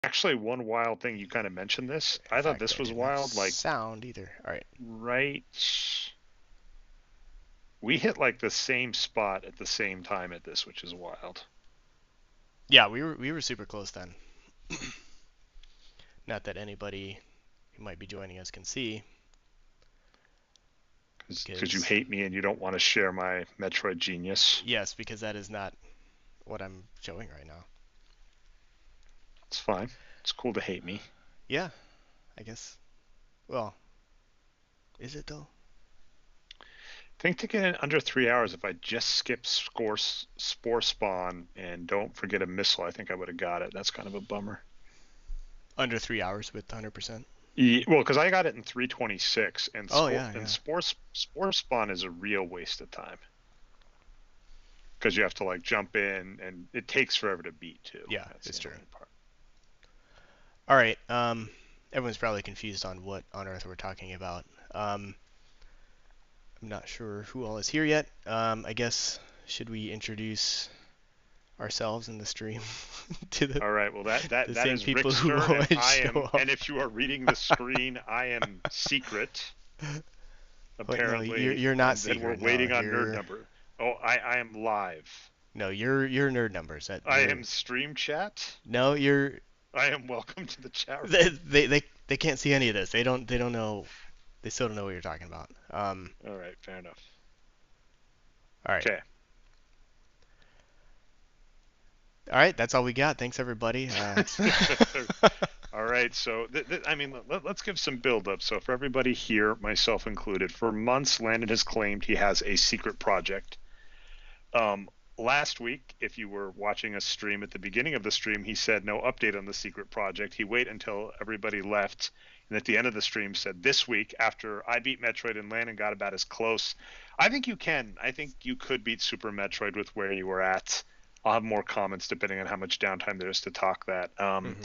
Actually, one wild thing, you kind of mentioned this. In I thought fact, this I was didn't have wild. Like, sound either. All right. right, we hit like the same spot at the same time at this, which is wild. Yeah, we were super close then. Not that anybody who might be joining us can see, Because you because hate me and you don't want to share my Metroid genius. yes, because that is not what I'm showing right now. It's fine. It's cool to hate me. Yeah, I guess. Well, is it though? I think to get in under 3 hours, if I just skip spore spawn and don't forget a missile, I think I would have got it. That's kind of a bummer. Under 3 hours with 100%. Well, because I got it in 326, and Oh yeah, and yeah. spore spawn is a real waste of time because you have to like jump in, and it takes forever to beat too. Yeah, That's it's the true. annoying part. All right. Everyone's probably confused on what on earth we're talking about. I'm not sure who all is here yet. I guess should we introduce ourselves in the stream to All right. Well, that the that that same is people who Rickster, and always I show am. up? And if you are reading the screen, I am secret, Wait, no, you're apparently, you're not and then we're secret. No, waiting on nerd number. Oh, I am live. you're nerd numbers. That I you're am stream chat. no, you're I am welcome to the chat room. they can't see any of this. They don't know. They still don't know what you're talking about. All right, fair enough. All right. Okay. All right, that's all we got. Thanks everybody. All right, so I mean, let's give some build up. So for everybody here, myself included, for months, Landon has claimed he has a secret project. Last week, if you were watching a stream at the beginning of the stream, he said no update on the secret project. He waited until everybody left, and at the end of the stream said this week, after I beat Metroid and Landon got about as close. I think you can. I think you could beat Super Metroid with where you were at. I'll have more comments depending on how much downtime there is to talk that. Mhm.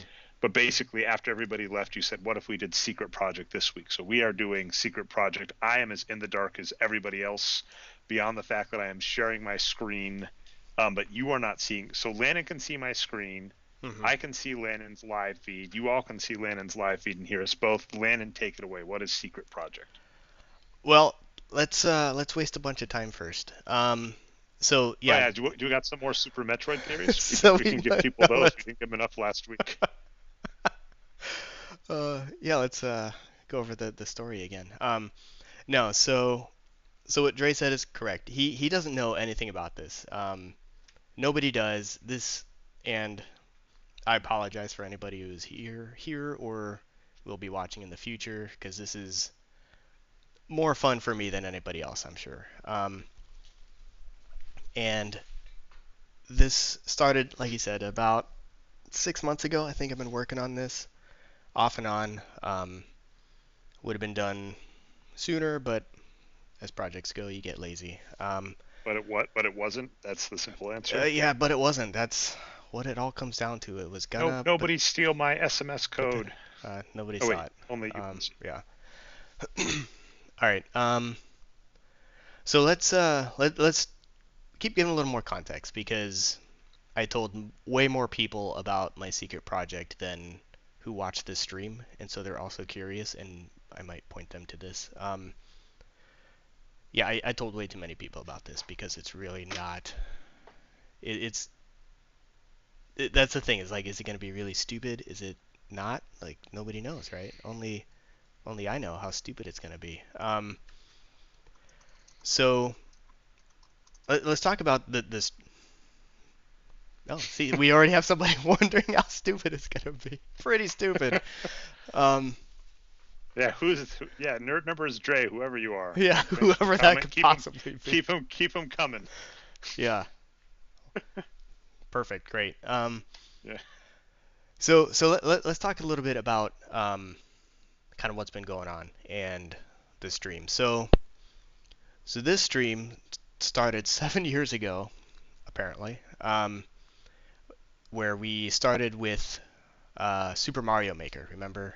But basically, after everybody left, you said, "What if we did Secret Project this week?" So we are doing Secret Project. I am as in the dark as everybody else, beyond the fact that I am sharing my screen, but you are not seeing. So Landon can see my screen. Mhm. I can see Landon's live feed. You all can see Landon's live feed and hear us both. Landon, take it away. What is Secret Project? Well, let's waste a bunch of time first. So Oh yeah, yeah, do we got some more Super Metroid theories? We can so we we can give people no, those. We didn't give them enough last week. yeah, let's go over the story again. No, so what Dre said is correct. He doesn't know anything about this. Nobody does this, and I apologize for anybody who's here or will be watching in the future because this is more fun for me than anybody else, I'm sure. And this started, like you said, about 6 months ago. I think I've been working on this off and on. Would have been done sooner, but as projects go, you get lazy. But it wasn't. That's the simple answer. Yeah, but it wasn't. That's what it all comes down to. It was No, gonna, nobody steal my SMS but code. nobody Oh saw wait, it. only you can see. Yeah. All right. So let's keep giving a little more context because I told way more people about my secret project than who watched this stream, and so they're also curious, and I might point them to this. Yeah, I told way too many people about this because it's really not. It's that's the thing. Is like, is it going to be really stupid? Is it not? Like nobody knows, right? Only I know how stupid it's going to be. So let's talk about this. No, see, we already have somebody wondering how stupid it's going to be. Pretty stupid. Um, Yeah, yeah, nerd number is Dre, whoever you are. yeah, Thanks for the whoever that comment. could possibly be. Keep them coming. Yeah, perfect, great. Yeah. Let's talk a little bit about kind of what's been going on and the stream. So this stream started 7 years ago, apparently, where we started with Super Mario Maker. Remember,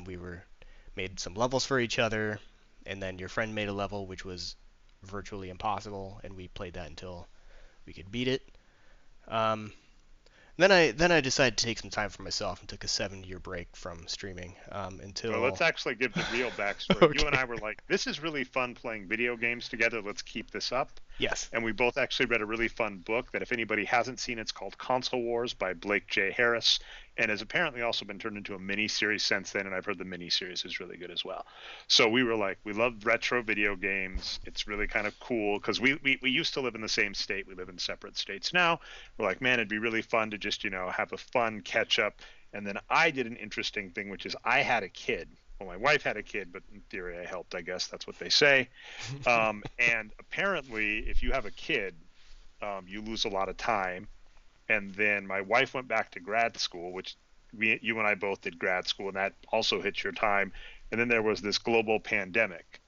we were made some levels for each other, and then your friend made a level which was virtually impossible, and we played that until we could beat it. Um, then I decided to take some time for myself and took a 7-year break from streaming Well, let's until actually give the real backstory. You and okay. I were like, this is really fun playing video games together. Let's keep this up. Yes. And we both actually read a really fun book that if anybody hasn't seen, it's called Console Wars by Blake J. Harris, and has apparently also been turned into a mini series since then. And I've heard the mini series is really good as well. So we were like, we love retro video games. It's really kind of cool because we used to live in the same state. We live in separate states now. We're like, man, it'd be really fun to just, have a fun catch up. And then I did an interesting thing, which is I had a kid. Well, my wife had a kid, but in theory I helped, I guess that's what they say. And apparently, if you have a kid, you lose a lot of time. And then my wife went back to grad school, which you and I both did grad school, and that also hits your time. And then there was this global pandemic.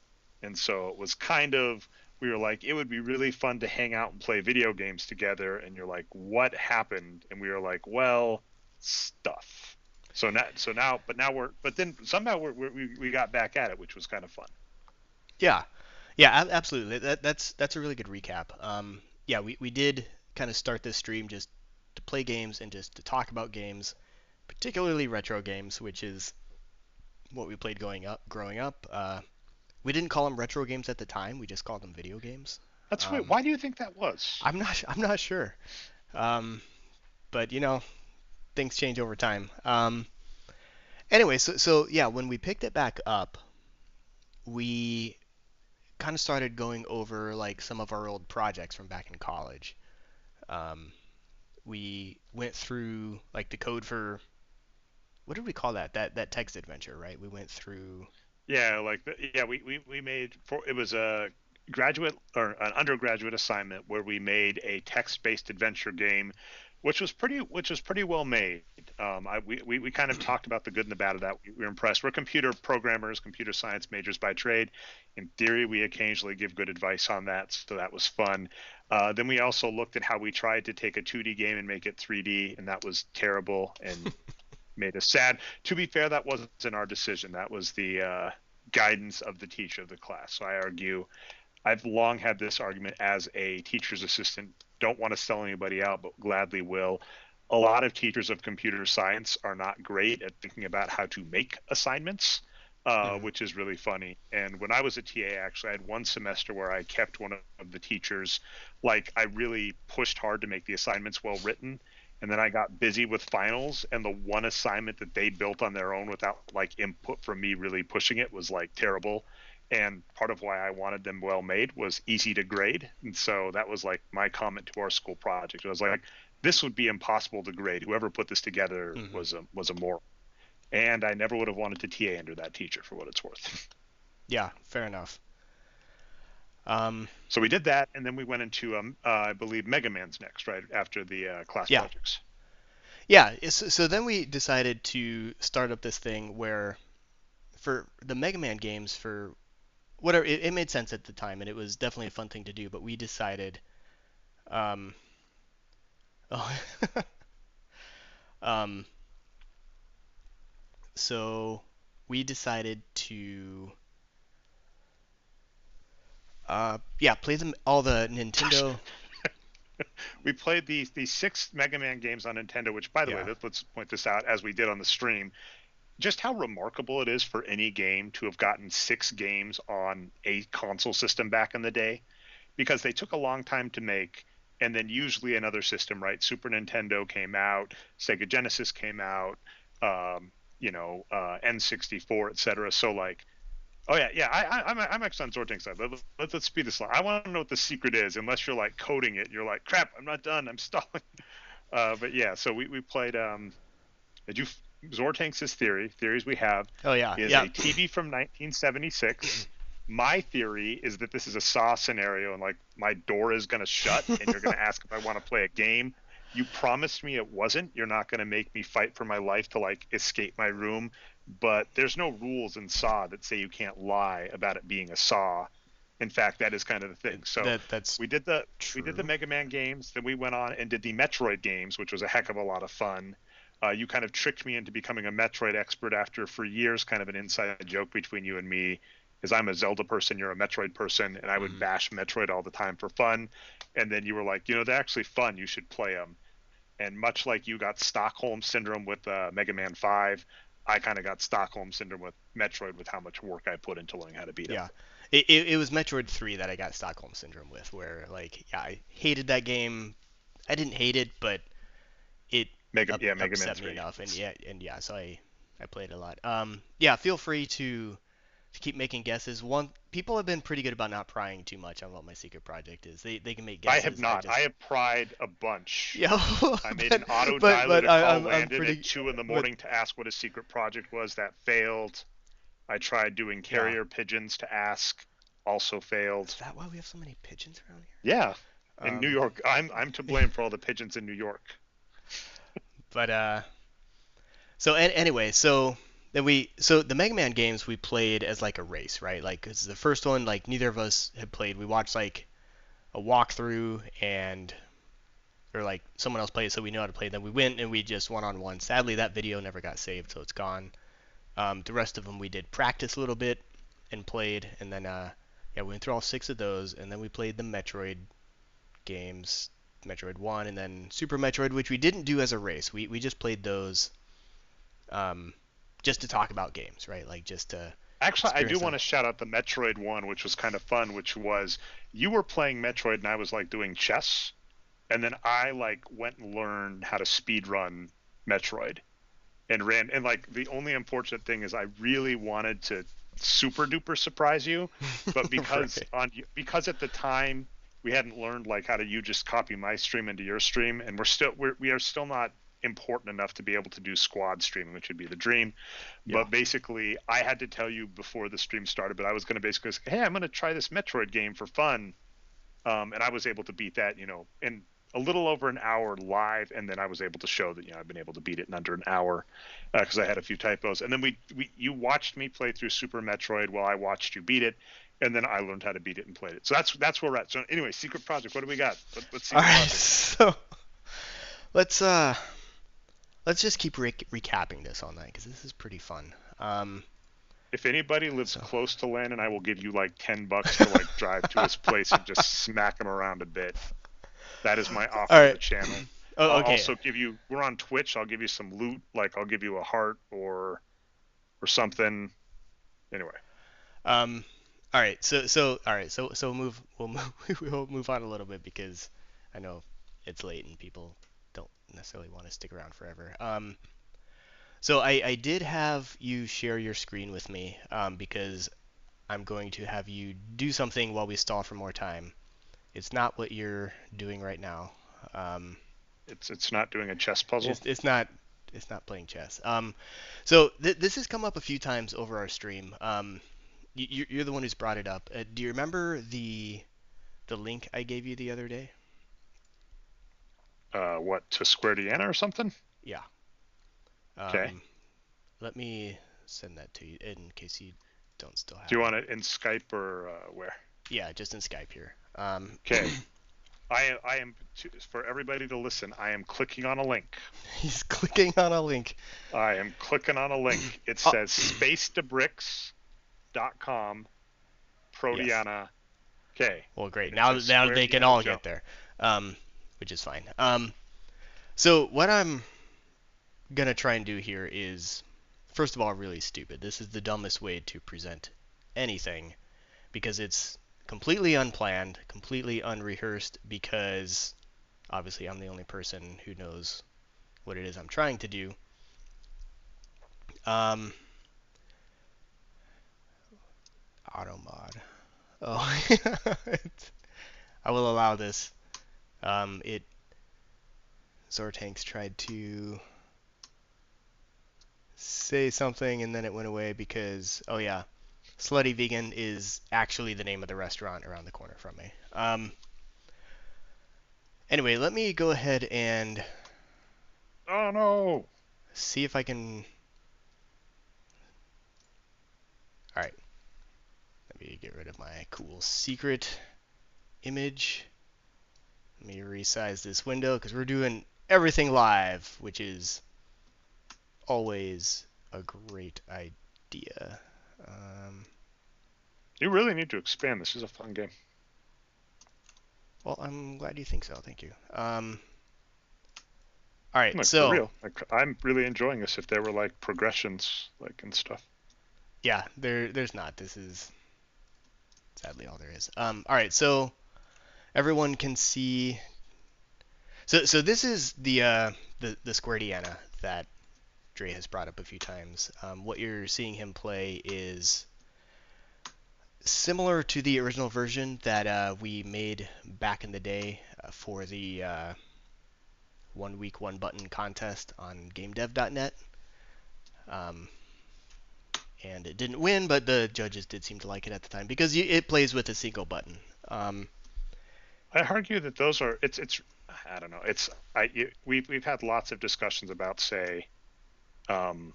And so it was kind of, we were like, it would be really fun to hang out and play video games together. And you're like, what happened? And we were like, well, stuff. But now but then somehow we got back at it, which was kind of fun. Yeah. Yeah, absolutely. That's a really good recap. Yeah, we did kind of start this stream just to play games and just to talk about games, particularly retro games, which is what we played growing up. We didn't call them retro games at the time. We just called them video games. That's weird. Um, Why do you think that was? I'm not sure. Um, but things change over time. Anyway, so yeah, when we picked it back up, we kind of started going over like some of our old projects from back in college. Um, we went through like the code for what did we call that? That text adventure, right? We went through. Yeah, we made for it was a graduate or an undergraduate assignment where we made a text-based adventure game, which was pretty well made. We kind of talked about the good and the bad of that. We were impressed. We're computer programmers, computer science majors by trade. In theory, we occasionally give good advice on that, so that was fun. Then we also looked at how we tried to take a 2D game and make it 3D, and that was terrible and made us sad. To be fair, that wasn't our decision. That was the guidance of the teacher of the class. So I argue, I've long had this argument as a teacher's assistant. Don't want to sell anybody out, but gladly will. A lot of teachers of computer science are not great at thinking about how to make assignments, Mhm. which is really funny. And when I was a TA, actually, I had one semester where I kept one of the teachers. Like, I really pushed hard to make the assignments well written, and then I got busy with finals, and the one assignment that they built on their own without like input from me really pushing it was like terrible. And part of why I wanted them well made was easy to grade. And so that was like my comment to our school project. I was like, this would be impossible to grade. Whoever put this together Mhm. was a moron. And I never would have wanted to TA under that teacher for what it's worth. Yeah, fair enough. Um, So we did that, and then we went into I believe Mega Man's next, right after the class yeah, projects. yeah. So then we decided to start up this thing where for the Mega Man games, for whatever it made sense at the time, and it was definitely a fun thing to do. But we decided, um, oh, um, so we decided to, yeah, play them all the Nintendo. We played these six Mega Man games on Nintendo, which, by the way, Yeah. let's point this out as we did on the stream. Just how remarkable it is for any game to have gotten six games on a console system back in the day, because they took a long time to make, and then usually another system, right? Super Nintendo came out, Sega Genesis came out, N64, etc. So like, oh yeah, yeah. I'm actually on Zorting's side. Let's speed this along. I want to know what the secret is. Unless you're like coding it, you're like, crap, I'm not done. I'm stalling. But yeah, so we played. Did you Zortanks' theories we have Oh yeah, is yeah. a TV from 1976. My theory is that this is a Saw scenario, and like my door is gonna shut, and you're gonna ask if I want to play a game. You promised me it wasn't. You're not gonna make me fight for my life to like escape my room. But there's no rules in Saw that say you can't lie about it being a Saw. In fact, that is kind of the thing. So That's we did the we did the true. Mega Man games, then we went on and did the Metroid games, which was a heck of a lot of fun. You kind of tricked me into becoming a Metroid expert after, for years, kind of an inside joke between you and me, is I'm a Zelda person, you're a Metroid person, and I would Mhm. bash Metroid all the time for fun. And then you were like, they're actually fun. You should play them. And much like you got Stockholm syndrome with Mega Man 5, I kind of got Stockholm syndrome with Metroid with how much work I put into learning how to beat him. Yeah. It was Metroid 3 that I got Stockholm syndrome with, where like yeah, I hated that game. I didn't hate it, but it Mega Man upset me 3. enough, and yeah, so I played a lot. Yeah, feel free to keep making guesses. One people have been pretty good about not prying too much on what my secret project is. They can make I have guesses. I not. I just have pried a bunch. yeah, I made an but auto dialer to call I'm Landon at pretty 2 in the but morning to ask what his secret project was. That failed. I tried doing yeah. carrier pigeons to ask. Also failed. Is that why we have so many pigeons around Yeah. here? In New York, I'm to blame for all the pigeons in New York. but so anyway, so the Mega Man games we played as like a race, right? Like 'cause the first one like neither of us had played. We watched like a walkthrough and or like someone else played, so we knew how to play. Then we went and we just one on one. Sadly, that video never got saved, so it's gone. The rest of them we did practice a little bit and played, and then yeah, we went through all six of those, and then we played the Metroid games, Metroid One, and then Super Metroid, which we didn't do as a race. We just played those um, just to talk about games, right? Like just to Actually, I do experience want them. to shout out the Metroid one, which was kind of fun, which was you were playing Metroid and I was like doing chess, and then I like went and learned how to speed run Metroid and ran and like the only unfortunate thing is I really wanted to super duper surprise you, but Right. because at the time we hadn't learned like how to you just copy my stream into your stream, and we are still not important enough to be able to do squad streaming, which would be the dream. Yeah. But basically, I had to tell you before the stream started, but I was going to basically say, hey, I'm going to try this Metroid game for fun, and I was able to beat that, in a little over an hour live, and then I was able to show that I've been able to beat it in under an hour because I had a few typos. And then you watched me play through Super Metroid while I watched you beat it, and then I learned how to beat it and played it. So that's where we're at. So anyway, secret project. What do we got? What's All secret right. project? So let's uh let's just keep recapping this all night because this is pretty fun. If anybody lives So close to Landon, I will give you like $10 to like drive to his place and just smack him around a bit. That is my all offer to the right. channel. Oh, I'll okay. also give you. We're on Twitch. I'll give you some loot. Like I'll give you a heart or something. Anyway, Um, all right. All right. So we'll move we'll move on a little bit because I know it's late and people don't necessarily want to stick around forever. So I did have you share your screen with me because I'm going to have you do something while we stall for more time. It's not what you're doing right now. Um, it's not doing a chess puzzle. it's not playing chess. So this has come up a few times over our stream. You're the one who's brought it up. Do you remember the link I gave you the other day? What to Square Deanna or something? Yeah. Okay. Um, let me send that to you in case you don't still Do have you it. want it in Skype or where? Yeah, just in Skype here. Okay. I am for everybody to listen. I am clicking on a link. He's clicking on a link. I am clicking on a link. It Oh, says spacedebricks.com yes. Proteana. Okay. Well, great. And it says Now Square they can Deanna all Joe. get there, which is fine. So what I'm gonna try and do here is, first of all, really stupid. This is the dumbest way to present anything because it's completely unplanned, completely unrehearsed. Because obviously I'm the only person who knows what it is I'm trying to do. Um, auto mod. Oh, I will allow this. It Zortanks tried to say something and then it went away because oh yeah, Slutty Vegan is actually the name of the restaurant around the corner from me. Anyway, let me go ahead and Oh no. see if I can. All right, let me get rid of my cool secret image. Let me resize this window because we're doing everything live, which is always a great idea. Um, You really need to expand. This is a fun game. well, I'm glad you think so. Thank you. All right, Like for so real. Like I'm really enjoying this. If there were like progressions, like and stuff. yeah, there's not. This is sadly all there is. All right, so everyone can see. So this is the Square Deanna that Dre has brought up a few times. What you're seeing him play is similar to the original version that we made back in the day for the 1 week 1 button contest on GameDev.net. Um, and it didn't win, but the judges did seem to like it at the time because it plays with a single button. Um, I argue that those are it's I don't know. We've had lots of discussions about say um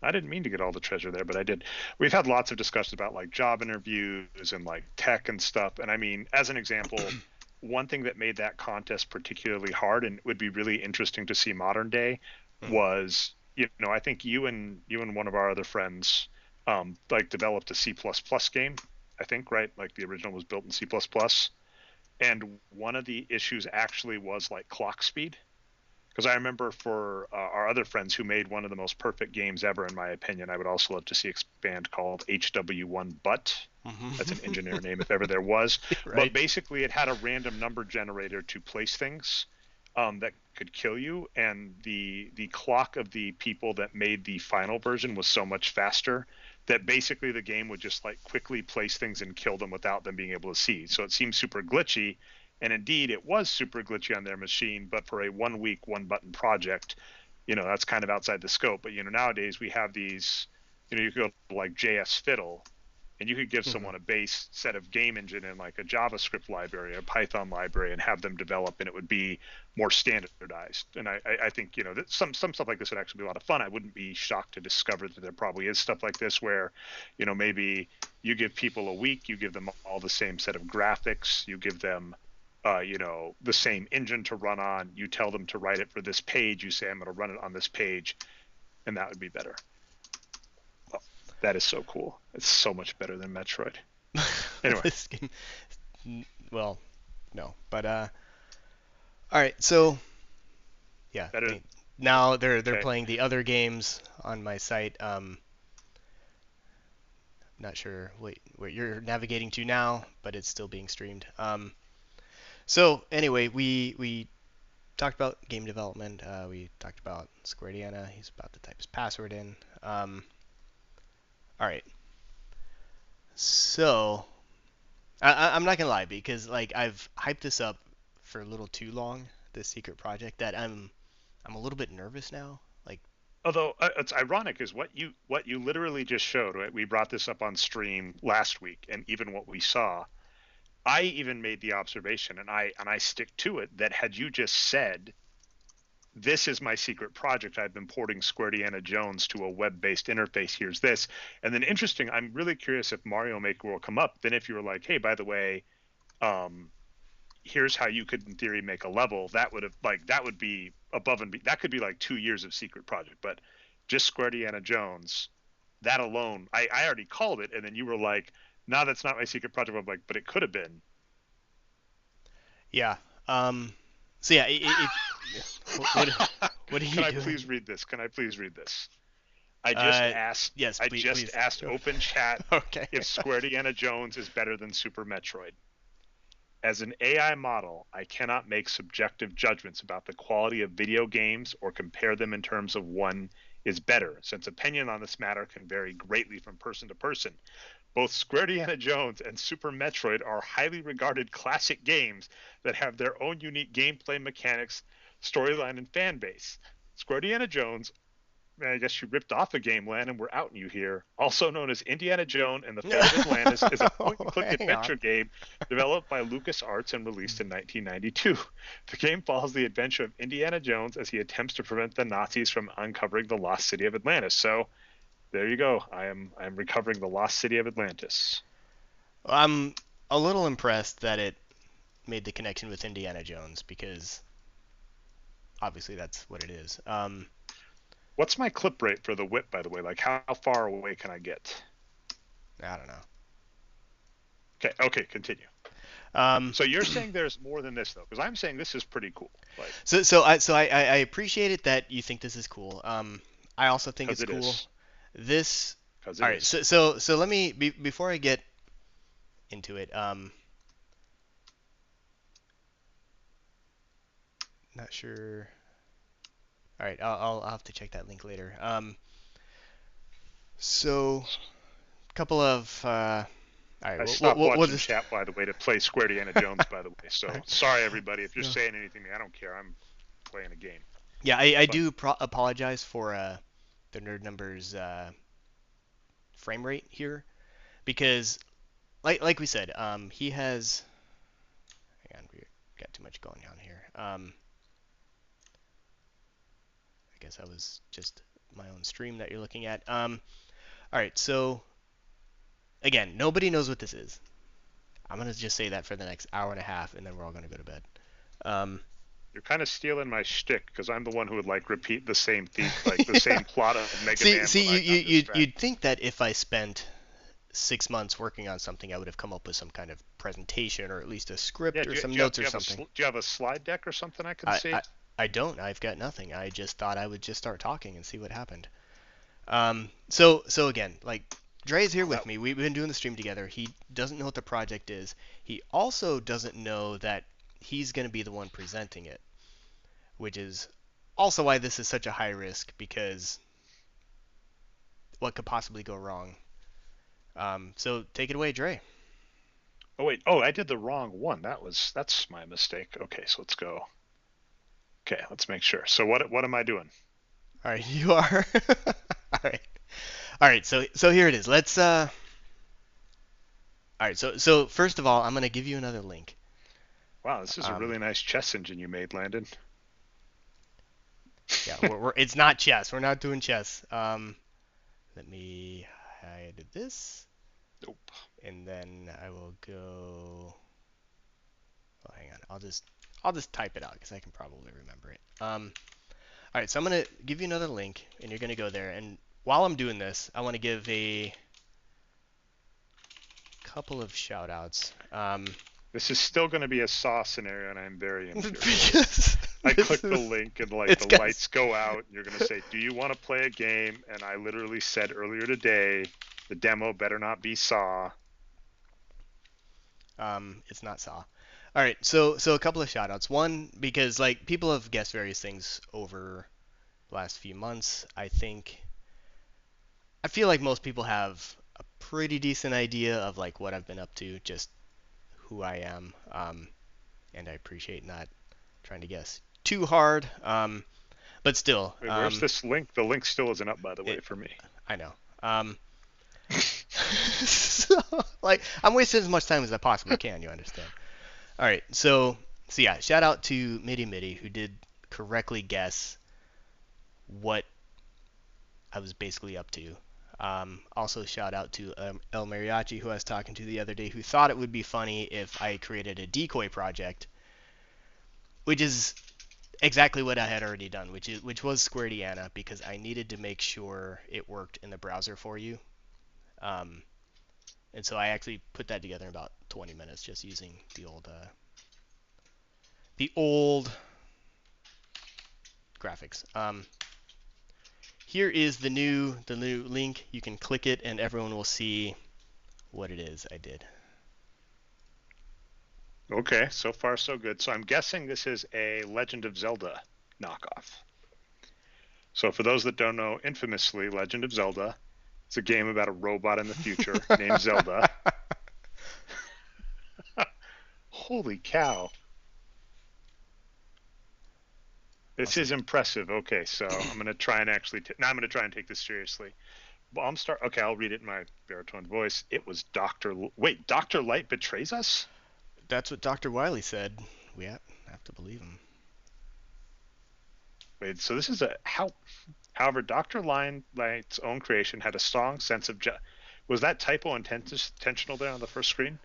I didn't mean to get all the treasure there, but I did. We've had lots of discussions about like job interviews and like tech and stuff. And I mean, as an example, one thing that made that contest particularly hard and would be really interesting to see modern day mhm. was, I think you and one of our other friends like developed a C++ game, I think, right? Like the original was built in C++. And one of the issues actually was like clock speed because I remember for our other friends who made one of the most perfect games ever, in my opinion, I would also love to see expand called HW1 Butt. That's an engineer name if ever there was. But Right. basically, it had a random number generator to place things that could kill you, and the clock of the people that made the final version was so much faster that basically the game would just like quickly place things and kill them without them being able to see. So it seemed super glitchy, and indeed it was super glitchy on their machine. But for a 1 week 1 button project, that's kind of outside the scope. But nowadays we have these, you could go to like JS Fiddle and you could give Mhm. someone a base set of game engine in like a JavaScript library, a Python library, and have them develop, and it would be more standardized. And I think that some stuff like this would actually be a lot of fun. I wouldn't be shocked to discover that there probably is stuff like this where, maybe you give people a week, you give them all the same set of graphics, you give them the same engine to run on. You tell them to write it for this page. You say, I'm going to run it on this page, and that would be better. Well, that is so cool. It's so much better than Metroid. Anyway, This game, well, no, but all right. So yeah, better. now they're Okay. playing the other games on my site. Not sure what you're navigating to now, but it's still being streamed. So anyway, we talked about game development. We talked about Square Deanna. He's about to type his password in. All right. So I'm not gonna lie because like I've hyped this up for a little too long, this secret project, that I'm a little bit nervous now. Like, Although it's ironic is what you literally just showed. Right? We brought this up on stream last week, and even what we saw. I even made the observation, and I stick to it, that had you just said this is my secret project. I've been porting Square Deanna Jones to a web-based interface. Here's this. And then interesting, I'm really curious if Mario Maker will come up. Then if you were like, hey, by the way, um, here's how you could in theory make a level, that would be above and that could be like 2 years of secret project. But just Square Deanna Jones, that alone, I already called it, and then you were like, no, that's not my secret project. I'm like, but it could have been. yeah. So yeah, if what are you Can I please doing? read this? Can I please read this? I just Uh, asked yes, I please, just please. asked Open Chat Okay. if Square Deanna Jones is better than Super Metroid. As an AI model, I cannot make subjective judgments about the quality of video games or compare them in terms of one is better, since opinion on this matter can vary greatly from person to person. Both Square Deanna Jones and Super Metroid are highly regarded classic games that have their own unique gameplay mechanics, storyline, and fan base. Square Deanna Jones, I guess you ripped off a game, Lan, and we're outing you here. Also known as Indiana Jones and the Fate of Atlantis, is a point-and-click Hang on. adventure game developed by LucasArts and released in 1992. The game follows the adventure of Indiana Jones as he attempts to prevent the Nazis from uncovering the lost city of Atlantis. So there you go. I am recovering the lost city of Atlantis. I'm a little impressed that it made the connection with Indiana Jones because obviously that's what it is. What's my clip rate for the whip, by the way? Like, how far away can I get? I don't know. Okay, continue. So you're saying there's more than this though, because I'm saying this is pretty cool. Like, So I appreciate it that you think this is cool. I also think because it's it cool. is. This, Because all it right. is. So let me before I get into it. Not sure. All right, I'll have to check that link later. So a couple of all right. I We'll stopped we'll, we'll watching just chat, by the way, to play Square Indiana Jones, by the way. all So right. sorry, everybody. If you're No. saying anything to me, I don't care. I'm playing a game. Yeah, I But do apologize for the nerd numbers frame rate here because like we said, he has. Hang on, we got too much going on here. I guess I was just my own stream that you're looking at. All right, so again, nobody knows what this is. I'm gonna just say that for the next hour and a half, and then we're all gonna go to bed. Um, you're kind of stealing my shtick because I'm the one who would like repeat the same like the yeah. same plot of Mega See, Man when I got you'd distracted. think that if I spent 6 months working on something, I would have come up with some kind of presentation or at least a Yeah, script or do you, some do you have notes do or you have something. do you have a slide deck or something I can I, see? I, I don't. I've got nothing. I just thought I would just start talking and see what happened. So again, like Dre is here Oh, with me. We've been doing the stream together. He doesn't know what the project is. He also doesn't know that he's going to be the one presenting it, which is also why this is such a high risk because what could possibly go wrong? So take it away, Dre. oh wait, oh I did the wrong one. That's my mistake. Okay, so let's go. Okay, let's make sure. So what am I doing? All right, you are. All right. All right, so here it is. Let's All right, so first of all, I'm going to give you another link. Wow, this is a Um really nice chess engine you made, Landon. yeah, it's not chess. We're not doing chess. Let me hide this Nope. and then I will go. Oh, hang on. I'll just type it out because I can probably remember it. All right, so I'm gonna give you another link, and you're gonna go there. And while I'm doing this, I want to give a couple of shout outs. This is still going to be a Saw scenario, and I'm very imperious. Because I this click the is link, and like it's the guys. lights go out, and you're going to say, "Do you want to play a game?" And I literally said earlier today, the demo better not be Saw. It's not Saw. All right, so a couple of shout outs. One because like people have guessed various things over the last few months. I feel like most people have a pretty decent idea of like what I've been up to, just who I am, and I appreciate not trying to guess too hard. But still, Wait, where's this link? The link still isn't up, by the way, it for me. I know. So like I'm wasting as much time as I possibly can. You understand? All right, so yeah, shout out to Midi who did correctly guess what I was basically up to. Also, shout out to El Mariachi, who I was talking to the other day, who thought it would be funny if I created a decoy project, which is exactly what I had already done, which was Squarediana, because I needed to make sure it worked in the browser for you. Um, and so I actually put that together in about 20 minutes, just using the old graphics. Here is the new link. You can click it, and everyone will see what it is I did. Okay, so far so good. So I'm guessing this is a Legend of Zelda knockoff. So for those that don't know, infamously, Legend of Zelda, it's a game about a robot in the future named Zelda. Holy cow. This Awesome. is impressive. Okay, so I'm gonna try and actually. Now I'm gonna try and take this seriously. Well, I'm start. Okay, I'll read it in my baritone voice. It was Doctor. Wait, Doctor Light betrays us. That's what Dr. Wiley said. We have to believe him. Wait, so this is a how? However, Doctor Light's own creation had a strong sense of. Was that typo intentional there on the first screen?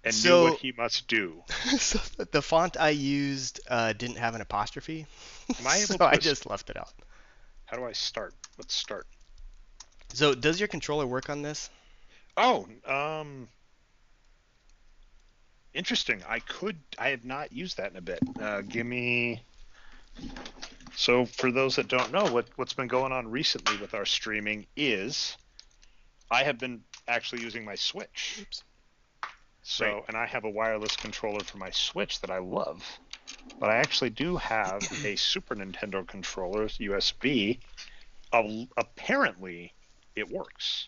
And knew what So, he must do. so the font I used didn't have an apostrophe, Am I so able I to? just left it out. How do I start? Let's start. So, does your controller work on this? Oh, Interesting. I have not used that in a bit. Give me. So for those that don't know, what's been going on recently with our streaming is I have been actually using my Switch. Oops. Right. So, and I have a wireless controller for my Switch that I love. But I actually do have a Super Nintendo controller, USB. Apparently, it works.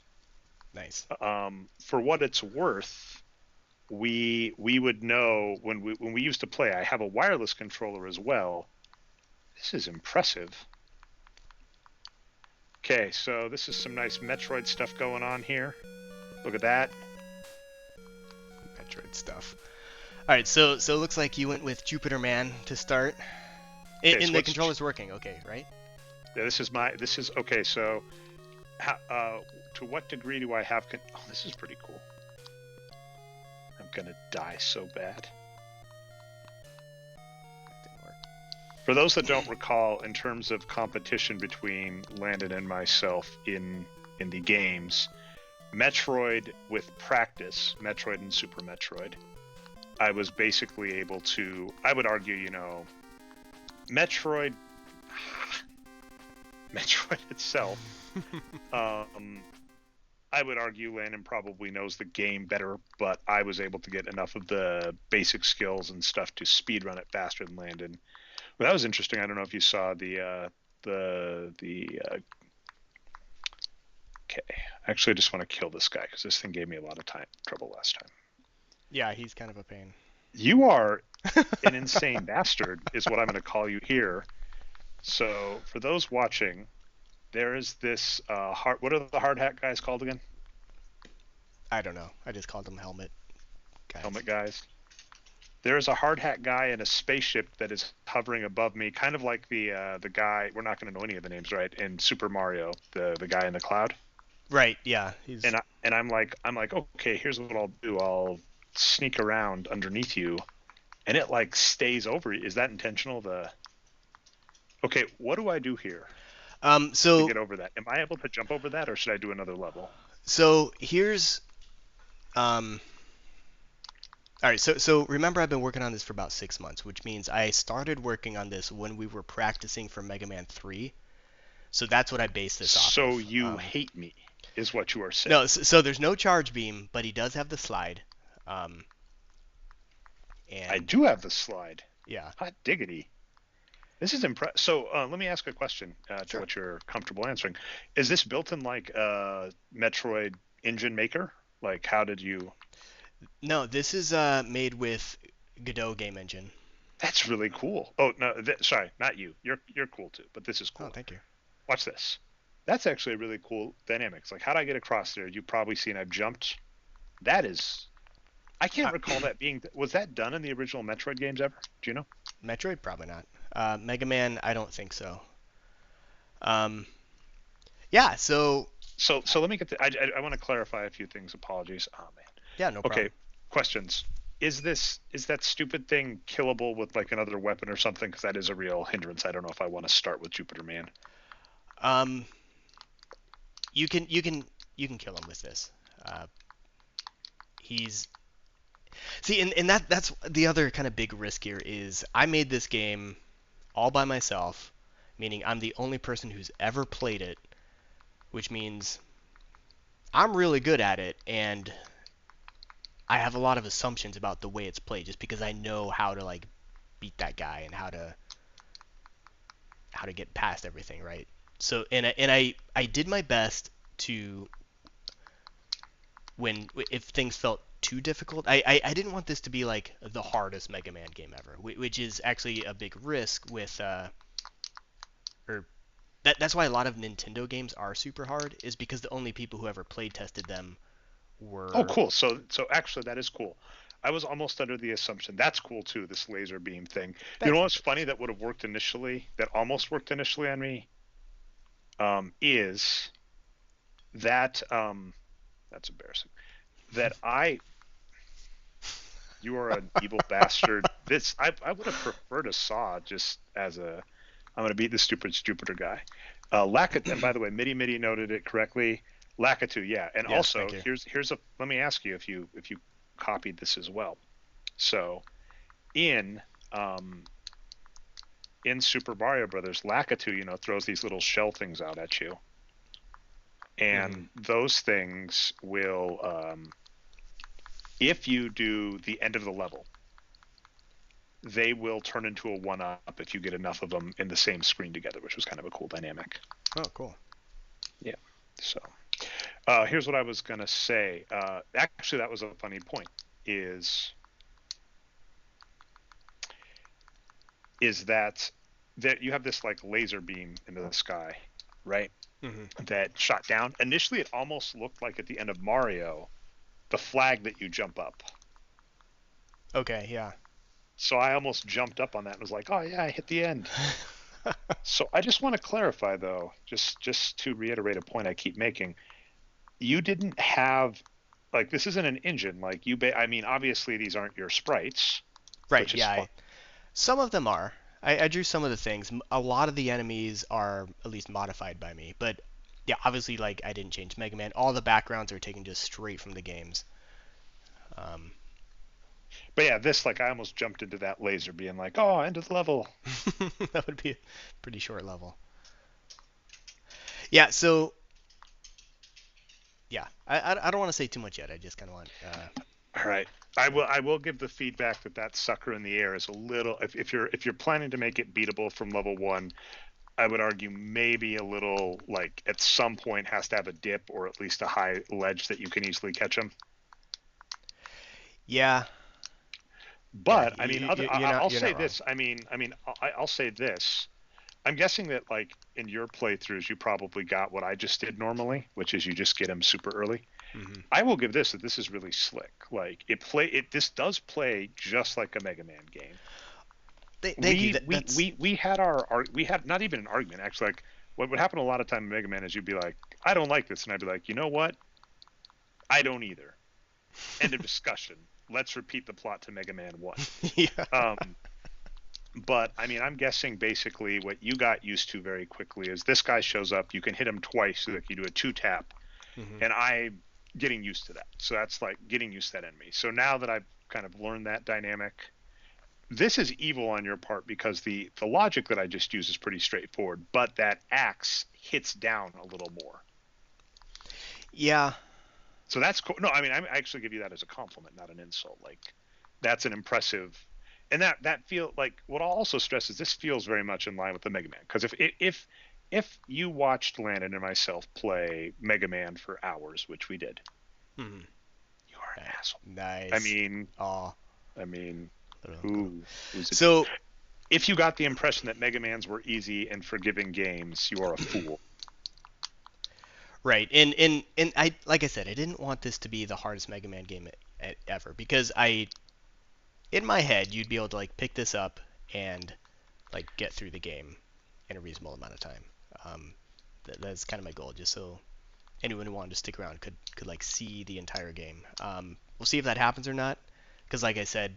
Nice. For what it's worth, we would know when we used to play. I have a wireless controller as well. This is impressive. Okay, so this is some nice Metroid stuff going on here. Look at that. Metroid stuff. All right, so it looks like you went with Jupiter Man to start. Okay, And so the controller's working, okay, right? yeah, this is okay. So, to what degree do I have? Oh, this is pretty cool. I'm gonna die so bad. Didn't work. For those that don't recall, in terms of competition between Landon and myself in the games, Metroid with practice, Metroid and Super Metroid, I was basically able to, I would argue, Metroid itself, I would argue Landon probably knows the game better, but I was able to get enough of the basic skills and stuff to speedrun it faster than Landon. Well, that was interesting. I don't know if you saw okay. Actually, I just want to kill this guy because this thing gave me a lot of trouble last time. Yeah, he's kind of a pain. You are an insane bastard, is what I'm going to call you here. So, for those watching, there is this what are the hard hat guys called again? I don't know. I just called him Helmet guys. Helmet guys. There is a hard hat guy in a spaceship that is hovering above me, kind of like the guy. We're not going to know any of the names, right? In Super Mario, the guy in the cloud. Right. Yeah. He's. And I'm like, okay, here's what I'll do. I'll sneak around underneath you, and it like stays over. Is that intentional? Okay, what do I do here to So get over that? Am I able to jump over that, or should I do another level? so here's All right, so remember I've been working on this for about 6 months, which means I started working on this when we were practicing for Mega Man 3. So that's what I based this off So of. you hate me, is what you are saying. No, so there's no charge beam, but he does have the slide. And I do have the slide. yeah, Hot diggity. This is impressive. So let me ask a question to sure. what you're comfortable answering. Is this built in like Metroid Engine Maker? Like, how did you? No, this is made with Godot game engine. That's really cool. Oh no, sorry, not you. You're cool too, but this is Oh, cool. thank you. Watch this. That's actually a really cool dynamics. Like, how would I get across there? You've probably seen I've jumped. That is. I can't recall that being. Was that done in the original Metroid games ever? Do you know? Metroid, probably not. Mega Man, I don't think so. Yeah, so So let me get. I want to clarify a few things. Apologies. Oh man. yeah, no Okay. problem. Questions. Is that stupid thing killable with like another weapon or something? Because that is a real hindrance. I don't know if I want to start with Jupiter Man. You can kill him with this. He's See, and that's the other kind of big risk here is I made this game all by myself, meaning I'm the only person who's ever played it, which means I'm really good at it, and I have a lot of assumptions about the way it's played just because I know how to like beat that guy and how to get past everything, right? So I did my best to if things felt too difficult. I didn't want this to be like the hardest Mega Man game ever, which is actually a big risk with or that's why a lot of Nintendo games are super hard is because the only people who ever played tested them were. Oh, cool. So actually, that is cool. I was almost under the assumption that's cool too. This laser beam thing. You know what's funny that would have worked initially? That almost worked initially on me. Is that that's embarrassing. That you are an evil bastard. I would have preferred a saw just as a I'm gonna beat the stupid Jupiter guy. Lakitu, and by the way, Midi noted it correctly. Lakitu, yeah. And Yes, also thank you. let me ask you if you copied this as well. So in um, in Super Mario Brothers, Lakitu, throws these little shell things out at you, Hmm. and those things will, if you do the end of the level, they will turn into a one up if you get enough of them in the same screen together, which was kind of a cool dynamic. Oh, cool. Yeah. So here's what I was gonna say. Actually, that was a funny point. Is that you have this like laser beam into the sky, right? Hmm. That shot down. Initially, it almost looked like at the end of Mario, the flag that you jump up. Okay, yeah. So I almost jumped up on that and was like, "Oh yeah, I hit the end." So I just want to clarify though, just to reiterate a point I keep making. You didn't have like this isn't an engine like I mean, obviously these aren't your sprites, Right, which is yeah. fine. Some of them are. I drew some of the things. A lot of the enemies are at least modified by me, but yeah, obviously, like I didn't change Mega Man. All the backgrounds are taken just straight from the games. Um, But yeah, this like I almost jumped into that laser being like, "Oh, end of the level." that would be a pretty short level. Yeah, so yeah, I don't want to say too much yet. I just kind of want. All right. I will give the feedback that that sucker in the air is a little if you're planning to make it beatable from level 1, I would argue maybe a little like at some point has to have a dip or at least a high ledge that you can easily catch them. Yeah, yeah. But I mean I'll You're say not wrong. this. I'll say this. I'm guessing that like in your playthroughs you probably got what I just did normally, which is you just get them super early. Hmm. I will give this that this is really slick. Like this does play just like a Mega Man game. Thank you. We had we had not even an argument actually. Like what would happen a lot of time in Mega Man is you'd be like, I don't like this, and I'd be like, you know what? I don't either. End of discussion. Let's repeat the plot to Mega Man One. Yeah. Um, but I mean, I'm guessing basically what you got used to very quickly is this guy shows up, you can hit him twice, so that you do a two tap, Hmm. and I'm getting used to that. So that's like getting used to that enemy. So now that I've kind of learned that dynamic, this is evil on your part because the logic that I just used is pretty straightforward, but that axe hits down a little more. Yeah. So that's cool. No, I mean I actually give you that as a compliment, not an insult. Like that's an impressive, and that feel like what I'll also stress is this feels very much in line with the Mega Man because if you watched Landon and myself play Mega Man for hours, which we did, Hmm. you are an asshole. I Nice. mean, Oh, I mean, little. who's it? So If you got the impression that Mega Mans were easy and forgiving games, you are a fool. right, and I like I said, I didn't want this to be the hardest Mega Man game ever because in my head you'd be able to like pick this up and like get through the game in a reasonable amount of time. Um, that's kind of my goal, just so anyone who wanted to stick around could like see the entire game. We'll see if that happens or not, because like I said,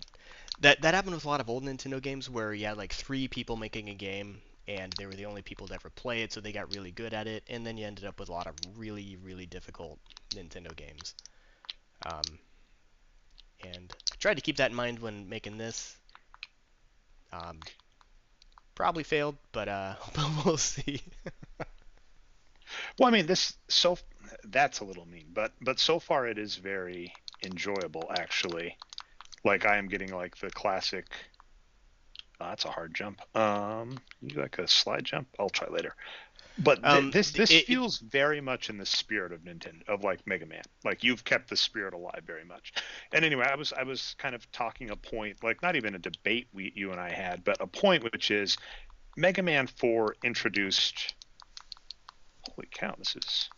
that happened with a lot of old Nintendo games where you had like three people making a game and they were the only people to ever play it, so they got really good at it, and then you ended up with a lot of really difficult Nintendo games. Um, and I tried to keep that in mind when making this. Um, Probably failed, but but we'll see. Well, I mean, that's a little mean, but so far it is very enjoyable actually. Like I am getting like the classic. That's a hard jump. You like a slide jump? I'll try later. But this feels very much in the spirit of Nintendo of like Mega Man. Like you've kept the spirit alive very much. And anyway, I was kind of talking a point, like not even a debate you and I had, but a point which is Mega Man 4 introduced. Holy cow! This is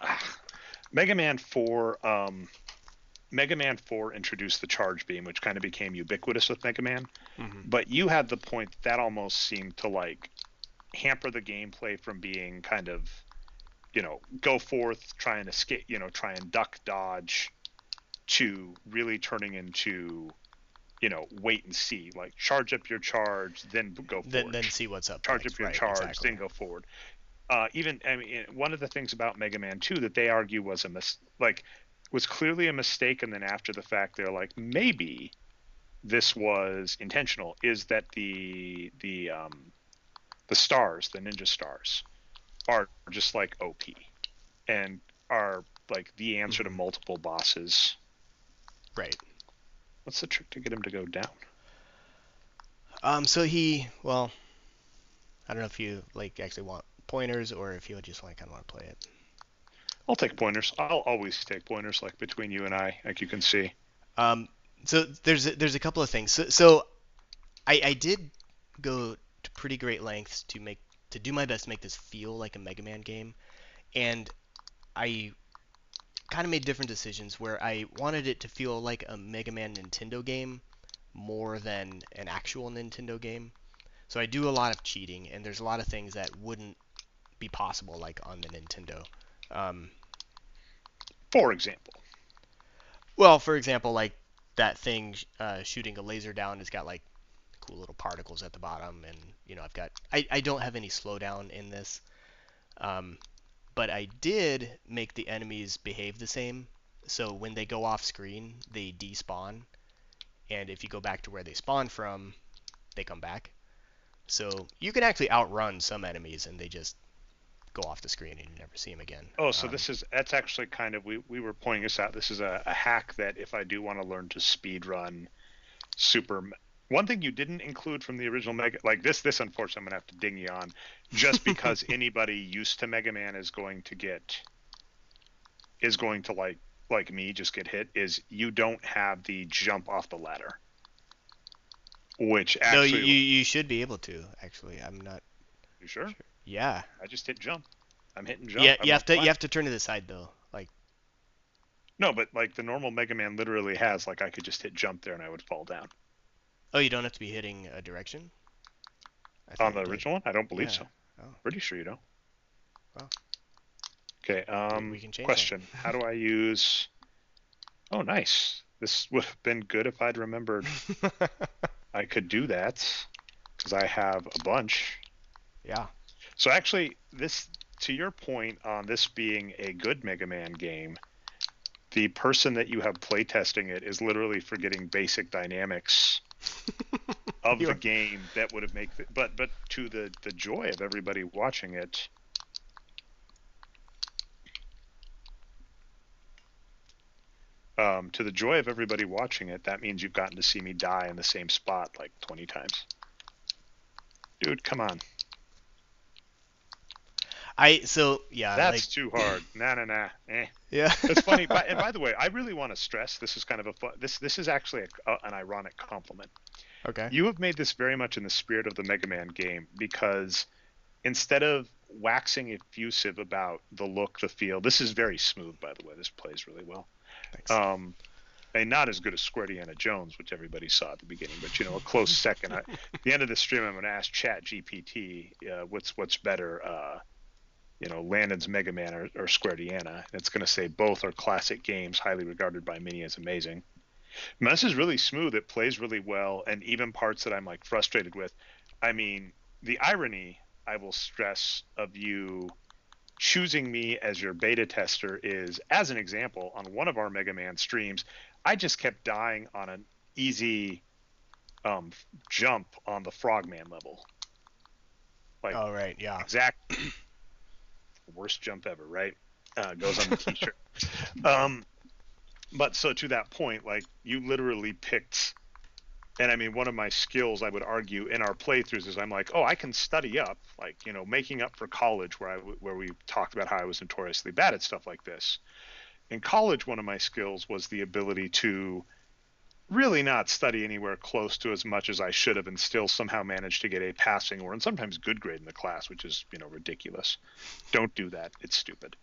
ah, Mega Man 4. Mega Man 4 introduced the charge beam, which kind of became ubiquitous with Mega Man. Mhm. But you had the point that almost seemed to like hamper the gameplay from being kind of go forth, try and escape, try and duck dodge, to really turning into wait and see, like charge up your charge, then go forward. Then see what's up Charge up next. your Right, charge, exactly. then go forward. Even I mean, one of the things about Mega Man 2 that they argue was was clearly a mistake, and then after the fact they're like maybe this was intentional, is that the stars, the ninja stars, are just like OP and are like the answer to Hmm. multiple bosses. Right. What's the trick to get him to go down? So well, I don't know if you like actually want pointers or if you just kind of want to play it. I'll take pointers. I'll always take pointers, like between you and I, like you can see. Um, so there's a couple of things. So I did go to pretty great lengths to do my best to make this feel like a Mega Man game, and I kind of made different decisions where I wanted it to feel like a Mega Man Nintendo game more than an actual Nintendo game. So I do a lot of cheating, and there's a lot of things that wouldn't be possible like on the Nintendo. Um, For example, well, for example, like that thing shooting a laser down has got like cool little particles at the bottom, and I don't have any slowdown in this, um, but I did make the enemies behave the same. So when they go off screen, they despawn, and if you go back to where they spawn from, they come back. So you can actually outrun some enemies, and they just go off the screen, and you never see them again. oh, so that's actually kind of, we were pointing this out. This is a hack that if I do want to learn to speed run super. One thing you didn't include from the original Mega, like this unfortunately I'm gonna have to ding you on, just because anybody used to Mega Man is going to like me just get hit, is you don't have the jump off the ladder, which No, actually, you should be able to. Actually, I'm not you sure? sure. Yeah, I just hit jump. I'm hitting jump. yeah. I'm on You flat. have to turn to the side though. Like, No, but like the normal Mega Man literally has, like, I could just hit jump there and I would fall down. oh, you don't have to be hitting a direction. I On thought the you did. original one, I don't believe Yeah. so. Oh, Pretty sure you don't. well, Okay. we can change that. Question: how do I use? Oh, nice. This would have been good if I'd remembered I could do that, because I have a bunch. Yeah. So actually, this, to your point on this being a good Mega Man game, the person that you have playtesting it is literally forgetting basic dynamics of the You're game that would have made, but to the joy of everybody watching it, to the joy of everybody watching it, that means you've gotten to see me die in the same spot like 20 times. Dude, come on. so yeah, like That's too hard. Nah, nah, nah. Eh. yeah. It's funny. And by the way, I really want to stress, this is kind of a fun, this is actually an ironic compliment. Okay. You have made this very much in the spirit of the Mega Man game, because instead of waxing effusive about the look, the feel, this is very smooth, by the way. This plays really well. Thanks. Um, and not as good as Square Deanna Jones, which everybody saw at the beginning, but a close second. At the end of the stream, I'm going to ask Chat GPT, what's better, Landon's Mega Man or Square Deanna. And it's going to say both are classic games, highly regarded by many as amazing. And this is really smooth. It plays really well, and even parts that I'm like frustrated with. I mean, the irony, I will stress, of you choosing me as your beta tester is, as an example, on one of our Mega Man streams, I just kept dying on an easy um, jump on the Frogman level. Like, Oh right, yeah. exact worst jump ever, right? Goes on the t-shirt. Um, but so to that point, like, you literally picked, and I mean, one of my skills, I would argue, in our playthroughs is I'm like, oh, I can study up, like, making up for college, where we talked about how I was notoriously bad at stuff like this. In college, one of my skills was the ability to really not study anywhere close to as much as I should have, and still somehow manage to get a passing or, and sometimes good grade in the class, which is, ridiculous. Don't do that. It's stupid.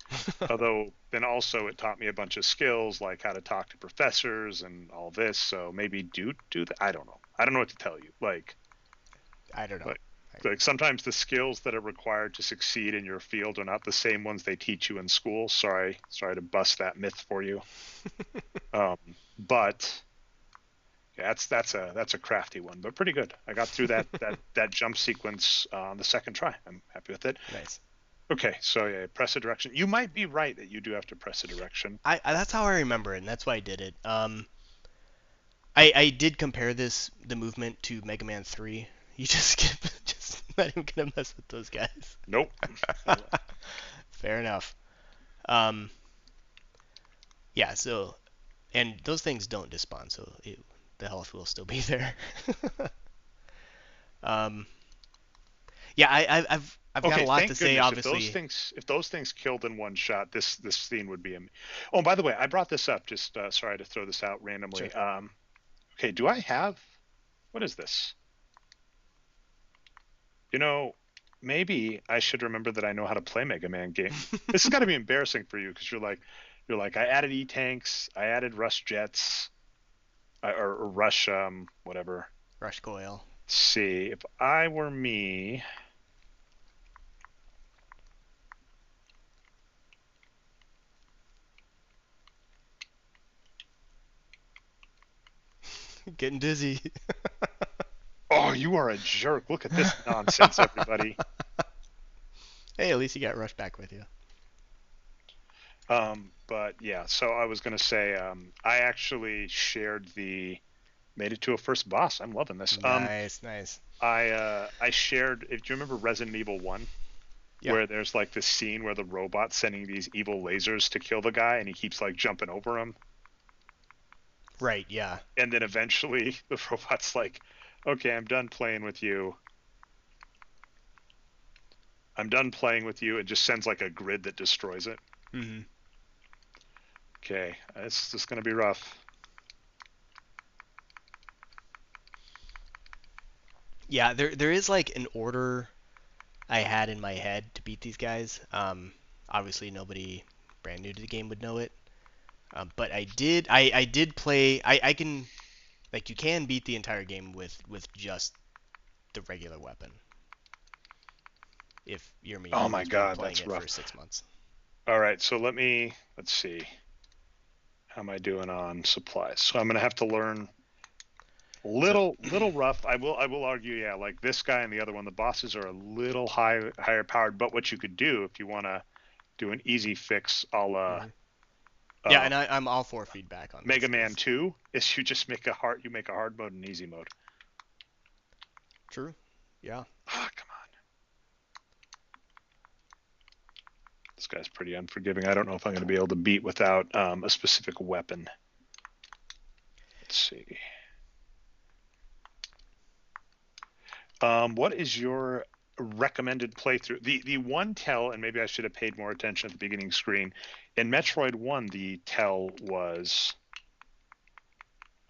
Although then also it taught me a bunch of skills, like how to talk to professors and all this. So maybe do that. I don't know. I don't know what to tell you. I don't know. Like, like sometimes the skills that are required to succeed in your field are not the same ones they teach you in school. Sorry to bust that myth for you. But Yeah, that's a crafty one, but pretty good. I got through that jump sequence on the second try. I'm happy with it. Nice. Okay, so yeah, press a direction. You might be right that you do have to press a direction. I that's how I remember it, and that's why I did it. I did compare the movement to Mega Man 3. You just skip, just not even gonna mess with those guys. Nope. Fair enough. Um, yeah. So, and those things don't despawn, so the health will still be there. um, yeah. I've got a Okay, lot to thank say. goodness. If those Obviously, things if those things killed in one shot, this scene would be. Oh, and by the way, I brought this up. Just sorry to throw this out sure. randomly. Okay, do I have what is this? You know, maybe I should remember that I know how to play Mega Man game. This has got to be embarrassing for you because you're like I added E tanks, I added rush jets, or rush whatever. Rush coil. Let's see, if I were me, Getting dizzy. oh, you are a jerk. Look at this nonsense, everybody. Hey, at least you got Rush back with you. But yeah, so I was gonna say, I actually made it to a first boss. I'm loving this. Nice, nice. I shared. If you remember Resident Evil 1, Yeah. where there's like this scene where the robot's sending these evil lasers to kill the guy, and he keeps like jumping over him, Right. Yeah. and then eventually the robot's like, "Okay, I'm done playing with you. I'm done playing with you." It just sends like a grid that destroys it. hmm Okay, it's just gonna be rough. Yeah. There is like an order I had in my head to beat these guys. Obviously nobody brand new to the game would know it. But I did play. I can like you can beat the entire game with just the regular weapon if you're me Oh my who's been God, playing that's it for rough. 6 months. All right, so let's see. How am I doing on supplies? So I'm gonna have to learn So little rough. I will argue, yeah, like this guy and the other one, the bosses are a little higher powered. But what you could do if you want to do an easy fix, mhm. Yeah, uh, and I'm all for feedback on Mega this Man because 2, is you make a hard mode and easy mode. true. Yeah. Ah, come on, this guy's pretty unforgiving. I don't know if I'm going to be able to beat without a specific weapon. Let's see. What is your recommended playthrough? The one tell, and maybe I should have paid more attention at the beginning screen. In Metroid One,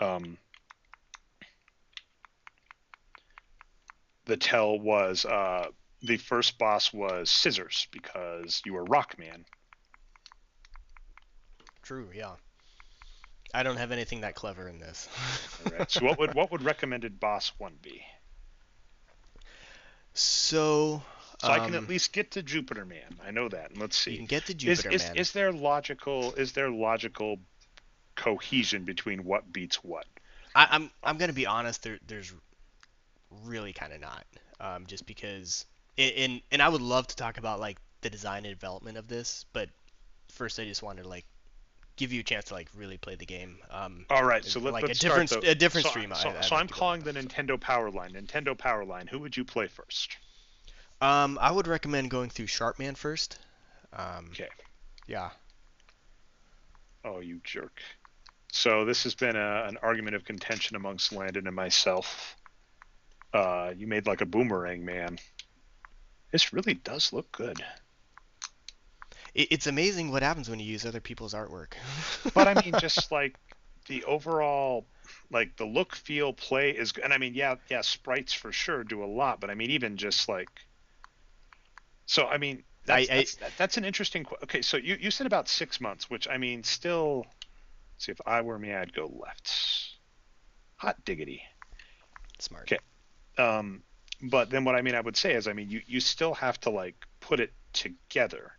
um, the tell was the first boss was scissors because you were Rockman. True. Yeah. I don't have anything that clever in this. All right. So what would recommended boss one be? So, So I can at um, least get to Jupiter Man. I know that. And let's you see. can get to Is Jupiter is Man. is there logical cohesion between what beats what? I'm gonna be honest. There's really kind of not. Just because, and I would love to talk about like the design and development of this, but first I just wanted to like give you a chance to like really play the game. All right, so Like let's start though. a different So stream so I'd so like I'm to go calling with. the So, Nintendo Power Line. Nintendo Power Line. Who would you play first? I would recommend going through Sharpman first. Um, Okay. yeah. Oh, you jerk. So this has been an argument of contention amongst Landon and myself. You made like a boomerang, man. This really does look good. It's amazing what happens when you use other people's artwork. But I mean, just like the overall, like the look, feel, play is, and I mean, yeah, sprites for sure do a lot. But I mean, even just like, so I mean, I, I that's an interesting. Okay, so you said about 6 months, which I mean, still. See, if I were me, I'd go left. Hot diggity. smart. Okay. Um, but then what I mean, I would say is, I mean, you still have to like put it together,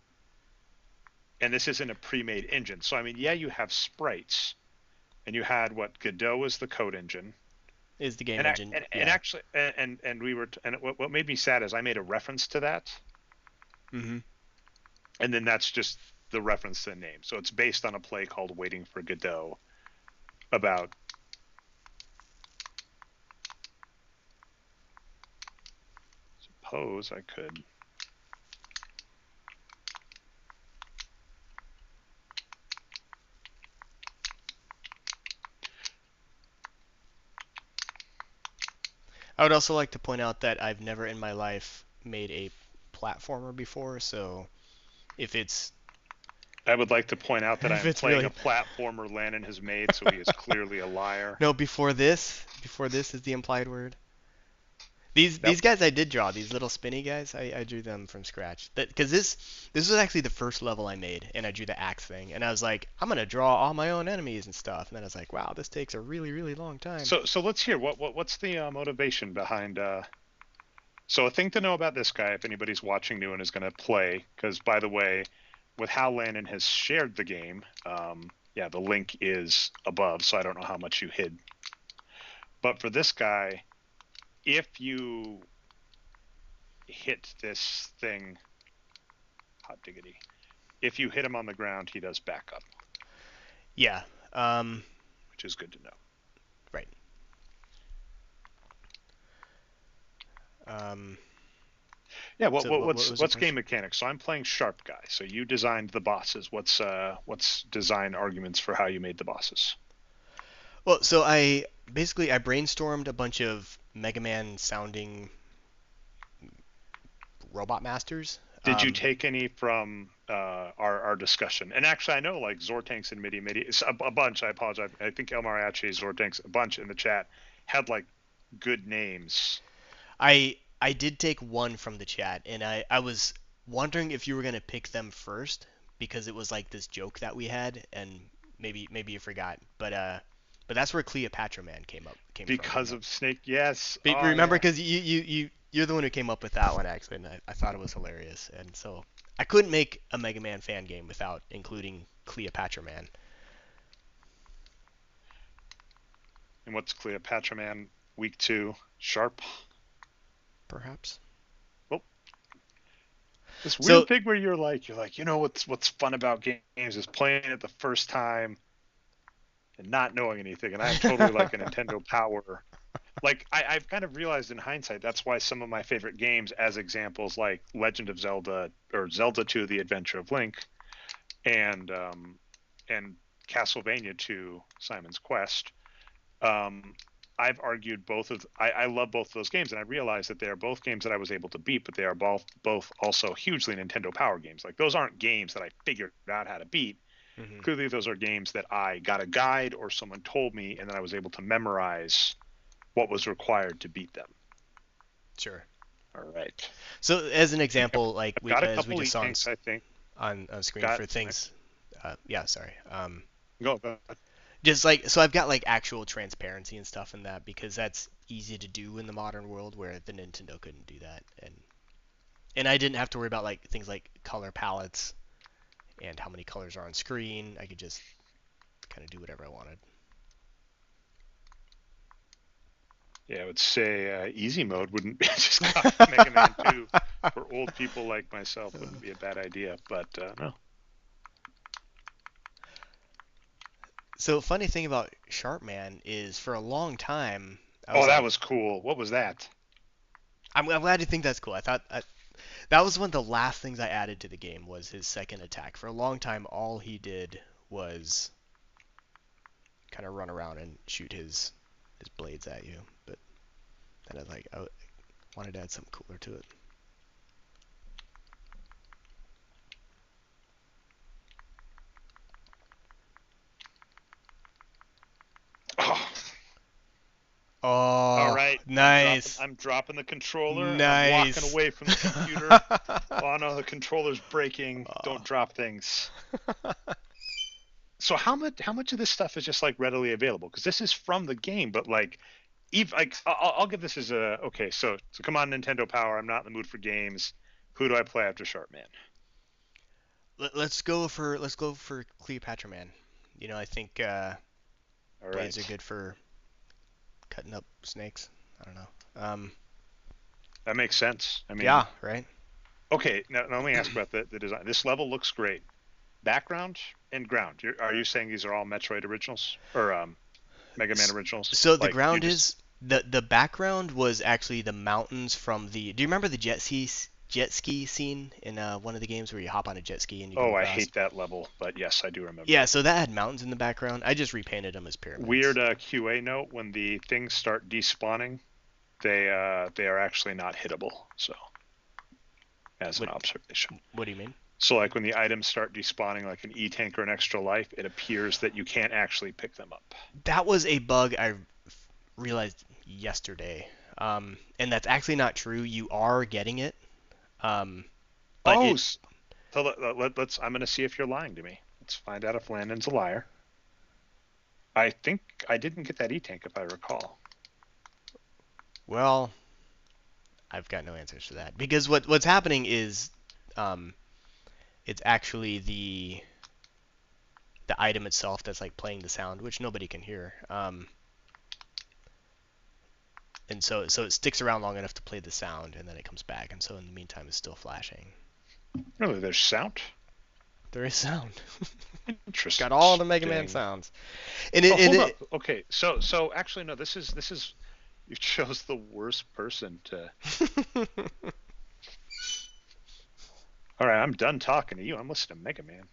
and this isn't a pre-made engine. So I mean, yeah, you have sprites, and you had what Godot was the code engine, Is the game and engine? and Yeah. actually and we were and what made me sad is I made a reference to that, Hmm. and then that's just the reference to the name. So it's based on a play called Waiting for Godot about. Suppose I could. I would also like to point out that I've never in my life made a platformer before, so if it's I would like to point out that I if am it's playing a really platformer Landon has made, so he is clearly a liar. no before this is the implied word. These That guys I did draw, these little spinny guys. I drew them from scratch. That because this was actually the first level I made, and I drew the axe thing, and I was like, I'm gonna draw all my own enemies and stuff, and then I was like, wow, this takes a really long time. so let's hear what's the motivation behind. So a thing to know about this guy, if anybody's watching new and is going to play, because by the way, with how Landon has shared the game, yeah, the link is above, so I don't know how much you hid. But for this guy, if you hit this thing, hot diggity, if you hit him on the ground, he does back up, Yeah. Um. which is good to know. Right. Um. Yeah, So what was your what's game question? mechanics? So I'm playing Sharp Guy. So you designed the bosses. What's design arguments for how you made the bosses? Well, so I brainstormed a bunch of Mega Man sounding robot masters. Did you take any from our discussion? And actually, I know like Zortanks and Midi a bunch. I apologize. I think El Mariachi, Zortanks, a bunch in the chat had like good names. I did take one from the chat, and I was wondering if you were gonna pick them first because it was like this joke that we had, and maybe you forgot, but that's where Cleopatra Man came from. Because of Snake. Yes. Oh Remember yeah. because you're the one who came up with that one actually, and I thought it was hilarious, and so I couldn't make a Mega Man fan game without including Cleopatra Man. And what's Cleopatra Man week two? Sharp. Perhaps. Well, this So weird thing where you're like, what's fun about games is playing it the first time and not knowing anything. And I am totally like a Nintendo Power. Like I've kind of realized in hindsight that's why some of my favorite games, as examples like Legend of Zelda or Zelda 2: The Adventure of Link, and and Castlevania 2: Simon's Quest. Um, I've argued I love both of those games, and I realized that they are both games that I was able to beat, but they are both also hugely Nintendo Power games. Like those aren't games that I figured out how to beat. mhm, Clearly, those are games that I got a guide or someone told me, and then I was able to memorize what was required to beat them. sure. All right. So as an example, like I've got a as we couple just e saw tanks, I think. on screen Got for I've, things, yeah, sorry. go. Just like so I've got like actual transparency and stuff in that because that's easy to do in the modern world where the Nintendo couldn't do that, and I didn't have to worry about like things like color palettes and how many colors are on screen. I could just kind of do whatever I wanted. Yeah, I would say easy mode wouldn't be just copy Mega Man 2 for old people like myself wouldn't be a bad idea, but no. So funny thing about Sharpman is for a long time I Oh, was that like, was cool. What was that? I'm glad you think that's cool. That was one of the last things I added to the game was his second attack. For a long time, all he did was kind of run around and shoot his blades at you. But then I wanted to add something cooler to it. Oh, all Oh, right. nice, I'm dropping the controller and I'm walking nice. away from the computer. Oh no, the controller's breaking. Don't Oh. drop things. So how much of this stuff is just like readily available? Because this is from the game, but like even like I'll give this as a okay. So come on, Nintendo Power. I'm not in the mood for games. Who do I play after Sharpman? Let's go for Cleopatra Man. You know, I think All Blades are right. good for cutting up snakes. I don't know. That makes sense. I mean, Yeah, right. okay, now let me ask about the design. This level looks great. Background and ground. Are you saying these are all Metroid originals or Mega Man originals? So the Like you ground just is the background was actually the mountains from the. Do you remember the jet ski scene in one of the games where you hop on a jet ski and you go oh, I across? hate that level, but yes, I do remember Yeah, it. so that had mountains in the background. I just repainted them as Weird pyramids. QA note: when the things start despawning, they are actually not hittable. So as an What observation. what do you mean? So like when the items start despawning, like an E tank or an extra life, it appears that you can't actually pick them up. That was a bug I realized yesterday. And that's actually not true. You are getting it. Um, but Oh, it so let's. I'm going to see if you're lying to me. Let's find out if Landon's a liar. I think I didn't get that E tank if I recall. well, I've got no answers for that because what's happening is um, it's actually the item itself that's like playing the sound, which nobody can hear. And so it sticks around long enough to play the sound, and then it comes back. And so in the meantime, it's still flashing. Really, there's sound. There is sound. It's got all the Mega Man Interesting. sounds. And Oh, it, and hold up. it Okay, so actually no. This is you chose the worst person to. All right, I'm done talking to you. I'm listening to Mega Man.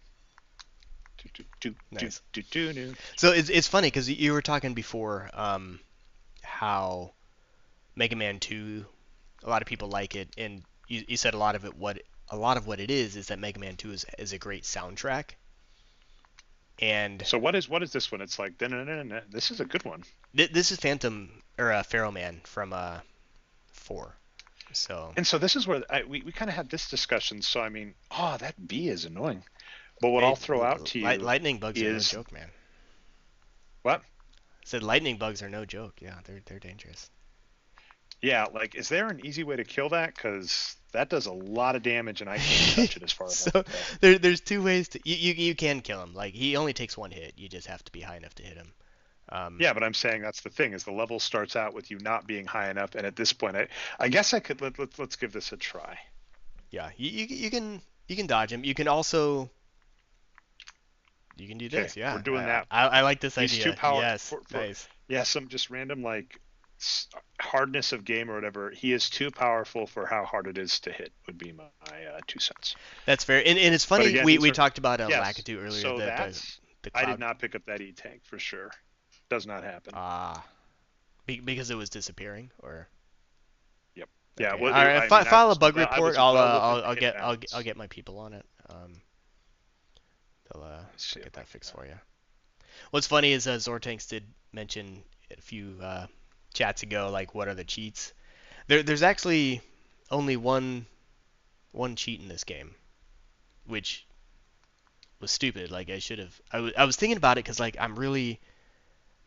Do, do, do, do, Nice. do, do, do. So it's funny because you were talking before how Mega Man 2, a lot of people like it, and you said a lot of what it is that Mega Man 2 is a great soundtrack. And So what is this one? It's like this is a good one. this is Phantom or Pharaoh Man from 4. So And so this is where we kind of had this discussion. So I mean, oh, that bee is annoying. But what I'll hey, throw out to you lightning bugs are no is joke, man. what? I said lightning bugs are no joke. Yeah, they're dangerous. Yeah, like is there an easy way to kill that? Because that does a lot of damage, and I can't touch it as far as I So can tell. there's two ways to you can kill him. Like he only takes one hit. You just have to be high enough to hit him. Um, Yeah, but I'm saying that's the thing is the level starts out with you not being high enough, and at this point, I guess I could let's give this a try. yeah, you can dodge him. You can also you can do Okay, this. we're Yeah, doing that. I like this He's too idea. power Yes, for nice. yeah some just random like hardness of game or whatever. He is too powerful for how hard it is to hit. Would be my 2 cents. That's fair. And it's But funny. again, We these we are talked about yes. Lakitu earlier. So that's The I did cloud. not pick up that E tank for sure. Does not happen. Ah, because it was disappearing. Or Yep. Yeah. okay. Well, All right. I mean, File a bug I report. was well within I'll the hit get I'll bounds. get my people on it. They'll Let's see get if I that fixed can. for you. What's funny is Zortanks did mention a few chats ago, like what are the cheats? There's actually only one cheat in this game, which was stupid. Like I should have. I was thinking about it because like I'm really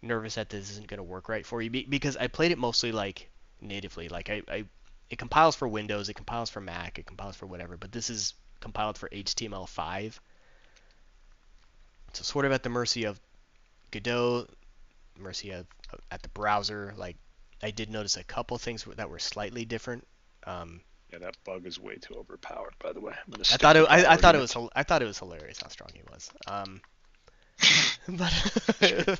nervous that this isn't gonna work right for you because I played it mostly like natively. Like it compiles for Windows, it compiles for Mac, it compiles for whatever. But this is compiled for HTML5, so sort of at the mercy of Godot, mercy of at the browser. Like I did notice a couple things that were slightly different. Um, Yeah, that bug is way too overpowered. By the way, I'm gonna I stick thought the it I power thought it was unit. I thought it was hilarious how strong he was. But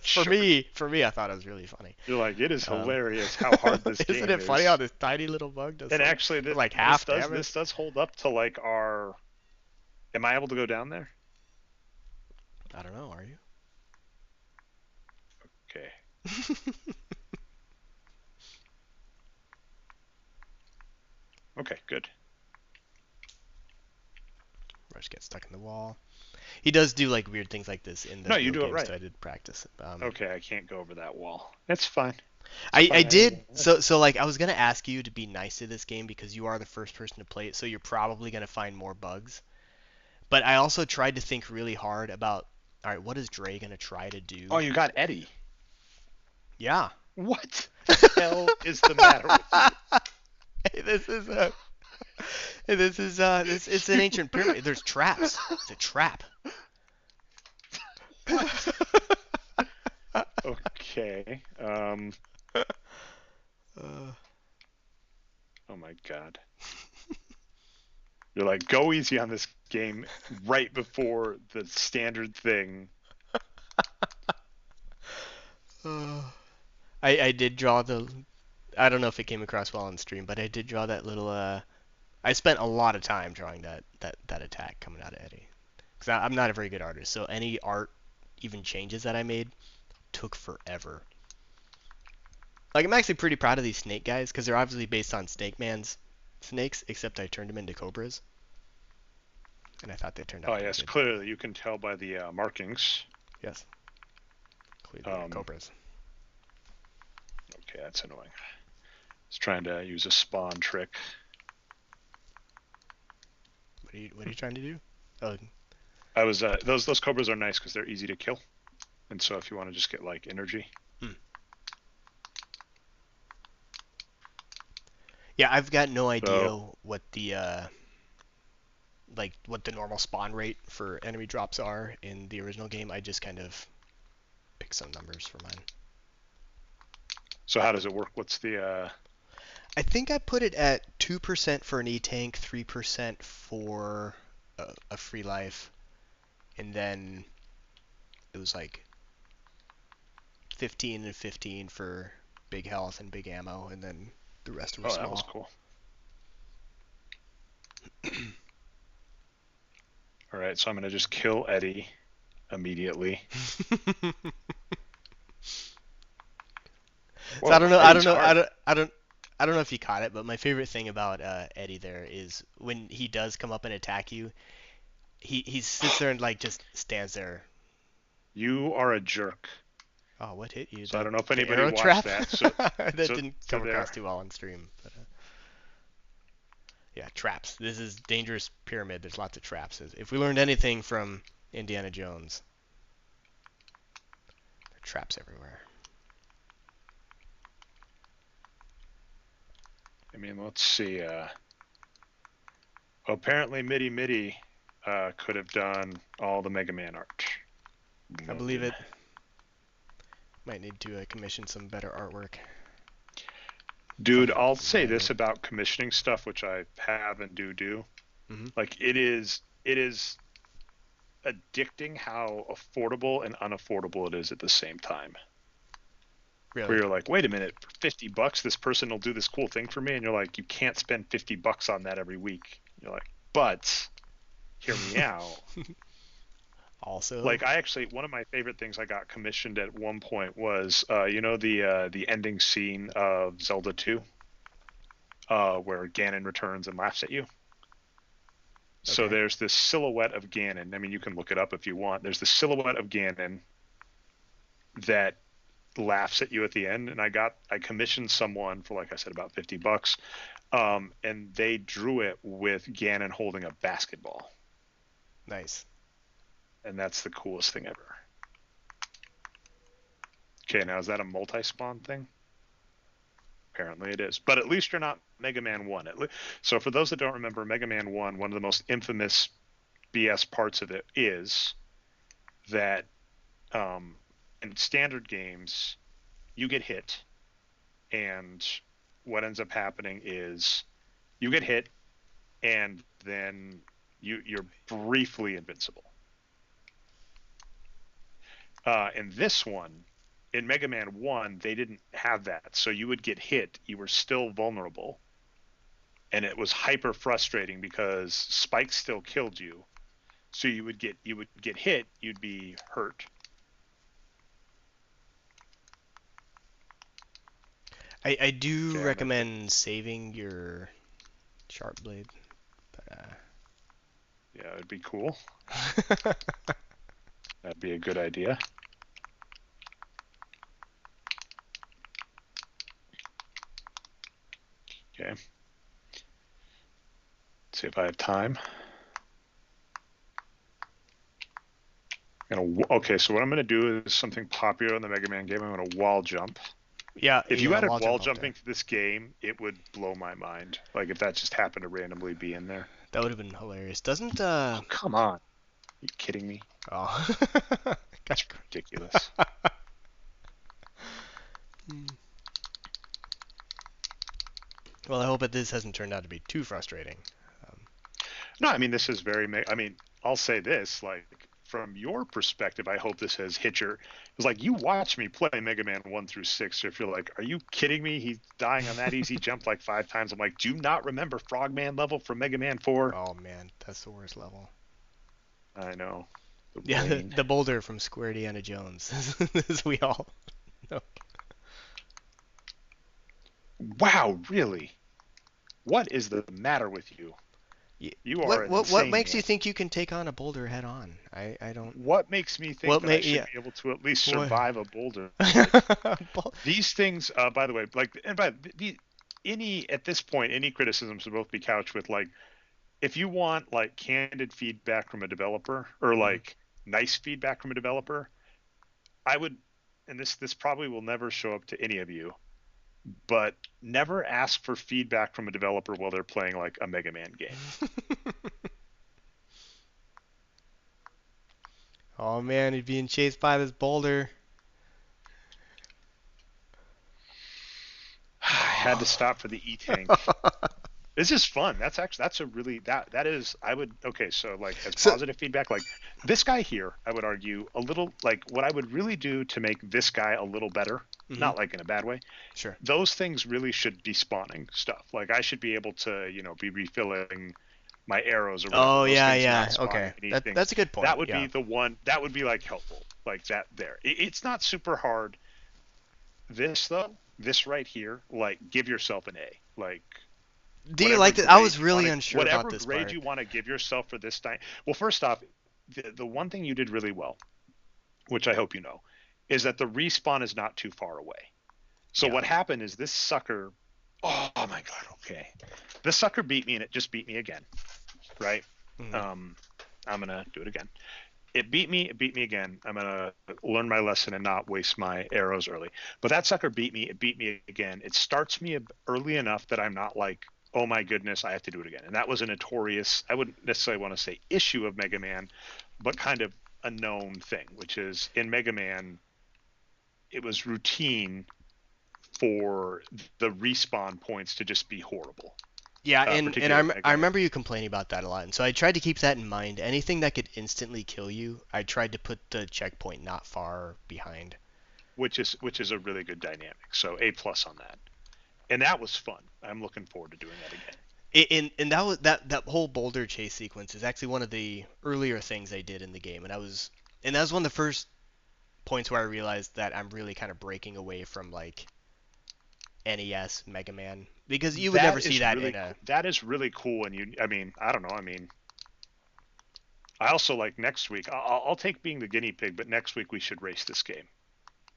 Sure. for me, I thought it was really funny. You're like it is Um, hilarious how hard this isn't game it funny how is. this tiny little bug does And actually, like half damage? this does hold up to like our. Am I able to go down there? I don't know. Are you? Okay. Okay. Good. Rush gets stuck in the wall. He does do like weird things like this in the No, you real do it games, right. so I did practice. Okay, I can't go over that wall. It's fine. It's I fine. did so like I was gonna ask you to be nice to this game because you are the first person to play it, so you're probably gonna find more bugs. But I also tried to think really hard about, all right, what is Dre gonna try to Oh, do? you got Eddie. Yeah. What the hell is the matter with you? Hey, this is this it's an ancient pyramid. There's traps. It's a trap. What? Okay. Uh, Oh my God. You're like, go easy on this game right before the standard thing. uh, I did draw the. I don't know if it came across well on stream, but I did draw that little. I spent a lot of time drawing that attack coming out of Eddie, because I'm not a very good artist. So any art, even changes that I made, took forever. Like I'm actually pretty proud of these snake guys because they're obviously based on Snake Man's snakes, except I turned them into cobras, and I thought they turned Oh out pretty yes, good. clearly you can tell by the markings. Yes, clearly Um, cobras. okay, that's annoying. I was trying to use a spawn trick. What are you trying to do? Oh, I was those cobras are nice because they're easy to kill, and so if you want to just get like energy. hmm. Yeah, I've got no idea So what the like what the normal spawn rate for enemy drops are in the original game. I just kind of picked some numbers for mine. so how does it work? What's the I think I put it at 2% for an E-tank, 3% for a free life, and then it was like 15 and 15 for big health and big ammo, and then the rest were oh, that was small. cool. All right, so I'm gonna just kill Eddie immediately. So I don't Whoa, know. I don't Eddie's know. I hard. don't. I don't. I don't know if you caught it, but my favorite thing about Eddie there is when he does come up and attack you, he sits there and like just stands there. You are a jerk. Oh, what hit you? So I The don't know if the anybody arrow watched trap? that. That So didn't so come across there. too well on stream, but yeah, traps. This is dangerous pyramid. There's lots of traps. If we learned anything from Indiana Jones, there are traps everywhere. I mean, let's see. Apparently, Mitty Mitty could have done all the Mega Man art. I believe Noted. it. Might need to commission some better artwork Dude, from I'll say this Landon. about commissioning stuff, which I have and do. Hmm. Like it is addicting how affordable and unaffordable it is at the same time. Where Really? you're like, wait a minute, for $50, this person will do this cool thing for me, and you're like, you can't spend $50 on that every week. You're like, but hear me out. Also, Like I actually, one of my favorite things I got commissioned at one point was, the ending scene of Zelda 2, where Ganon returns and laughs at you. So okay. there's this silhouette of Ganon. I mean, you can look it up if you want. There's the silhouette of Ganon that laughs at you at the end, and I commissioned someone for, like I said, about $50, and they drew it with Ganon holding a basketball, Nice. and that's the coolest thing ever. Okay, now is that a multi-spawn thing? Apparently it is, but at least you're not Mega Man 1. So for those that don't remember, Mega Man 1, one of the most infamous BS parts of it is that, um, in standard games you get hit, and what ends up happening is you get hit, and then you're briefly invincible. In this one, in Mega Man 1, they didn't have that. So you would get hit, you were still vulnerable, and it was hyper frustrating because spikes still killed you. So you would get hit, you'd be hurt. I do Okay, I'm gonna take. recommend saving your sharp blade, but Yeah, it'd be cool. That'd be a good idea. Okay. Let's see if I have time. Okay, so what I'm gonna do is something popular in the Mega Man game. I'm gonna wall jump. yeah, If you yeah, added wall wall jump up there. jumping to this game, it would blow my mind. Like if that just happened to randomly be in there. That would have been hilarious. Doesn't Oh, come on. Are you kidding me? oh That's ridiculous. Hmm. Well, I hope that this hasn't turned out to be too frustrating. Um, No, I mean this is very. I mean, I'll say this, like from your perspective, I hope this has hit your. It's like you watch me play Mega Man 1 through 6. If you're like, are you kidding me? He's dying on that easy jump like 5 times. I'm like, do you not remember Frogman level from Mega Man 4? oh man, that's the worst level. I know. The Yeah, rain. the boulder from Square Indiana Jones, as we all know. Wow, really? What is the matter with you? You are an What insane makes you man. think you can take on a boulder head on? I don't. What makes me think What that I make should yeah. be able to at least What? survive a boulder fight? Bul- These things, by the way, like, and by any at this point, any criticisms should both be couched with like, if you want like candid feedback from a developer or Mhm. like nice feedback from a developer, I would, and this probably will never show up to any of you, but never ask for feedback from a developer while they're playing like a Mega Man game. Oh man, he's being chased by this boulder. I had to Oh. stop for the E tank. This is fun. That's a really that is I would okay, so like as So. positive feedback, like this guy here, I would argue a little like what I would really do to make this guy a little better, Mhm. not like in a bad way, Sure. those things really should be spawning stuff. Like I should be able to, be refilling my arrows or whatever. Oh Those yeah, things yeah. not spawning Okay. anything. That's a good That point. would Yeah. be the one that would be like helpful. Like that there. It's not super hard. This though, this right here, like give yourself an A. Like Do you whatever like that? I grade was you want really to unsure about whatever this grade part. you want to give yourself for this time. Well, first off, the one thing you did really well, which I hope you know, is that the respawn is not too far away. So Yeah. what happened is this sucker, oh my god, okay, this sucker beat me and it just beat me again, right? Mhm. um I'm gonna do it again. It beat me again. I'm gonna learn my lesson and not waste my arrows early. But that sucker beat me. It beat me again. It starts me early enough that I'm not like, oh my goodness, I have to do it again. And that was a notorious, I wouldn't necessarily want to say issue of Mega Man, but kind of a known thing, which is in Mega Man, it was routine for the respawn points to just be horrible, Yeah, and particularly in I Mega Man. remember you complaining about that a lot, and so I tried to keep that in mind. Anything that could instantly kill you, I tried to put the checkpoint not far behind. Which is a really good dynamic. So A plus on that. And that was fun. I'm looking forward to doing that again. And that was that whole boulder chase sequence is actually one of the earlier things I did in the game, and that was one of the first points where I realized that I'm really kind of breaking away from like NES Mega Man because you would never That see is that really in a. that is really cool. And I mean, I don't know. I mean, I also like next week. I'll take being the guinea pig, but next week we should race this game.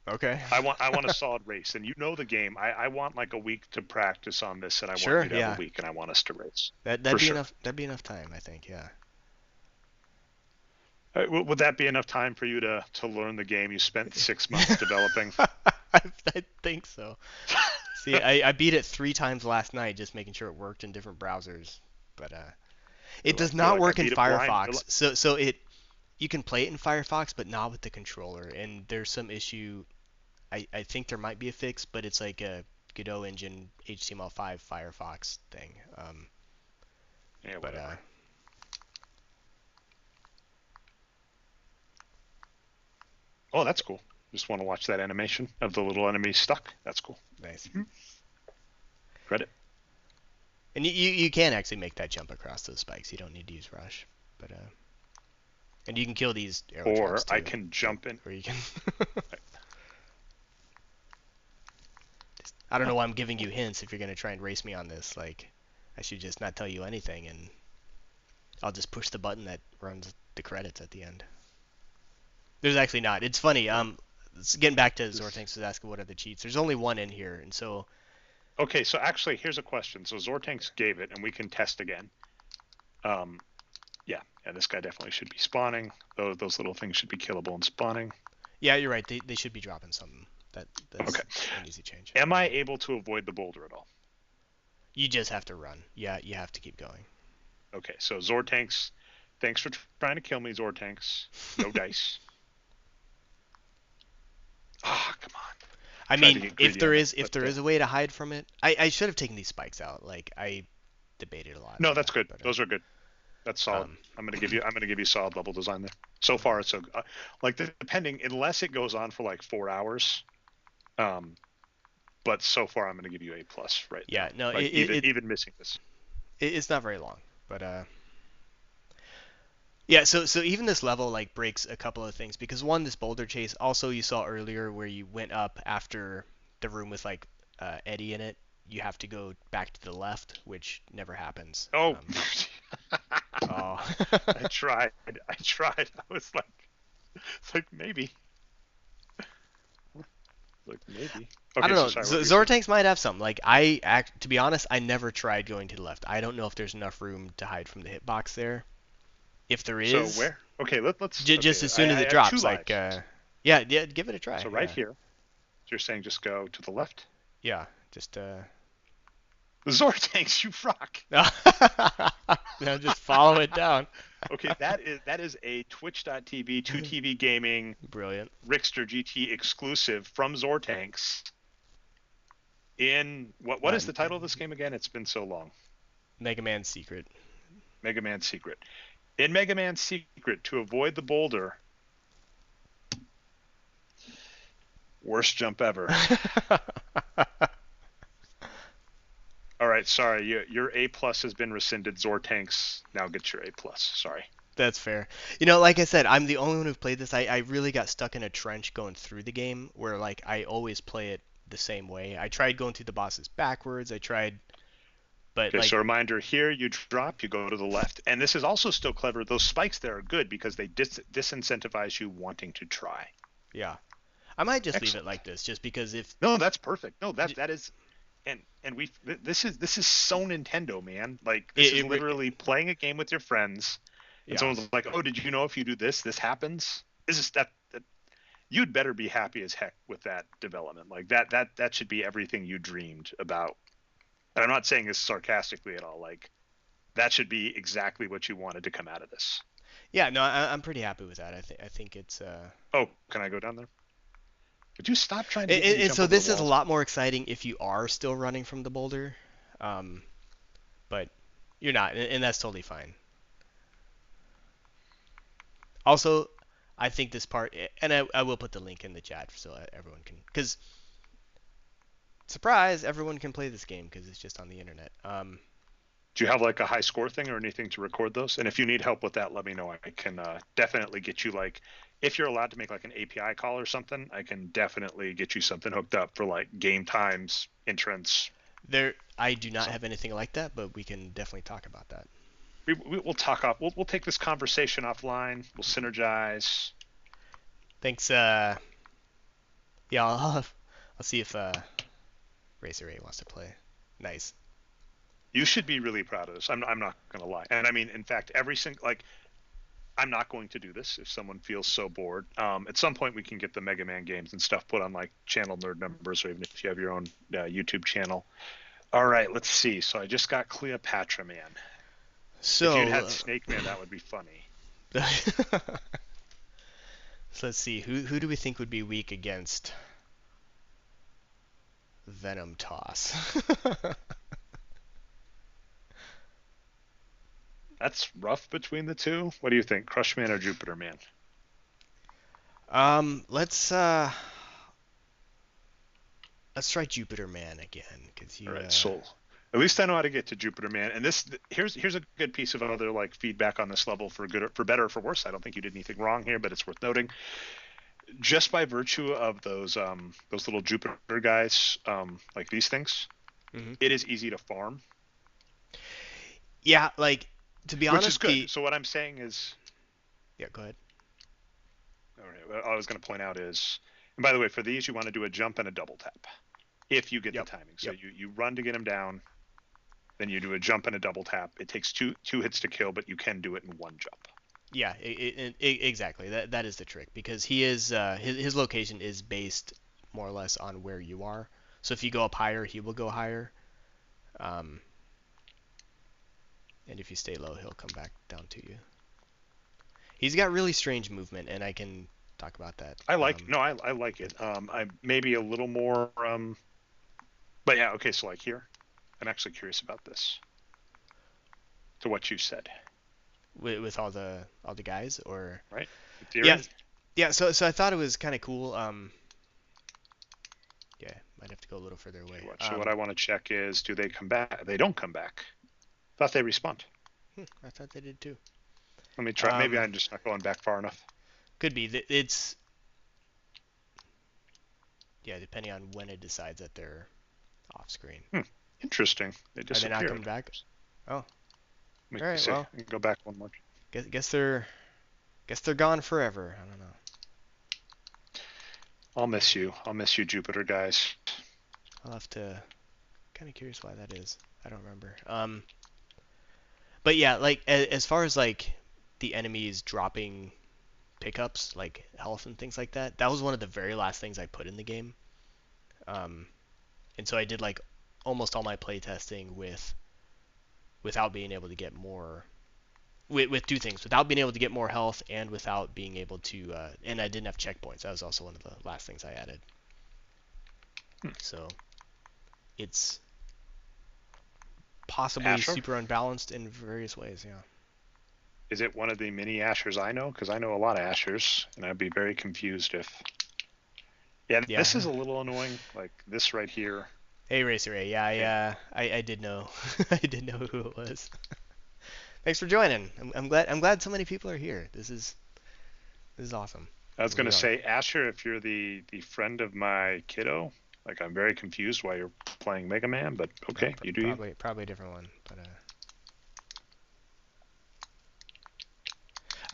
Okay. I want a solid race, and you know the game. I want like a week to practice on this, and I want Sure. you to have a Yeah. week, and I want us to race That'd for be sure. enough. That'd be enough time, I think. Yeah. Would that be enough time for you to learn the game you spent 6 months developing? I think so. See, I beat it 3 times last night just making sure it worked in different browsers, but it does You're not like I work in beat it blind. Firefox. So it you can play it in Firefox, but not with the controller. And there's some issue. I think there might be a fix, but it's like a Godot engine HTML5 Firefox thing. Yeah, But whatever. Oh, that's cool. Just want to watch that animation of the little enemy stuck. That's cool. nice. Mm-hmm. Credit. And you can actually make that jump across those spikes. You don't need to use rush, but and you can kill these arrow Or traps I too. can Like, jump in. or you can. I don't know why I'm giving you hints if you're gonna try and race me on this. Like, I should just not tell you anything, and I'll just push the button that runs the credits at the end. There's actually not. It's funny. Getting back to This. Zortanks was asking what are the cheats. There's only one in here, and so Okay, so actually, here's a question. So Zortanks gave it, and we can test again. Um, yeah, this guy definitely should be spawning. Those little things should be killable and spawning. yeah, you're right. They should be dropping something. Okay. That's an easy change. Am I able to avoid the boulder at all? You just have to run. Yeah, you have to keep going. Okay, so Zortanks, thanks for trying to kill me, Zortanks. No dice. Ah, oh, come on. I tried to mean, get greedy on it. if But there is a way to hide from it, I should have taken these spikes out. Like I debated a lot no, on that's that, good. but Those are good. That's solid. um, I'm gonna give you solid level design there. So far, it's so like depending unless it goes on for like 4 hours. Um, but so far, I'm gonna give you A+ right now. yeah, no, Like even missing this. it's not very long, but yeah. So even this level like breaks a couple of things because one, this boulder chase. Also, you saw earlier where you went up after the room with like Eddie in it. You have to go back to the left, which never happens. Oh, Oh. I tried. I tried. I was like, it's like maybe, like maybe. I Okay, don't so know. sorry. What were you saying? Zortanks might have some. Like to be honest, I never tried going to the left. I don't know if there's enough room to hide from the hitbox there. If there So is, where? Okay, let's. just Okay, as soon as I it have two drops, like lives. yeah, give it a try. So right Yeah, here. So you're saying just go to the left? yeah, just The Zortanks, you rock. no, just follow it down. Okay, that is a Twitch.tv 2TV Gaming Brilliant. RixterGT exclusive from Zortanks. In what Uh, is the title of this game again? It's been so long. Mega Man Secret. Mega Man Secret. In Mega Man Secret, to avoid the boulder, worst jump ever. All right, sorry, your A+ has been rescinded. Zortanks now gets your A+. Sorry. That's fair. You know, like I said, I'm the only one who played this. I really got stuck in a trench going through the game where like I always play it the same way. I tried going through the bosses backwards. I tried, but Okay, like so reminder here, you drop, you go to the left. And this is also still clever. Those spikes there are good because they disincentivize you wanting to try. yeah, I might just leave it Excellent. like this just because if No, that's perfect. No, that is and we this is so Nintendo, man. Like this is literally playing a game with your friends and yeah. someone's like, "Oh, did you know if you do this, this happens?" This is that you'd better be happy as heck with that development. Like that should be everything you dreamed about. And I'm not saying this sarcastically at all. Like that should be exactly what you wanted to come out of this. Yeah, no, I'm pretty happy with that. I think it's Oh, can I go down there? Would you stop trying to get me to and jump so over the this is a walls? lot more exciting if you are still running from the boulder, um, but you're not, and that's totally fine. Also, I think this part, and I will put the link in the chat so everyone can, because surprise, everyone can play this game because it's just on the internet. Do you have like a high score thing or anything to record those? And if you need help with that, let me know. I can definitely get you like, if you're allowed to make like an API call or something, I can definitely get you something hooked up for like game times, entrance. I do not So have anything like that, but we can definitely talk about that. we'll talk off. We'll take this conversation offline. We'll synergize. Thanks. Yeah, I'll see if Racer A wants to play. Nice. You should be really proud of this. I'm not gonna lie. And I mean, in fact, every single like I'm not going to do this if someone feels so bored. At some point, we can get the Mega Man games and stuff put on like channel nerd numbers, or even if you have your own YouTube channel. All right, let's see. So I just got Cleopatra Man. If you'd So, had Snake Man, that would be funny. so let's see. Who do we think would be weak against Venom Toss? That's rough between the two. What do you think, Crush Man or Jupiter Man? Let's try Jupiter Man again, cause All you right, Soul. At least I know how to get to Jupiter Man. And this here's a good piece of other like feedback on this level for good, for better or for worse. I don't think you did anything wrong here, but it's worth noting. Just by virtue of those little Jupiter guys, like these things, hmm it is easy to farm, Yeah, like to be which is honest, good. the So what I'm saying is, yeah, go ahead. all right, what I was going to point out is, and by the way, for these you want to do a jump and a double tap if you get the Yep, timing. So yep. you run to get him down, then you do a jump and a double tap. It takes two hits to kill, but you can do it in one jump. Yeah, exactly. That is the trick because he is his location is based more or less on where you are. So if you go up higher, he will go higher. Um, and if you stay low, he'll come back down to you. He's got really strange movement, and I can talk about that. I like no, I like it. I maybe a little more. But yeah, okay. So like here, I'm actually curious about this. To what you said, with all the guys, or right? In yeah, theory. yeah. So I thought it was kind of cool. Yeah, might have to go a little further Okay, away. so what I want to check is, do they come back? They don't come back. Thought they respawned. I thought they did too. Let me try. Maybe Um, I'm just not going back far enough. could be. It's yeah, depending on when it decides that they're off screen. Hmm. Interesting. They Are they not coming disappeared. back? Oh, all Let me right. see. Well, I can go back one more. guess they're gone forever. I don't know. I'll miss you. I'll miss you, Jupiter guys. I'll have to. Kind of curious why that is. I don't remember. But yeah, like as far as like the enemies dropping pickups, like health and things like that, that was one of the very last things I put in the game. Um, and so I did like almost all my playtesting without being able to get more with two things, without being able to get more health and without being able to and I didn't have checkpoints. That was also one of the last things I added. Hmm. So it's possibly Asher? super unbalanced in various ways. Yeah. Is it one of the mini Ashers I know? Because I know a lot of Ashers, and I'd be very confused if. Yeah, this Yeah. is a little annoying. Like this right here. Hey, Racer A. Yeah, Okay. I did know. I did know who it was. Thanks for joining. I'm glad so many people are here. This is awesome. I was I going to really are. say, Asher, if you're the friend of my kiddo, like I'm very confused why you're playing Mega Man, but No, okay, you do you. probably a different one, but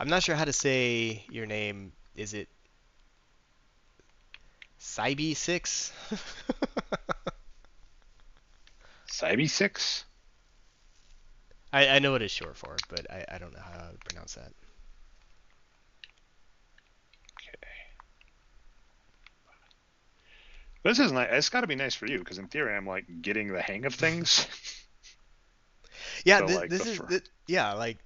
I'm not sure how to say your name. Is it Cybe6? Cybe 6? I know what it's short for, but I don't know how to pronounce that. Okay. This is nice. It's got to be nice for you because in theory, I'm like getting the hang of things. Yeah, So like this is yeah, like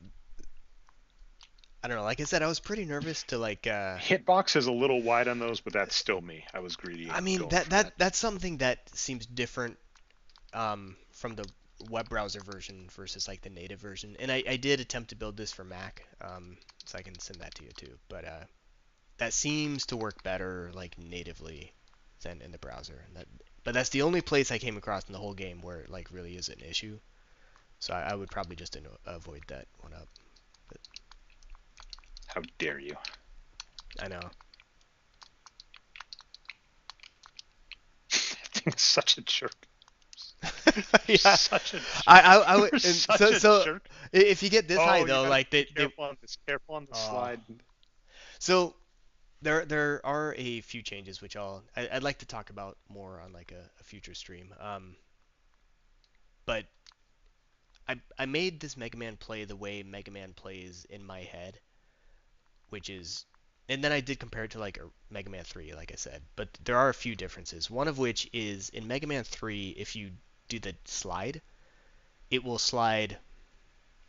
I don't know. Like I said, I was pretty nervous to like hitbox is a little wide on those, but that's still me. I was greedy I mean going for that. that's something that seems different from the web browser version versus like the native version. And I did attempt to build this for Mac, so I can send that to you too. But that seems to work better like natively than in the browser. But that's the only place I came across in the whole game where it like really is an issue. So I would probably just avoid that one up. But How dare you? I know. That thing is such a jerk. You're Yeah, such a jerk. I would. You're And such a so jerk. if you get this high Oh, you though, gotta like be they careful on this. Careful on the oh. slide. So there are a few changes which I'd like to talk about more on like a future stream. But I made this Mega Man play the way Mega Man plays in my head, which is, and then I did compare it to like a Mega Man 3, like I said. But there are a few differences. One of which is in Mega Man 3, if you do the slide, it will slide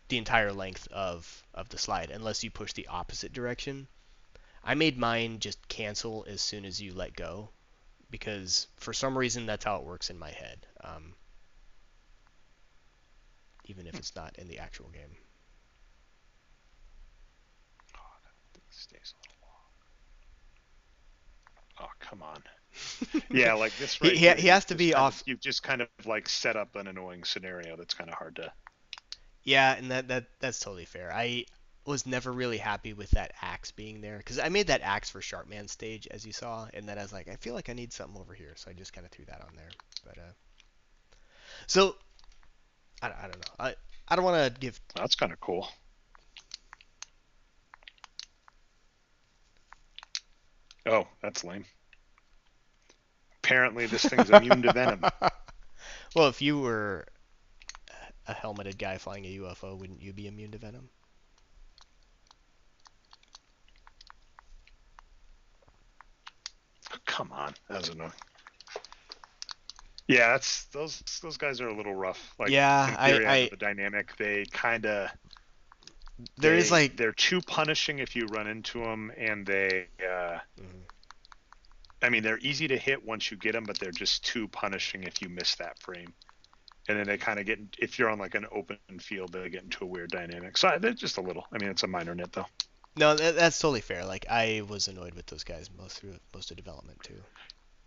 the entire length of the slide unless you push the opposite direction. I made mine just cancel as soon as you let go because for some reason that's how it works in my head, even if it's not in the actual game. Oh, that thing stays a little long. Oh, come on. Yeah, like this right here, He has to be off. you've just kind of like set up an annoying scenario that's kind of hard to. Yeah, and that's totally fair. I was never really happy with that axe being there because I made that axe for Sharpman stage, as you saw, and then I was like, I feel like I need something over here, so I just kind of threw that on there. But so I don't know. I don't want to give. That's kind of cool. Oh, that's lame. Apparently, this thing's immune to venom. Well, if you were a helmeted guy flying a UFO, wouldn't you be immune to venom? Oh, come on, that was annoying. Yeah, that's those guys are a little rough. Like Yeah, in theory, I know the dynamic. They kind of There is like, they're too punishing if you run into them, and mhm. I mean, they're easy to hit once you get them, but they're just too punishing if you miss that frame. And then they kind of get, if you're on like an open field, they get into a weird dynamic. So they're just a little. I mean, it's a minor nit though. No, that's totally fair. Like I was annoyed with those guys most of development too.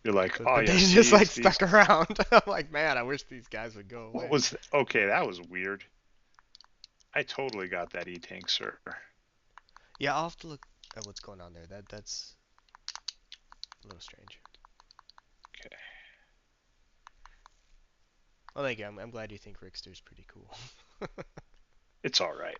You're like, But oh but yeah, they just see, like it's these. stuck around. I'm like, man, I wish these guys would go What away. was okay? That was weird. I totally got that E-Tank, sir. Yeah, I'll have to look at what's going on there. That's a little strange. Okay, Well, thank you. I'm glad you think Rickster's pretty cool. it's all right.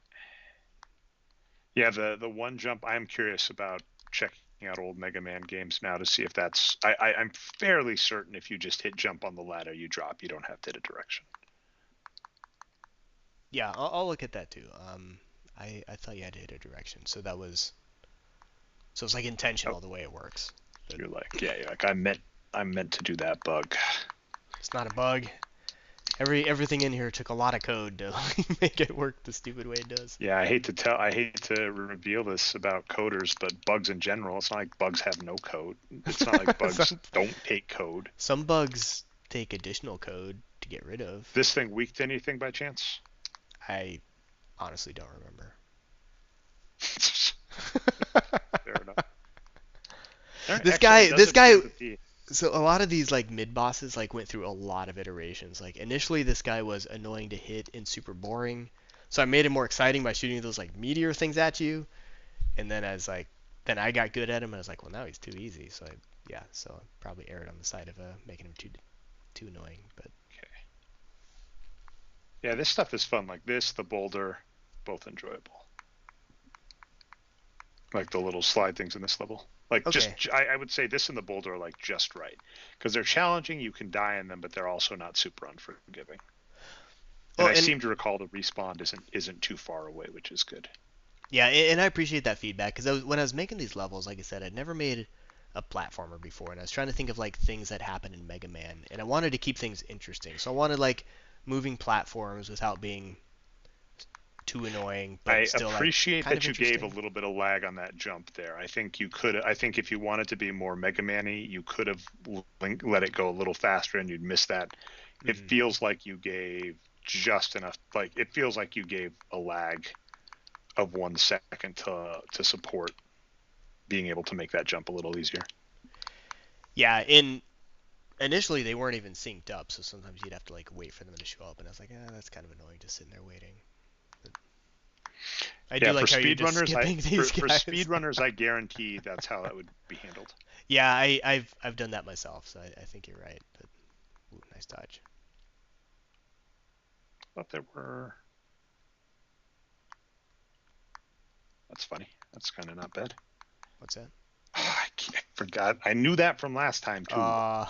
Yeah, the one jump. I'm curious about checking out old Mega Man games now to see if that's. I'm fairly certain if you just hit jump on the ladder, you drop. You don't have to hit a direction. Yeah, I'll look at that too. I thought you had to hit a direction, so it's like Oh, intentional the way it works. But you're like, yeah, you're like I'm meant to do that bug. it's not a bug. Everything in here took a lot of code to like, make it work the stupid way it does. Yeah, I hate to reveal this about coders, but bugs in general, it's not like bugs have no code. It's not like bugs some don't take code. some bugs take additional code to get rid of. This thing weak to anything by chance? I honestly don't remember. Fair enough. All right, this actually, guy, it does this guy. appear that the So a lot of these like mid bosses like went through a lot of iterations. Like initially, this guy was annoying to hit and super boring. So I made it more exciting by shooting those like meteor things at you. And then as like then I got good at him, and I was like, well, now he's too easy. So I probably erred on the side of making him too annoying. But okay. Yeah, this stuff is fun. Like this, the boulder, both enjoyable. Like the little slide things in this level. Like okay. just, I would say this and the boulder are like just right because they're challenging. You can die in them, but they're also not super unforgiving. And Well, I and seem to recall the respawn isn't too far away, which is good. yeah, and I appreciate that feedback because when I was making these levels, like I said, I'd never made a platformer before, and I was trying to think of like things that happen in Mega Man, and I wanted to keep things interesting. So I wanted like moving platforms without being too annoying, but I still like appreciate kind of that you gave a interesting. little bit of lag on that jump there. I think you could. I think if you wanted to be more Mega Man-y, you could have let it go a little faster, and you'd miss that. It Hmm. feels like you gave just enough. Like it feels like you gave a lag of 1 second to support being able to make that jump a little easier. Yeah, in initially they weren't even synced up, so sometimes you'd have to like wait for them to show up, and I was like, that's kind of annoying just sitting there waiting. But I do Yeah, for like how you're just speedrunners, I skipping these for guys. speedrunners, I guarantee that's how that would be handled. Yeah, I've done that myself, so I think you're right. But ooh, nice dodge. But there were. That's funny. That's kind of not bad. What's that? I forgot. I knew that from last time too. Uh,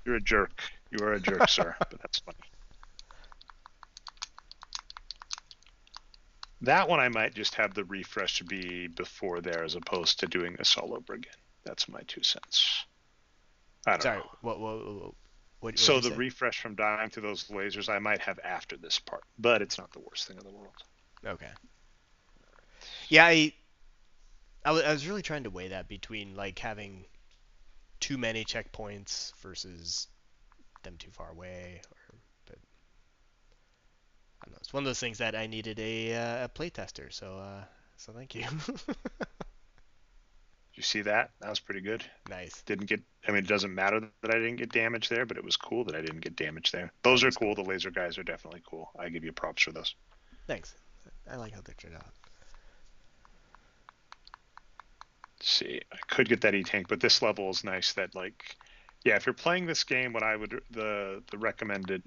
You're a jerk. You are a jerk, sir. But that's funny. That one I might just have the refresh be before there as opposed to doing this all over again. That's my 2 cents. I don't sorry. know. What'd So you the say? refresh from dying to those lasers I might have after this part, but it's not the worst thing in the world. Okay. Yeah, I was really trying to weigh that between like having too many checkpoints versus them too far away, or but I don't know. It's one of those things that I needed a playtester, so thank you. Did you see that? That was pretty good. Nice. Didn't get. I mean, it doesn't matter that I didn't get damage there, but it was cool that I didn't get damage there. That Those are is cool. cool. The laser guys are definitely cool. I give you props for those. Thanks. I like how they turned out. Let's see, I could get that E-Tank, but this level is nice. That like, yeah, if you're playing this game, what I would the recommended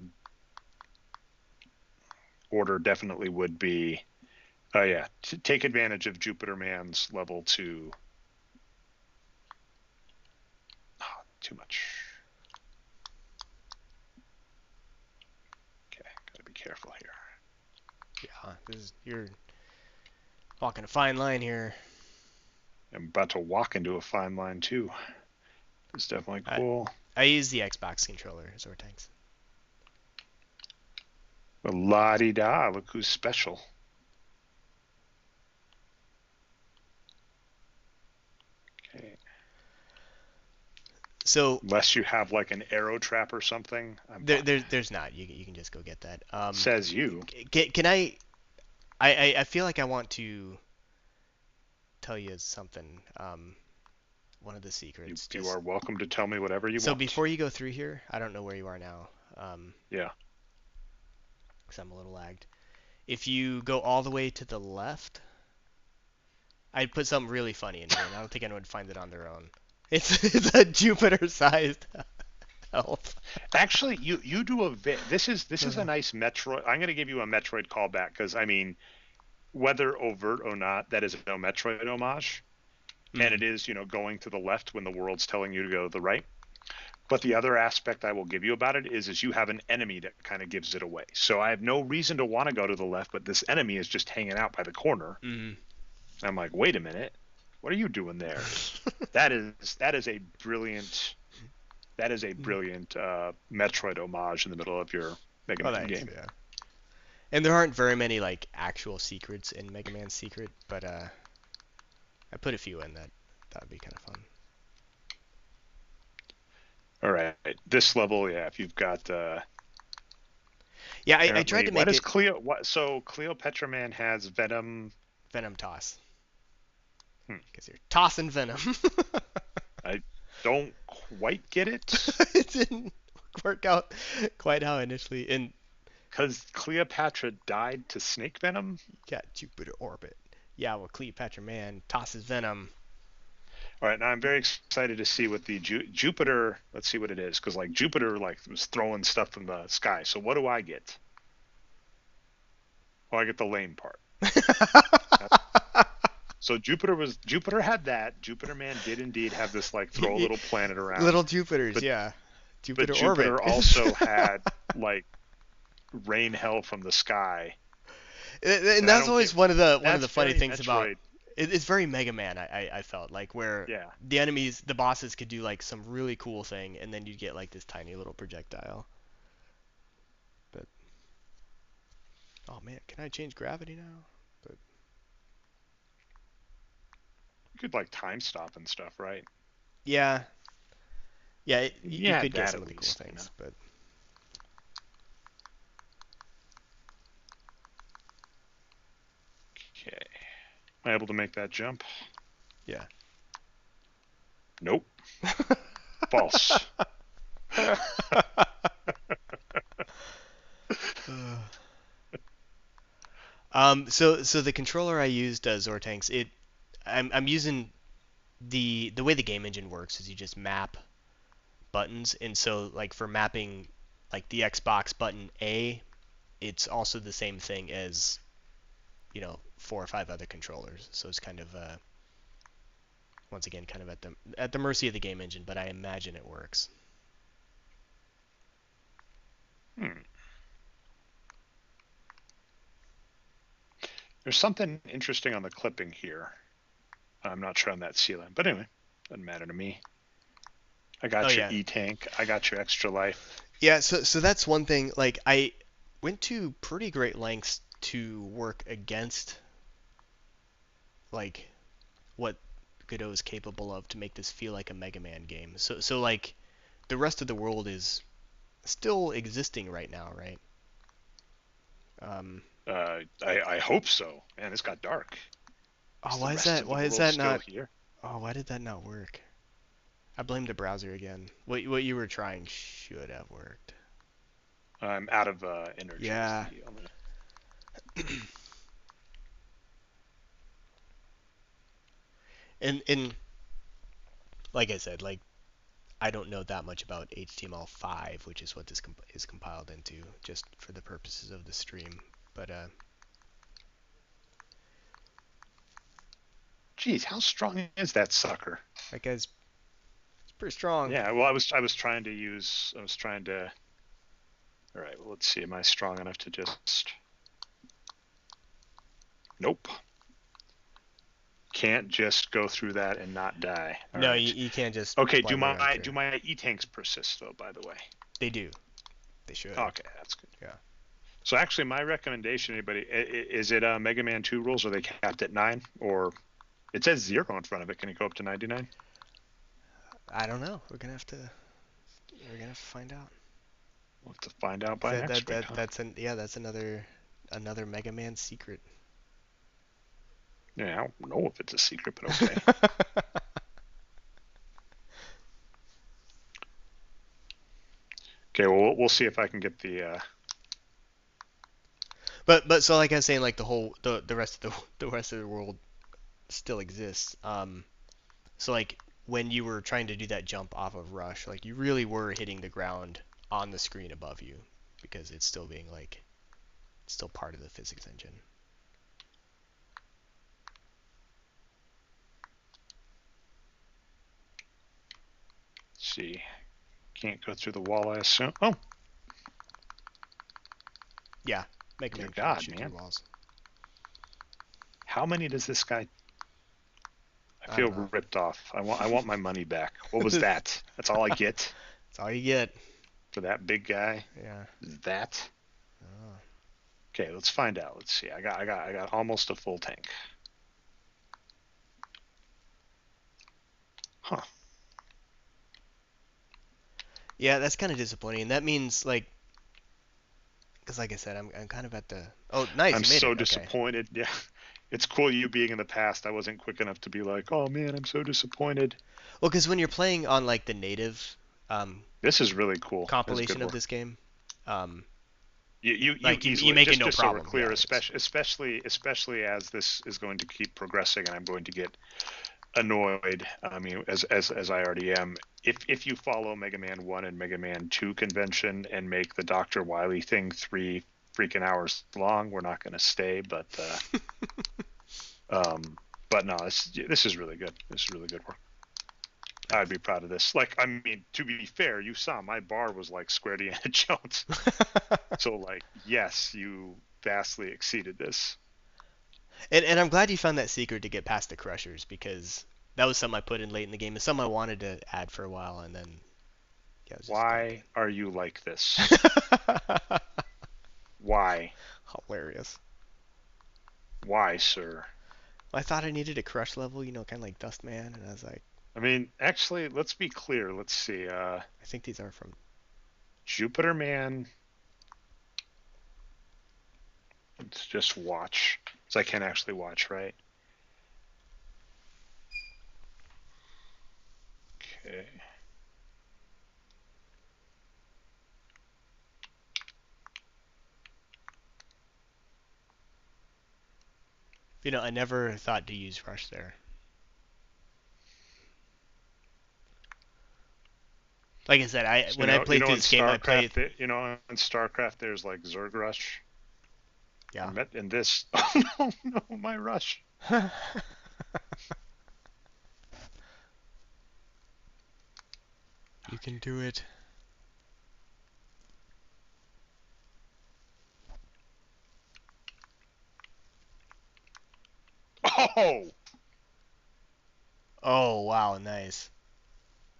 order definitely would be, oh yeah, to take advantage of Jupiter Man's level 2. Oh, too much. Okay, gotta be careful here. Yeah, you're walking a fine line here. I'm about to walk into a fine line too. It's definitely I cool. I use the Xbox controller, Zortanks. La di da, look who's special. So Unless you have like an arrow trap or something, I'm fucked. there's not. You can just go get that. Says you. Can I feel like I want to tell you something. One of the You secrets. you Just are welcome to tell me whatever you so want. before you go through here, I don't know where you are now. Yeah. 'Cause I'm a little lagged. If you go all the way to the left, I'd put something really funny in here, and I don't think anyone would find it on their own. It's a Jupiter-sized elf. Actually, you do this is a nice Metroid. I'm going to give you a Metroid callback because I mean, whether overt or not, that is no Metroid homage, and Mm. it is going to the left when the world's telling you to go to the right. But the other aspect I will give you about it is you have an enemy that kind of gives it away. So I have no reason to want to go to the left, but this enemy is just hanging out by the corner. Mm. I'm like, wait a minute, what are you doing there? That is a brilliant Metroid homage in the middle of your Mega Oh, Man thanks. game. Yeah. And there aren't very many like actual secrets in Mega Man Secret, but I put a few in that would be kind of fun. All right, this level, yeah. If you've got Yeah, I tried apparently, to why make does it Cleo? What? So Cleopatra Man has Venom. Venom Toss Hmm, because you're tossing Venom. I don't quite get it It didn't work out quite how initially. And because Cleopatra died to Snake Venom. you got Jupiter orbit. Yeah, well, Cleopatra Man tosses Venom. All right, now I'm very excited to see what the Jupiter. Let's see what it is because like Jupiter like was throwing stuff from the sky. So what do I get? Oh, I get the lame part. So Jupiter had that. Jupiter Man did indeed have this like throw a little planet around, Little Jupiters, but yeah. but Jupiter orbit. Jupiter also had like rain hell from the sky, And and I that's don't get. always one of the That's funny very things about Metroid. it's very Mega Man. I felt like where Yeah. the enemies, the bosses could do like some really cool thing, and then you'd get like this tiny little projectile. But oh man, can I change gravity now? But You could like time stop and stuff, right? yeah, yeah, you Yeah, could get that some at of the cool least, you know. things, but Okay. Am I able to make that jump? yeah. Nope. False. So the controller I used, Zortanks, I'm using the way the game engine works is you just map buttons, and so like for mapping like the Xbox button A, it's also the same thing as four or five other controllers. So it's kind of once again kind of at the mercy of the game engine, but I imagine it works. Hmm. There's something interesting on the clipping here. I'm not sure on that ceiling, but anyway, doesn't matter to me. I Oh got your yeah, E-tank. I got your extra life. yeah. So that's one thing. Like I went to pretty great lengths to work against like what Godot is capable of to make this feel like a Mega Man game. So like the rest of the world is still existing right now, right? Um, I hope so. Man, this got dark. oh, Is the why is rest that? of the Why is world that still not? here? Oh, why did that not work? I blame the browser again. What you were trying should have worked. I'm out of energy. Is Yeah. the deal. And like I said, like I don't know that much about HTML5, which is what this is compiled into, just for the purposes of the stream. But Geez, how strong is that sucker? that guy's it's pretty strong. Yeah, well, I was trying to. All right, well, let's see. Am I strong enough to just? Nope. Can't just go through that and not die. All No, you, right. you can't just Okay. Do blunder on my through. do my e-tanks persist though? By the way. They do. They should. Okay, that's good. Yeah. So actually, my recommendation, anybody, is it Mega Man 2 rules? Are they capped at 9, or it says 0 in front of it? Can it go up to 99? I don't know. We're gonna have to find out. We'll have to find out 'Cause by that next that week, that huh? that's that's another Mega Man secret. Yeah, I don't know if it's a secret, but okay. Okay, well, we'll see if I can get the. But so like I was saying, like the rest of the rest of the world still exists. So like when you were trying to do that jump off of Rush, like you really were hitting the ground on the screen above you because it's still being like it's still part of the physics engine. Let's see. Can't go through the wall, I assume. Oh, Yeah, Mega dear Man can God, shoot through man. walls. How many does this guy. I I don't feel know. ripped off. I want my money back. What was That's that? That's all I get all you get. for that big guy? Yeah. Is that? Oh. Okay, let's find out. Let's see. I got almost a full tank. Huh. Yeah, that's kind of disappointing. That means like, because like I said, I'm kind of at the. Oh, nice, I'm you made so it. Okay. disappointed. Yeah. It's cool you being in the past. I wasn't quick enough to be like, "Oh man, I'm so disappointed." Well, because when you're playing on like the native um, This is really cool. This is good compilation of work. this game, um, You like you easily make it just no so we're problem. clear, Yeah, it's especially as this is going to keep progressing, and I'm going to get annoyed. I mean, as I already am. If you follow Mega Man One and Mega Man Two convention and make the Doctor Wily thing 3 freaking hours long, we're not going to stay. Um, but no, this is really good. This is really good work. I'd be proud of this. Like, I mean, to be fair, you saw my bar was like Square Indiana Jones. nice. So, like, yes, you vastly exceeded this. And I'm glad you found that secret to get past the crushers because that was something I put in late in the game. It's something I wanted to add for a while, and then yeah, it was just bug. Why are you like this? Why? Hilarious. Why, sir? I thought I needed a crush level, kind of like Dust Man, and I was like, I mean, actually, let's be clear. Let's see. I think these are from. Jupiter Man. Let's just watch. So I can actually watch, right? Okay. I never thought to use Rush there. Like I said, I So, when I played through in this game, I played. In StarCraft, there's like Zerg Rush. Yeah. In this, oh no, no, my Rush. You can do it. Oh, Oh wow, nice.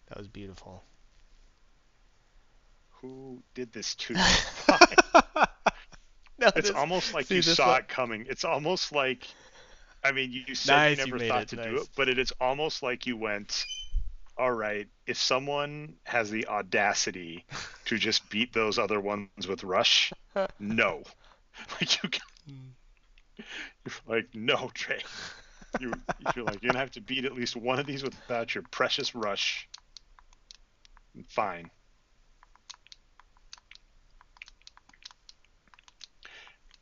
That was beautiful. who did this to you? Why? No, It's this. almost like See you this saw one. it coming. It's almost like, I mean, you said you Nice, you never made thought it. to do it, Nice. but it is almost like you went, all right, if someone has the audacity to just beat those other ones with Rush, no. Like you're like, no, Trey. You're like, you're gonna have to beat at least one of these without your precious Rush. Fine.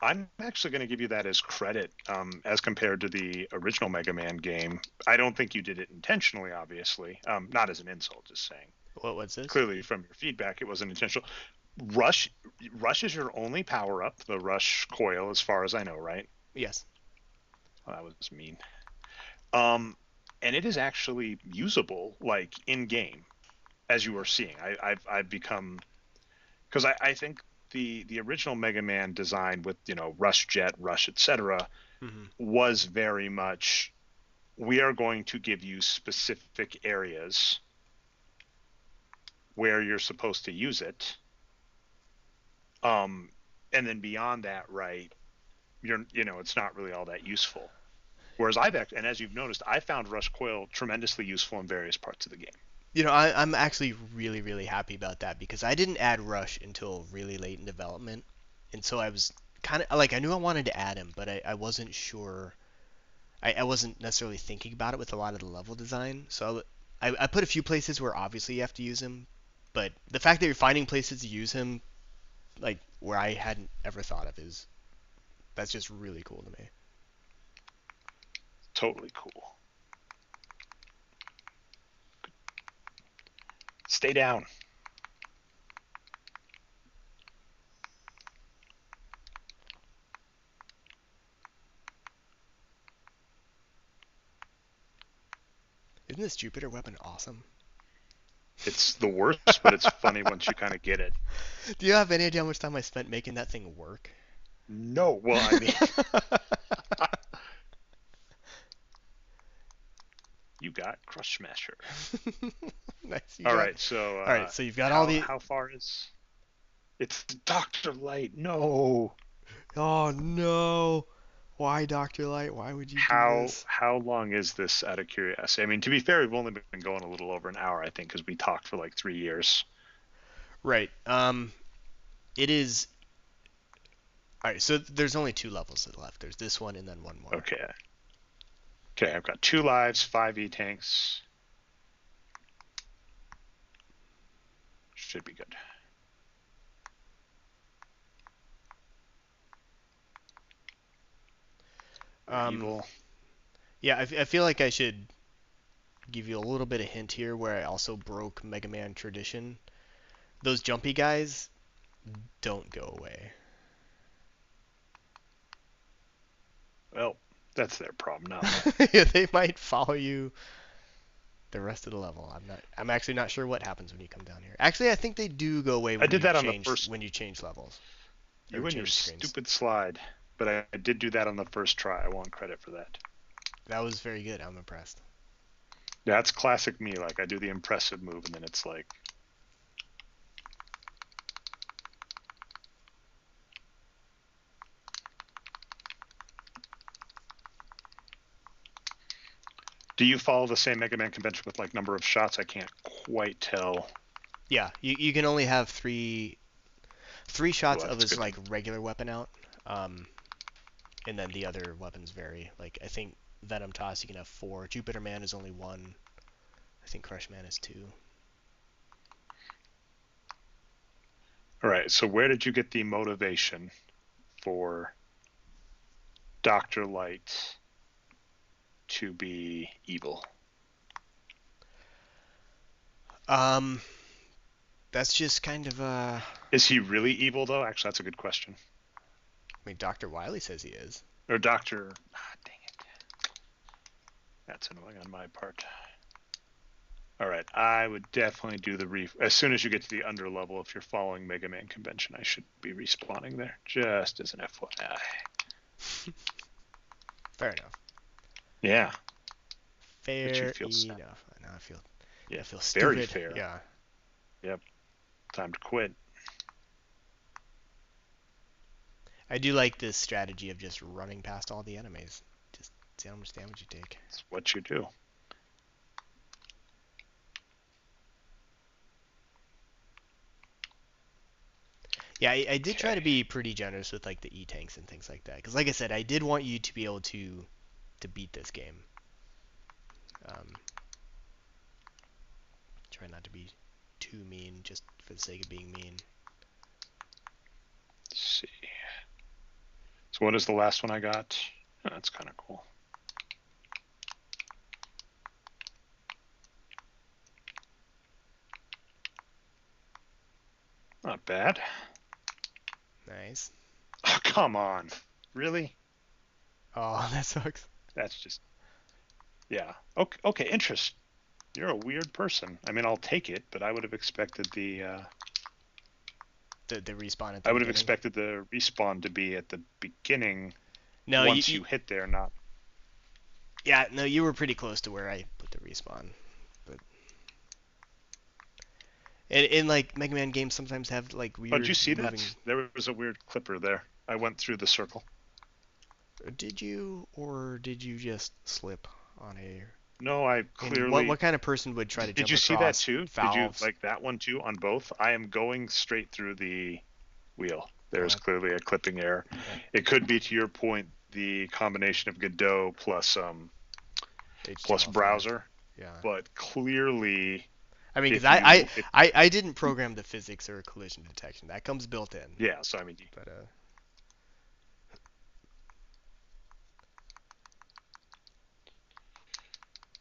I'm actually going to give you that as credit, as compared to the original Mega Man game. I don't think you did it intentionally, obviously. Not as an insult, just saying. What's this? Clearly, from your feedback, it wasn't intentional. Rush, Rush is your only power up, the Rush coil, as far as I know, right? Yes. Oh, that was mean. Um, and it is actually usable, like in game, as you are seeing. I've become because I think the original Mega Man design with Rush Jet, Rush, etc. Hmm. was very much, we are going to give you specific areas where you're supposed to use it, um, and then beyond that, right? It's not really all that useful. Whereas and as you've noticed, I found Rush Coil tremendously useful in various parts of the game. I'm actually really, really happy about that because I didn't add Rush until really late in development, and so I was kind of like I knew I wanted to add him, but I wasn't sure. I wasn't necessarily thinking about it with a lot of the level design. So I put a few places where obviously you have to use him, but the fact that you're finding places to use him, like where I hadn't ever thought of, is that's just really cool to me. Totally cool. Stay down. Isn't this Jupiter weapon awesome? It's the worst, but it's funny once you kind of get it. Do you have any idea how much time I spent making that thing work? No, well, I mean, you got Crush Smasher. Nice, you All got. right, so All right, so you've got all how the. how far is? It's Doctor Light. No. Oh no! Why, Doctor Light? Why would you do How this? how long is this out of curiosity? I mean, to be fair, we've only been going a little over an hour, I think, because we talked for like 3 years. Right. It is. All right. So there's only two levels left. There's this one and then one more. Okay. Okay, I've got 2 lives, 5 E tanks. Should be good. You're Um. evil. Yeah. I feel like I should give you a little bit of hint here, where I also broke Mega Man tradition. Those jumpy guys don't go away. Well, that's their problem, not mine. Yeah, they might follow you the rest of the level. I'm actually not sure what happens when you come down here. Actually, I think they do go away I did that on the first. when you change levels or You and your change screens. stupid slide. But I did do that on the first try. I want credit for that. That was very good. I'm impressed. Yeah, that's classic me. Like I do the impressive move, and then it's like, do you follow the same Mega Man convention with like number of shots? I can't quite tell. Yeah, you can only have three shots Well, of that's his good. like regular weapon out, um, and then the other weapons vary. Like I think Venom Toss you can have four. Jupiter Man is only one. I think Crush Man is two. All right. So where did you get the motivation for Doctor Light to be evil? Um, that's just kind of Is he really evil though? Actually, that's a good question. I mean, Dr. Wily says he is. Or Doctor. Ah, dang it. That's annoying on my part. All right, I would definitely do the as soon as you get to the under level. If you're following Mega Man convention, I should be respawning there. Just as an FYI. Fair enough. Yeah, but you Fair feel sad. enough. Now Yeah, I feel very stupid. fair. Yeah. Yep, time to quit. I do like this strategy of just running past all the enemies. Just see how much damage you take. It's what you do. Yeah, I did try Okay. to be pretty generous with like the E-tanks and things like that. Because like I said, I did want you to be able to beat this game. Um, try not to be too mean just for the sake of being mean. Let's see. So what is the last one I got? Oh, that's kind of cool. Not bad. Nice. Oh, come on. Really? Oh, that sucks. That's just. Yeah. Okay. Okay. Interest. You're a weird person. I mean, I'll take it, but I would have expected the. The respawn at the I would have beginning. expected the respawn to be at the beginning No, once you hit there, not. yeah, no, you were pretty close to where I put the respawn. But in like Mega Man games sometimes have like Oh, did you weird see moving. that? There was a weird clipper there. I went through the circle. Did you or did you just slip on a No, I And what clearly. kind of person would try to Did jump you see that across too? Did you valves? like that one too on both? I am going straight through the wheel. Oh, There's clearly a clipping error. yeah, It could be, to your point, the combination of Godot plus HTML5. browser, Yeah. but clearly, I mean, because if you if I didn't program the physics or collision detection. That comes built in. yeah, so I mean, But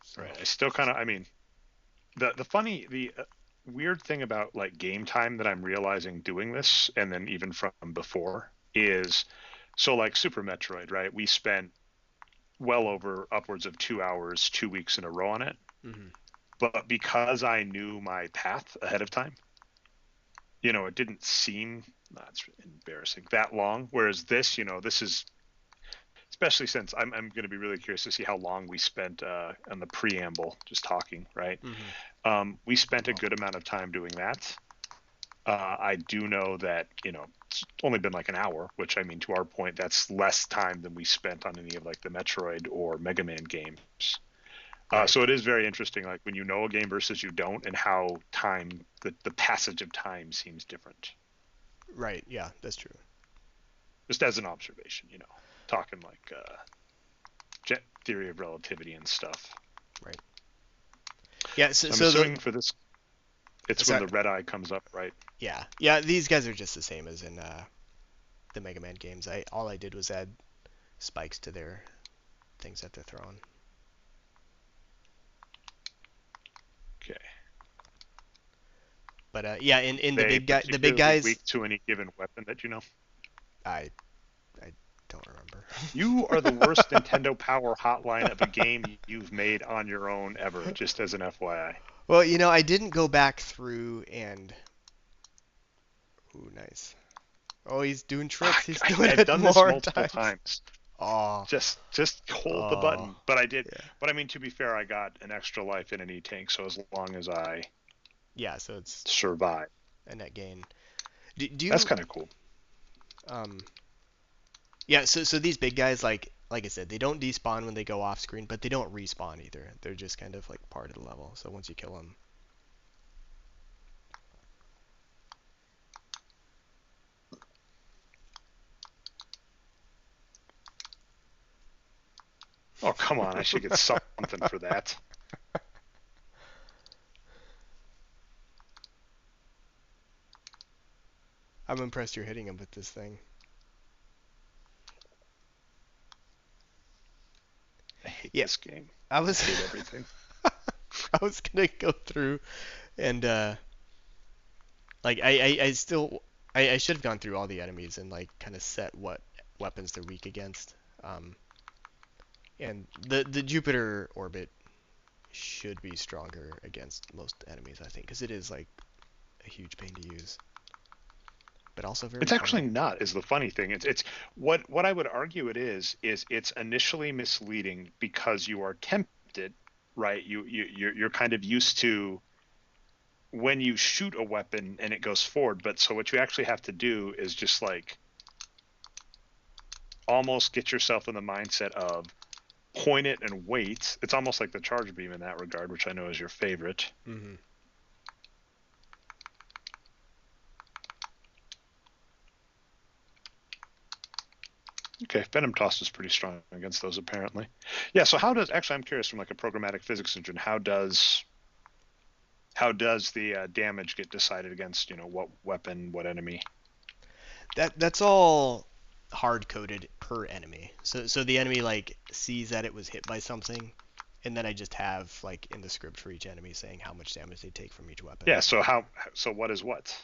so right. I still kind of. I mean, the weird thing about like game time that I'm realizing doing this, and then even from before, is so like Super Metroid, right? We spent well over upwards of 2 hours, 2 weeks in a row on it. hmm But because I knew my path ahead of time, it didn't seem, that's embarrassing, that long. Whereas this, this is, especially since I'm going to be really curious to see how long we spent on the preamble, just talking, right? hmm We spent a good amount of time doing that. I do know that, it's only been like an hour, which I mean, to our point, that's less time than we spent on any of like the Metroid or Mega Man games. Right. So it is very interesting, like when you know a game versus you don't, and how the passage of time seems different. Right. Yeah, that's true. Just as an observation, talking like theory of relativity and stuff. Right. Yeah. So So I'm so the assuming for this, it's when sorry. the red eye comes up, right? Yeah. Yeah. These guys are just the same as in the Mega Man games. I all I did was add spikes to their things that they're throwing. Okay. But yeah, in They the big particularly guys, weak to any given weapon that you know? I I don't remember. You are the worst Nintendo Power hotline of a game you've made on your own ever, just as an FYI. Well, I didn't go back through and ooh, nice. Oh, he's doing tricks. He's doing I've it done this more multiple times. times. Oh, Just hold the oh, button. But I did. yeah, But I mean, to be fair, I got an extra life in an E-tank, so as long as I yeah. So it's survive, a net gain. Do that's you kind of cool. um yeah? So these big guys, like I said, they don't despawn when they go off screen, but they don't respawn either. They're just kind of like part of the level. So once you kill them, Oh, come on, I should get something for that. I'm impressed you're hitting them with this thing. I hate Yeah, this game. I I was hate everything. I was gonna go through and like I still I should have gone through all the enemies and like kind of set what weapons they're weak against. Um, and the Jupiter orbit should be stronger against most enemies, I think, because it is like a huge pain to use, but also very It's actually funny. not, is the funny thing. It's what I would argue it is it's initially misleading because you are tempted, right? You're kind of used to when you shoot a weapon and it goes forward, but so what you actually have to do is just like almost get yourself in the mindset of point it and wait. It's almost like the charge beam in that regard, which I know is your favorite. hmm Okay, Venom Toss is pretty strong against those apparently. Yeah, so how does actually I'm curious from like a programmatic physics engine, how does the damage get decided against, what weapon, what enemy? that's all hard coded per enemy. So the enemy like sees that it was hit by something, and then I just have like in the script for each enemy saying how much damage they take from each weapon. Yeah, so what is what?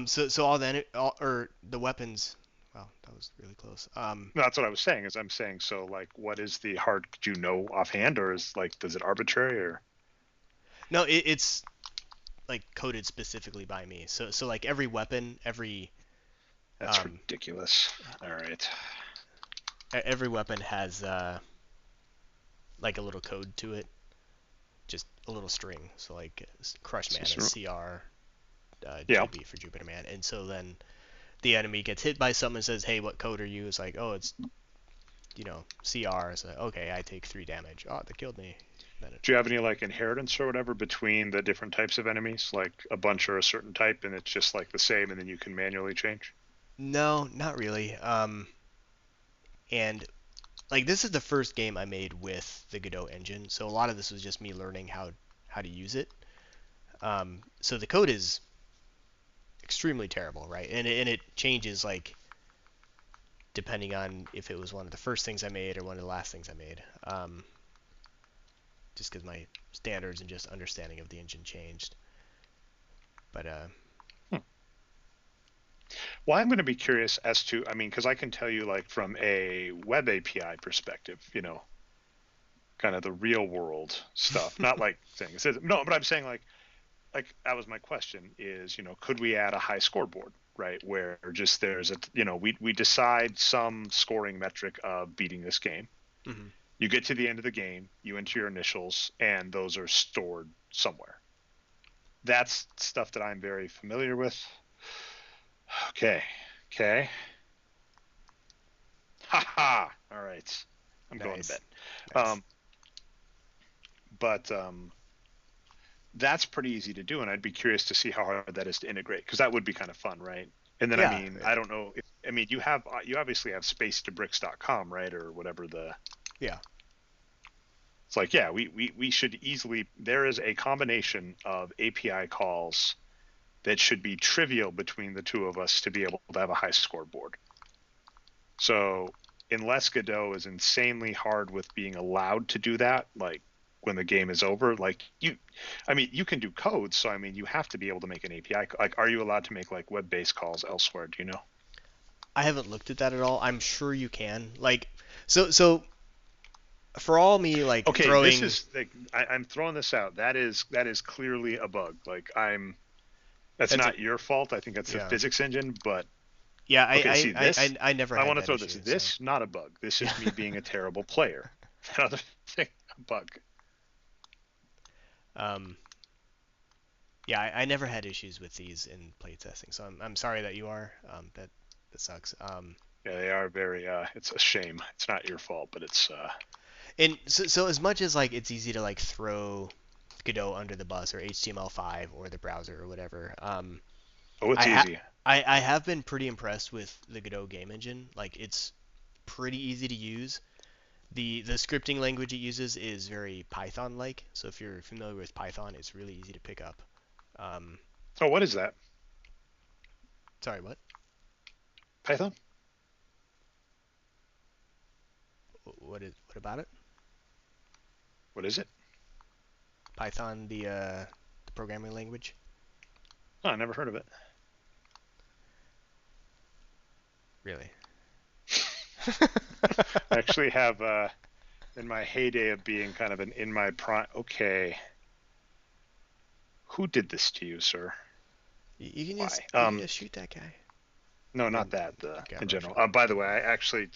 So all all, or the weapons. Wow, that was really close. No, that's what I was saying. Is I'm saying, so like what is the hard, do you know offhand, or is like does it arbitrary, or No, it's like coded specifically by me. So like every weapon, that's um, ridiculous. All right. every weapon has like a little code to it, just a little string. So like Crush Man is CR, Yeah. JB for Jupiter Man, and so then the enemy gets hit by something and says, "Hey, what code are you?" It's like, "Oh, it's CR. So okay, I take 3 damage. Oh, they killed me. Then it, Do you have any like inheritance or whatever between the different types of enemies? Like a bunch are a certain type and it's just like the same and then you can manually change? no, not really. And like this is the first game I made with the Godot engine, so a lot of this was just me learning how to use it. So the code is extremely terrible, right? And it changes like depending on if it was one of the first things I made or one of the last things I made. Just because my standards and just understanding of the engine changed. But Hmm. Well, I'm going to be curious as to, I mean, because I can tell you like from a web API perspective, kind of the real world stuff, not like saying no, but I'm saying like that was my question is, could we add a high scoreboard, right? Where just there's we decide some scoring metric of beating this game. mhm. You get to the end of the game, you enter your initials, and those are stored somewhere. That's stuff that I'm very familiar with. Okay. Okay. Ha ha. All right. I'm going to bed. Nice, nice. Um, but that's pretty easy to do, and I'd be curious to see how hard that is to integrate because that would be kind of fun, right? And then I Yeah, mean, I don't know if I mean you obviously have space2bricks.com, right, or whatever the yeah. it's like yeah we should easily there is a combination of API calls that should be trivial between the two of us to be able to have a high scoreboard. So unless Godot is insanely hard with being allowed to do that, like when the game is over, like I mean, you can do code. So, I mean, you have to be able to make an API. Like, are you allowed to make like web-based calls elsewhere? Do you know? I haven't looked at that at all. I'm sure you can. Like, so for all me like Okay, this throwing, is like, I'm throwing this out. That is clearly a bug. Like that's that's a not your fault. I think that's the yeah, physics engine. But yeah. okay, see this. I never I had want to that throw this. issue. So This not a bug. This yeah. is me being a terrible player. Another thing, a bug. um, yeah, I never had issues with these in playtesting. So I'm sorry that you are. That sucks. Yeah, they are very. It's a shame. It's not your fault, but it's. And so as much as like it's easy to like throw Godot under the bus or HTML5 or the browser or whatever, Oh, it's I ha easy. I have been pretty impressed with the Godot game engine. Like it's pretty easy to use. The scripting language it uses is very Python-like. So if you're familiar with Python, it's really easy to pick up. Um, Oh, what is that? sorry, what? Python? What about it? What is it? Python, the programming language? Oh, I never heard of it. Really? I actually have in my heyday of being kind of an in my prime. Okay, who did this to you, sir? Why? You can just shoot that guy. No, And not then that. get In rushed general. by. By the way, I actually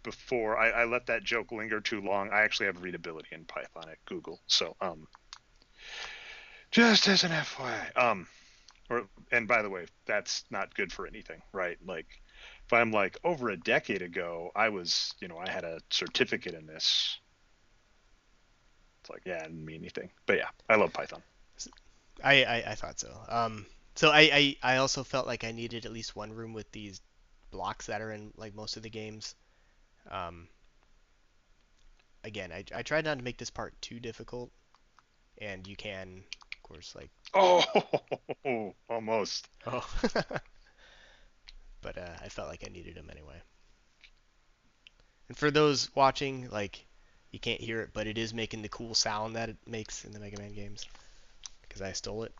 before I let that joke linger too long, I actually have readability in Python at Google. So just as an FYI. Or and by the way, that's not good for anything, right? Like if I'm like over a decade ago, I was, I had a certificate in this. It's like, yeah, it didn't mean anything. But yeah, I love Python. I thought so. So I also felt like I needed at least one room with these blocks that are in like most of the games. Um, again, I tried not to make this part too difficult, and you can, of course, like Oh, almost. oh, but I felt like I needed them anyway. And for those watching, like you can't hear it, but it is making the cool sound that it makes in the Mega Man games because I stole it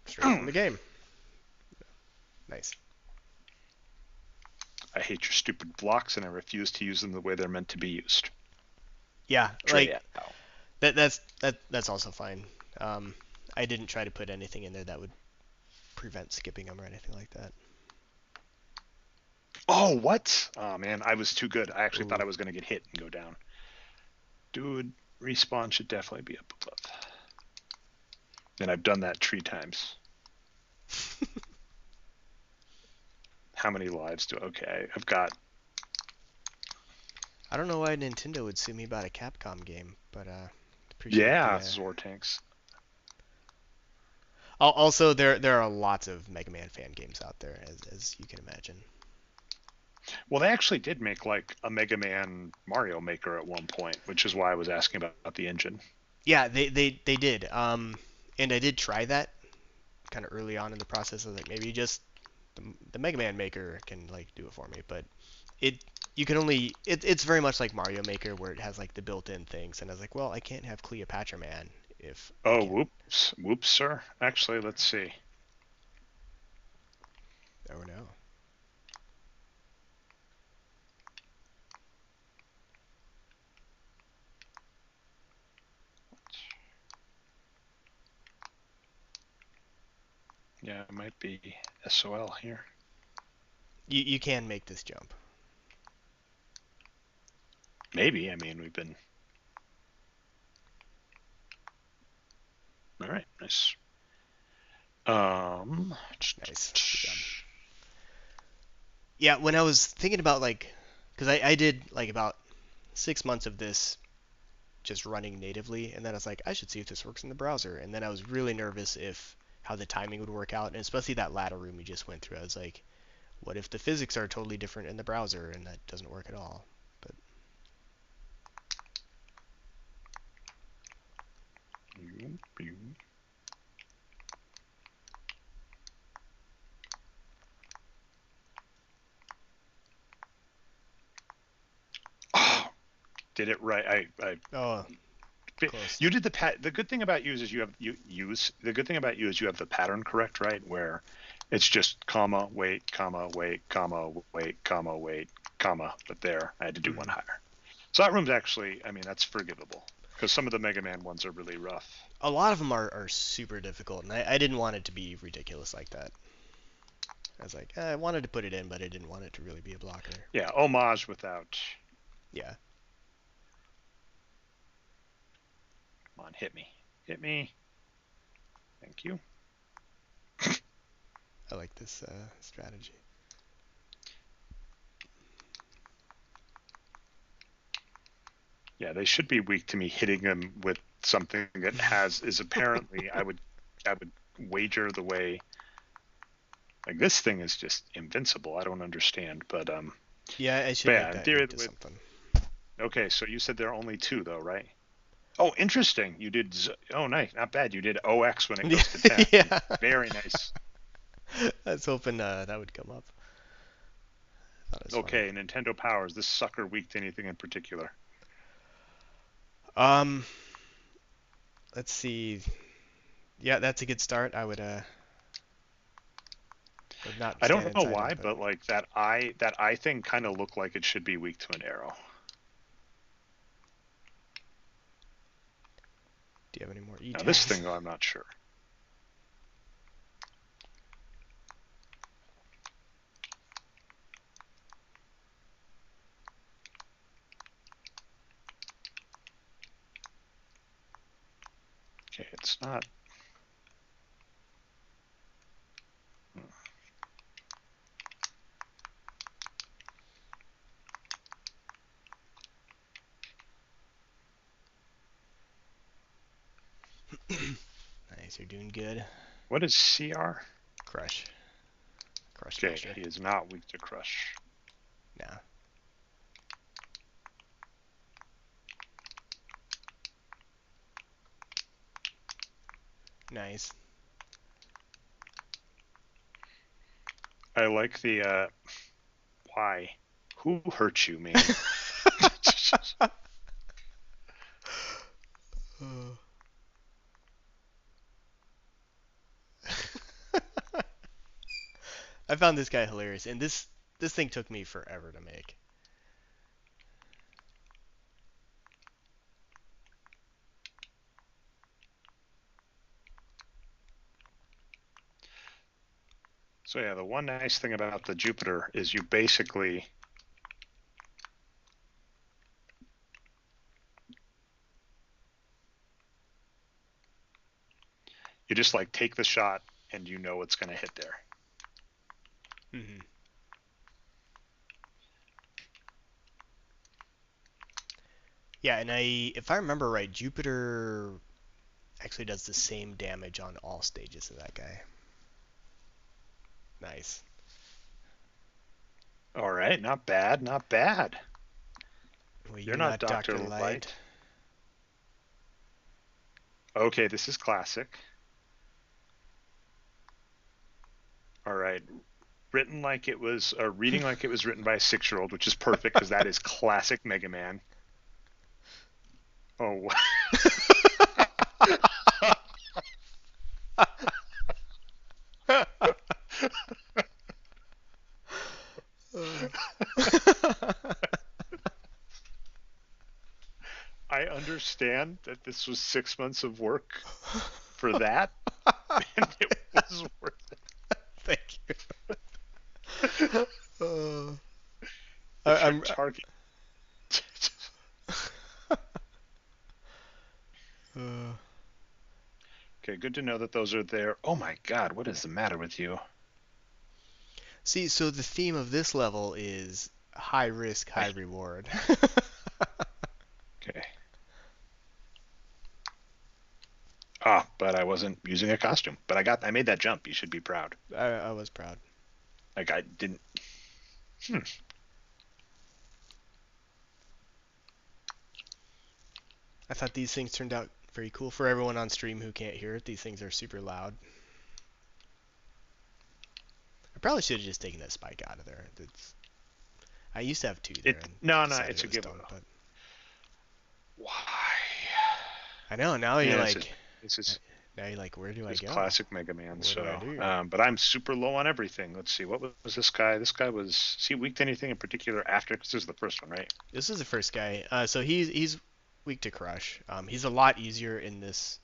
straight from the game. Nice. I hate your stupid blocks, and I refuse to use them the way they're meant to be used. Yeah, Trey. like that's also fine. Um, I didn't try to put anything in there that would prevent skipping them or anything like that. Oh, what? Oh man, I was too good. I actually thought Ooh. I was gonna get hit and go down. Dude, respawn should definitely be up above. And I've done that 3 times. How many lives do? Okay, I've got. I don't know why Nintendo would sue me about a Capcom game, but appreciate Yeah, the. Zortanks. Also, there are lots of Mega Man fan games out there, as you can imagine. Well, they actually did make like a Mega Man Mario Maker at one point, which is why I was asking about the engine. Yeah, they did. And I did try that kind of early on in the process. I was like, maybe just the Mega Man Maker can like do it for me, but it you can only it's very much like Mario Maker where it has like the built-in things, and I was like, well, I can't have Cleopatra Man if I Oh, can't. whoops, whoops, sir. Actually, let's see. Oh no. Yeah, it might be SOL here. You can make this jump. Maybe. I mean, we've been. All right, nice. Um, Nice. Good job. Yeah, when I was thinking about like, because I did like about 6 months of this just running natively, and then I was like, I should see if this works in the browser. And then I was really nervous if how the timing would work out, and especially that ladder room we just went through. I was like, what if the physics are totally different in the browser and that doesn't work at all? But oh, did it right. oh, close. You did the pat. The good thing about you is you have you use. The good thing about you is you have the pattern correct, right? Where it's just comma, wait, comma, wait, comma, wait, comma, wait, comma. But there, I had to do one Hmm. higher. So that room's actually, I mean, that's forgivable because some of the Mega Man ones are really rough. A lot of them are super difficult, and I didn't want it to be ridiculous like that. I was like, I wanted to put it in, but I didn't want it to really be a blocker. Yeah, homage without. Yeah, Come on, hit me, hit me. Thank you. I like this strategy. Yeah, they should be weak to me hitting them with something that has is apparently I would wager the way like this thing is just invincible. I don't understand, Yeah, I but should make yeah, in that theory, into with something. okay, so you said there are only two though, right? Oh, interesting. You did. Oh, nice, not bad. You did OX when it goes to 10. Yeah, Very nice. I was hoping that would come up. I thought it was funny. Okay, Nintendo Power. Is this sucker weak to anything in particular? Um, let's see. Yeah, that's a good start. I would not I stand don't know inside him, why, but but like that eye thing kind of looked like it should be weak to an arrow. do you have any more E Now this tags? thing though, I'm not sure. Okay, it's not. Nice, you're doing good. What is CR? Crush, crush Okay, smasher. he is not weak to crush. Nah, nice. I like the why. Who hurt you, man? I found this guy hilarious, and this thing took me forever to make. So yeah, the one nice thing about the Jupiter is you basically you just like take the shot and you know it's going to hit there. Hmm. Yeah, and if I remember right, Jupiter actually does the same damage on all stages of that guy. Nice. All right, not bad, not bad. Well, You're you're not not Dr. Dr. Light. Light. Okay, this is classic. All right. Written like it was, reading like it was written by a 6-year-old, which is perfect because that is classic Mega Man. Oh, I understand that this was 6 months of work for that, and it was worth Thank it. you. Uh, If you're I'm. targeting, Uh, okay, good to know that those are there. Oh my God, what is the matter with you? See, so the theme of this level is high risk, I, high reward. okay. Ah, but I wasn't using a costume. But I made that jump. You should be proud. I was proud. Like I didn't. Hmm. I thought these things turned out very cool for everyone on stream who can't hear it. These things are super loud. I probably should have just taken that spike out of there. I used to have two there It and no, no. decided It's it a was give. dumb, but Why? I know now you're Yeah, like, this is now you're like, where do I this is go? classic Mega Man. What do I So, do? but I'm super low on everything. Let's see. What was this guy? This guy is he weak to anything in particular after? Because this is the first one, right? This is the first guy. So he's weak to crush. He's a lot easier in this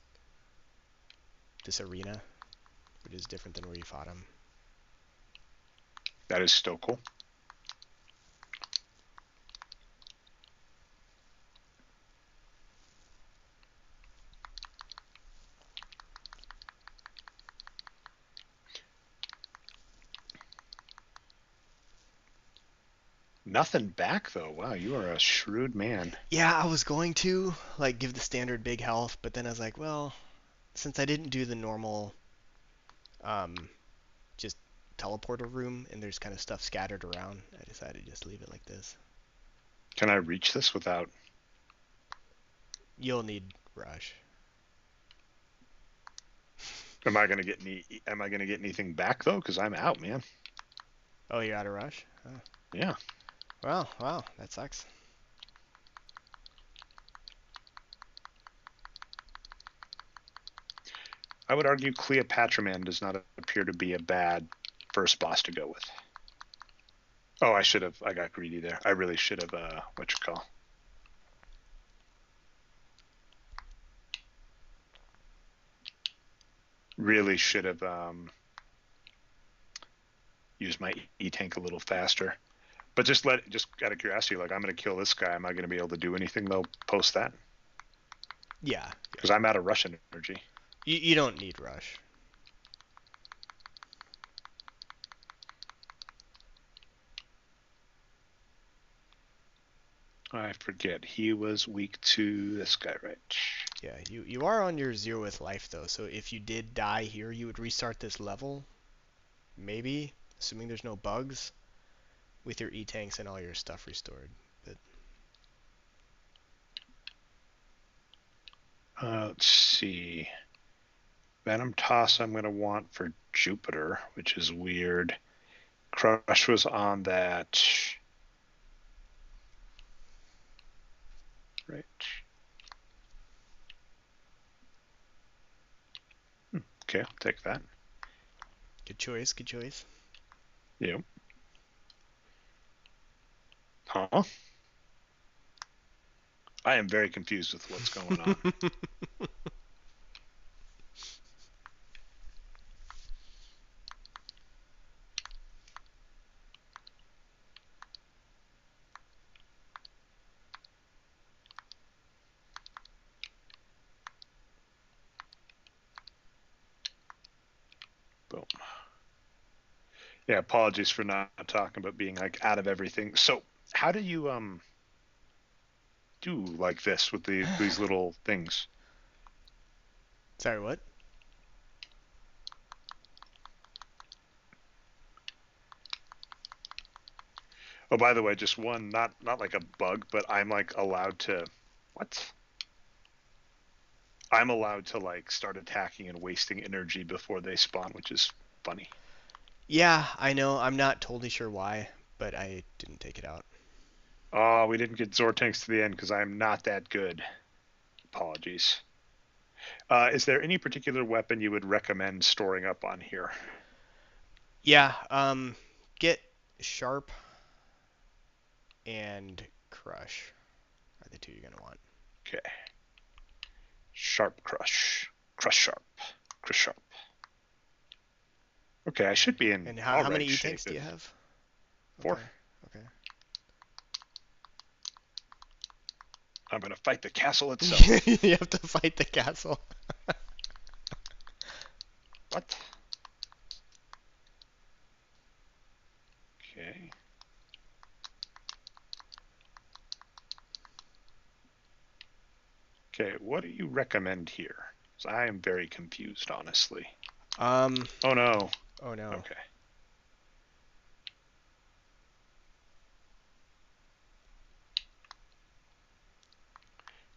arena, which is different than where you fought him. That is still cool. Nothing back though. Wow, you are a shrewd man. Yeah, I was going to like give the standard big health, but then I was like, well, since I didn't do the normal um just teleporter room and there's kind of stuff scattered around, I decided to just leave it like this. Can I reach this without? You'll need rush. Am I gonna get any? Am I gonna get anything back though? Because I'm out, man. Oh, you're out of rush? Oh. Yeah. Well, wow, that sucks. I would argue Cleopatra Man does not appear to be a bad first boss to go with. Oh, I should have. I got greedy there. I really should have. What you call? Really should have used my E tank a little faster. But just out of curiosity, like I'm gonna kill this guy. Am I gonna be able to do anything though post that? Yeah, Because I'm out of Russian energy. you don't need rush. I forget. He was weak to this guy, right? Yeah, you are on your 0th life though, so if you did die here, you would restart this level, maybe, assuming there's no bugs, with your E-tanks and all your stuff restored. But Let's see. Venom Toss I'm going to want for Jupiter, which is weird. Crush was on that. Right. Okay, I'll take that. good choice, good choice. Yep. Huh? I am very confused with what's going on. Boom. Yeah, apologies for not talking about being like out of everything. So, how do you do like this with these little things? Sorry, what? Oh, by the way, just one, not like a bug, but I'm like allowed to, what? I'm allowed to like start attacking and wasting energy before they spawn, which is funny. Yeah, I know. I'm not totally sure why, but I didn't take it out. Oh, we didn't get Zortanks to the end because I'm not that good. Apologies. Is there any particular weapon you would recommend storing up on here? Yeah, get Sharp and Crush are the two you're gonna want. Okay. Sharp Crush. Crush Sharp. Crush Sharp. Okay, I should be in And how many alright shape E-tanks do you if have? four. Okay, okay. I'm gonna fight the castle itself. You have to fight the castle. What? Okay. Okay, what do you recommend here? 'Cause I am very confused, honestly. Um, Oh no. oh no. Okay.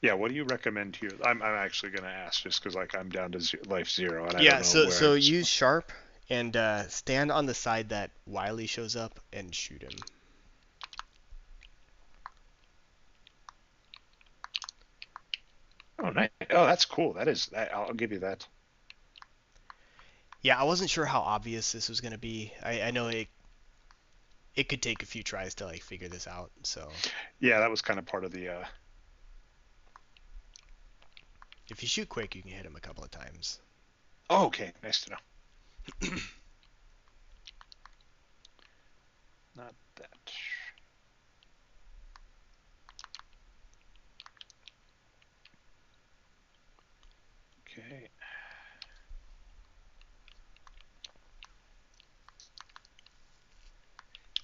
Yeah, what do you recommend here? I'm actually gonna ask just because like I'm down to life zero and I don't Yeah, know so where. use Sharp and stand on the side that Wily shows up and shoot him. Oh, nice. Oh, that's cool. That is that. I'll give you that. Yeah, I wasn't sure how obvious this was gonna be. I know it could take a few tries to like figure this out. So Yeah, that was kind of part of the. if you shoot quick, you can hit him a couple of times. Oh, okay, nice to know. Not that. Okay.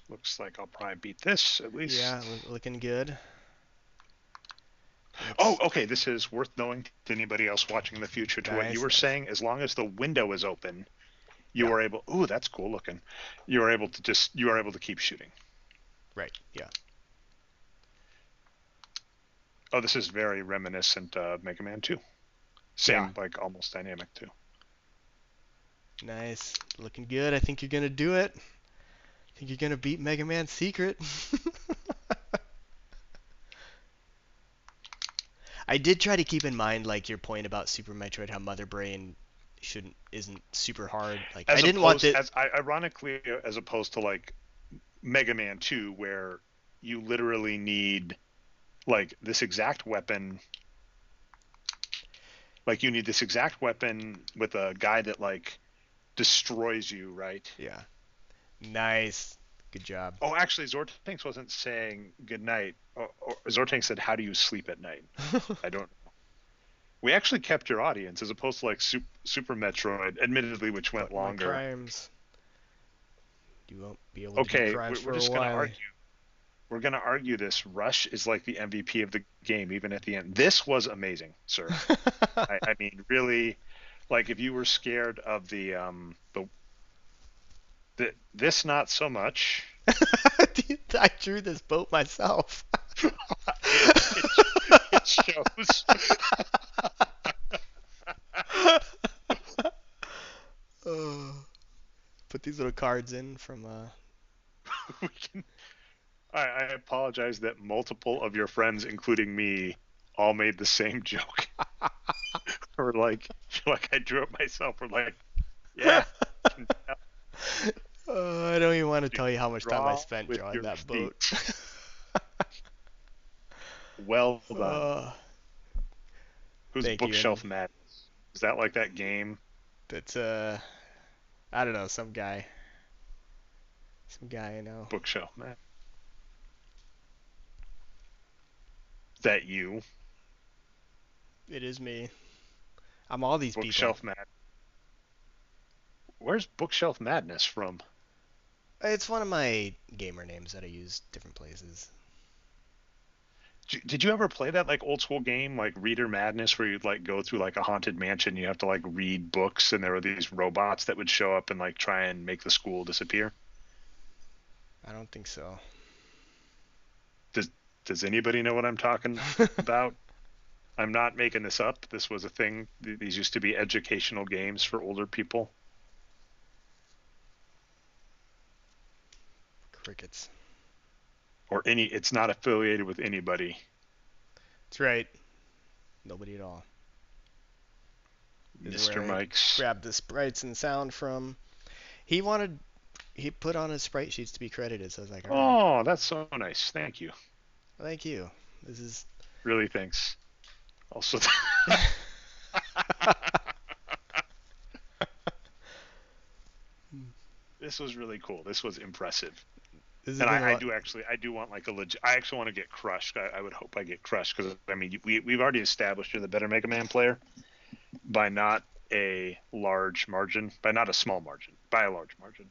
Looks like I'll probably beat this at Yeah, least. looking good. Oh, Let's okay. This is worth knowing to anybody else watching in the future. To what you nice, were nice. saying, as long as the window is open, you Yeah, are able. Ooh, that's cool looking. You are able to just. You are able to keep shooting. right. Yeah. Oh, this is very reminiscent of Mega Man 2. Yeah. Same, like almost dynamic too. Nice. Looking good. I think you're gonna do it. I think you're gonna beat Mega Man Secret. I did try to keep in mind like your point about Super Metroid, how Mother Brain shouldn't isn't super hard. Like I As didn't want opposed, that. as ironically, as opposed to like Mega Man 2, where you literally need like this exact weapon. Like you need this exact weapon with a guy that like destroys you, right? Yeah. Nice. Good job. Oh, actually, Zortanks wasn't saying good night. Or Zortanks said, "How do you sleep at night?" I don't. We actually kept your audience as opposed to like Super Metroid, admittedly, which went But my longer. crimes. You won't be able to do Okay, crimes we're for a just gonna while. argue. We're gonna argue this. Rush is like the MVP of the game, even at the end. This was amazing, sir. I mean, really, like if you were scared of this, not so much. I drew this boat myself. it, it shows. Oh, put these little cards in from we can, I apologize that multiple of your friends, including me, all made the same joke. Or like I drew it myself. We're like, yeah, can I don't even want to you tell you how much time I draw spent with drawing your that boat. feet. Well done. uh, Who's thank you. And Bookshelf Madness? Is that like that game? that's I don't know, some guy I know. Bookshelf Madness. Is that you? It is me. I'm all these people. Bookshelf Mad. Where's Bookshelf Madness from? It's one of my gamer names that I use different places. Did you ever play that like old school game like Reader Madness where you'd like go through like a haunted mansion, you have to like read books and there were these robots that would show up and like try and make the school disappear? I don't think so. Does does anybody know what I'm talking about? I'm not making this up. This was a thing. These used to be educational games for older people. Crickets. Or any, it's not affiliated with anybody. That's right. Nobody at all. This is Mr. where I Mike's. grabbed the sprites and sound from. He wanted he put on his sprite sheets to be credited, so I was like, all right, Oh, that's so nice. Thank you. thank you. This is Really, thanks. Also, this was really cool. This was impressive. this has And been a I lot. do actually, I do want like a legit. I actually want to get crushed. I would hope I get crushed because I mean, we've already established you're the better Mega Man player by not a large margin, by not a small margin, by a large margin.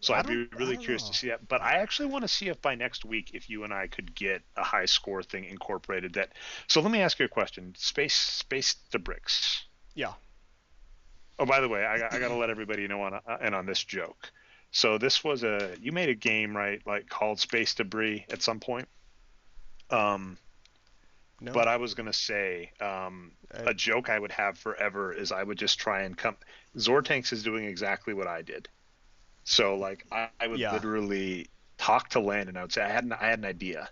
So I'd be I really don't curious to know. see that. But I actually want to see if by next week, if you and I could get a high score thing incorporated. That. So let me ask you a question. Space the bricks. Yeah. Oh, by the way, I got to let everybody know on and on this joke. So this was a you made a game right like called Space Debris at some point. Um, No. but I was gonna say I, a joke I would have forever is I would just try and come. Zortanks is doing exactly what I did. So like I would yeah. literally talk to Landon. I would say I had an idea,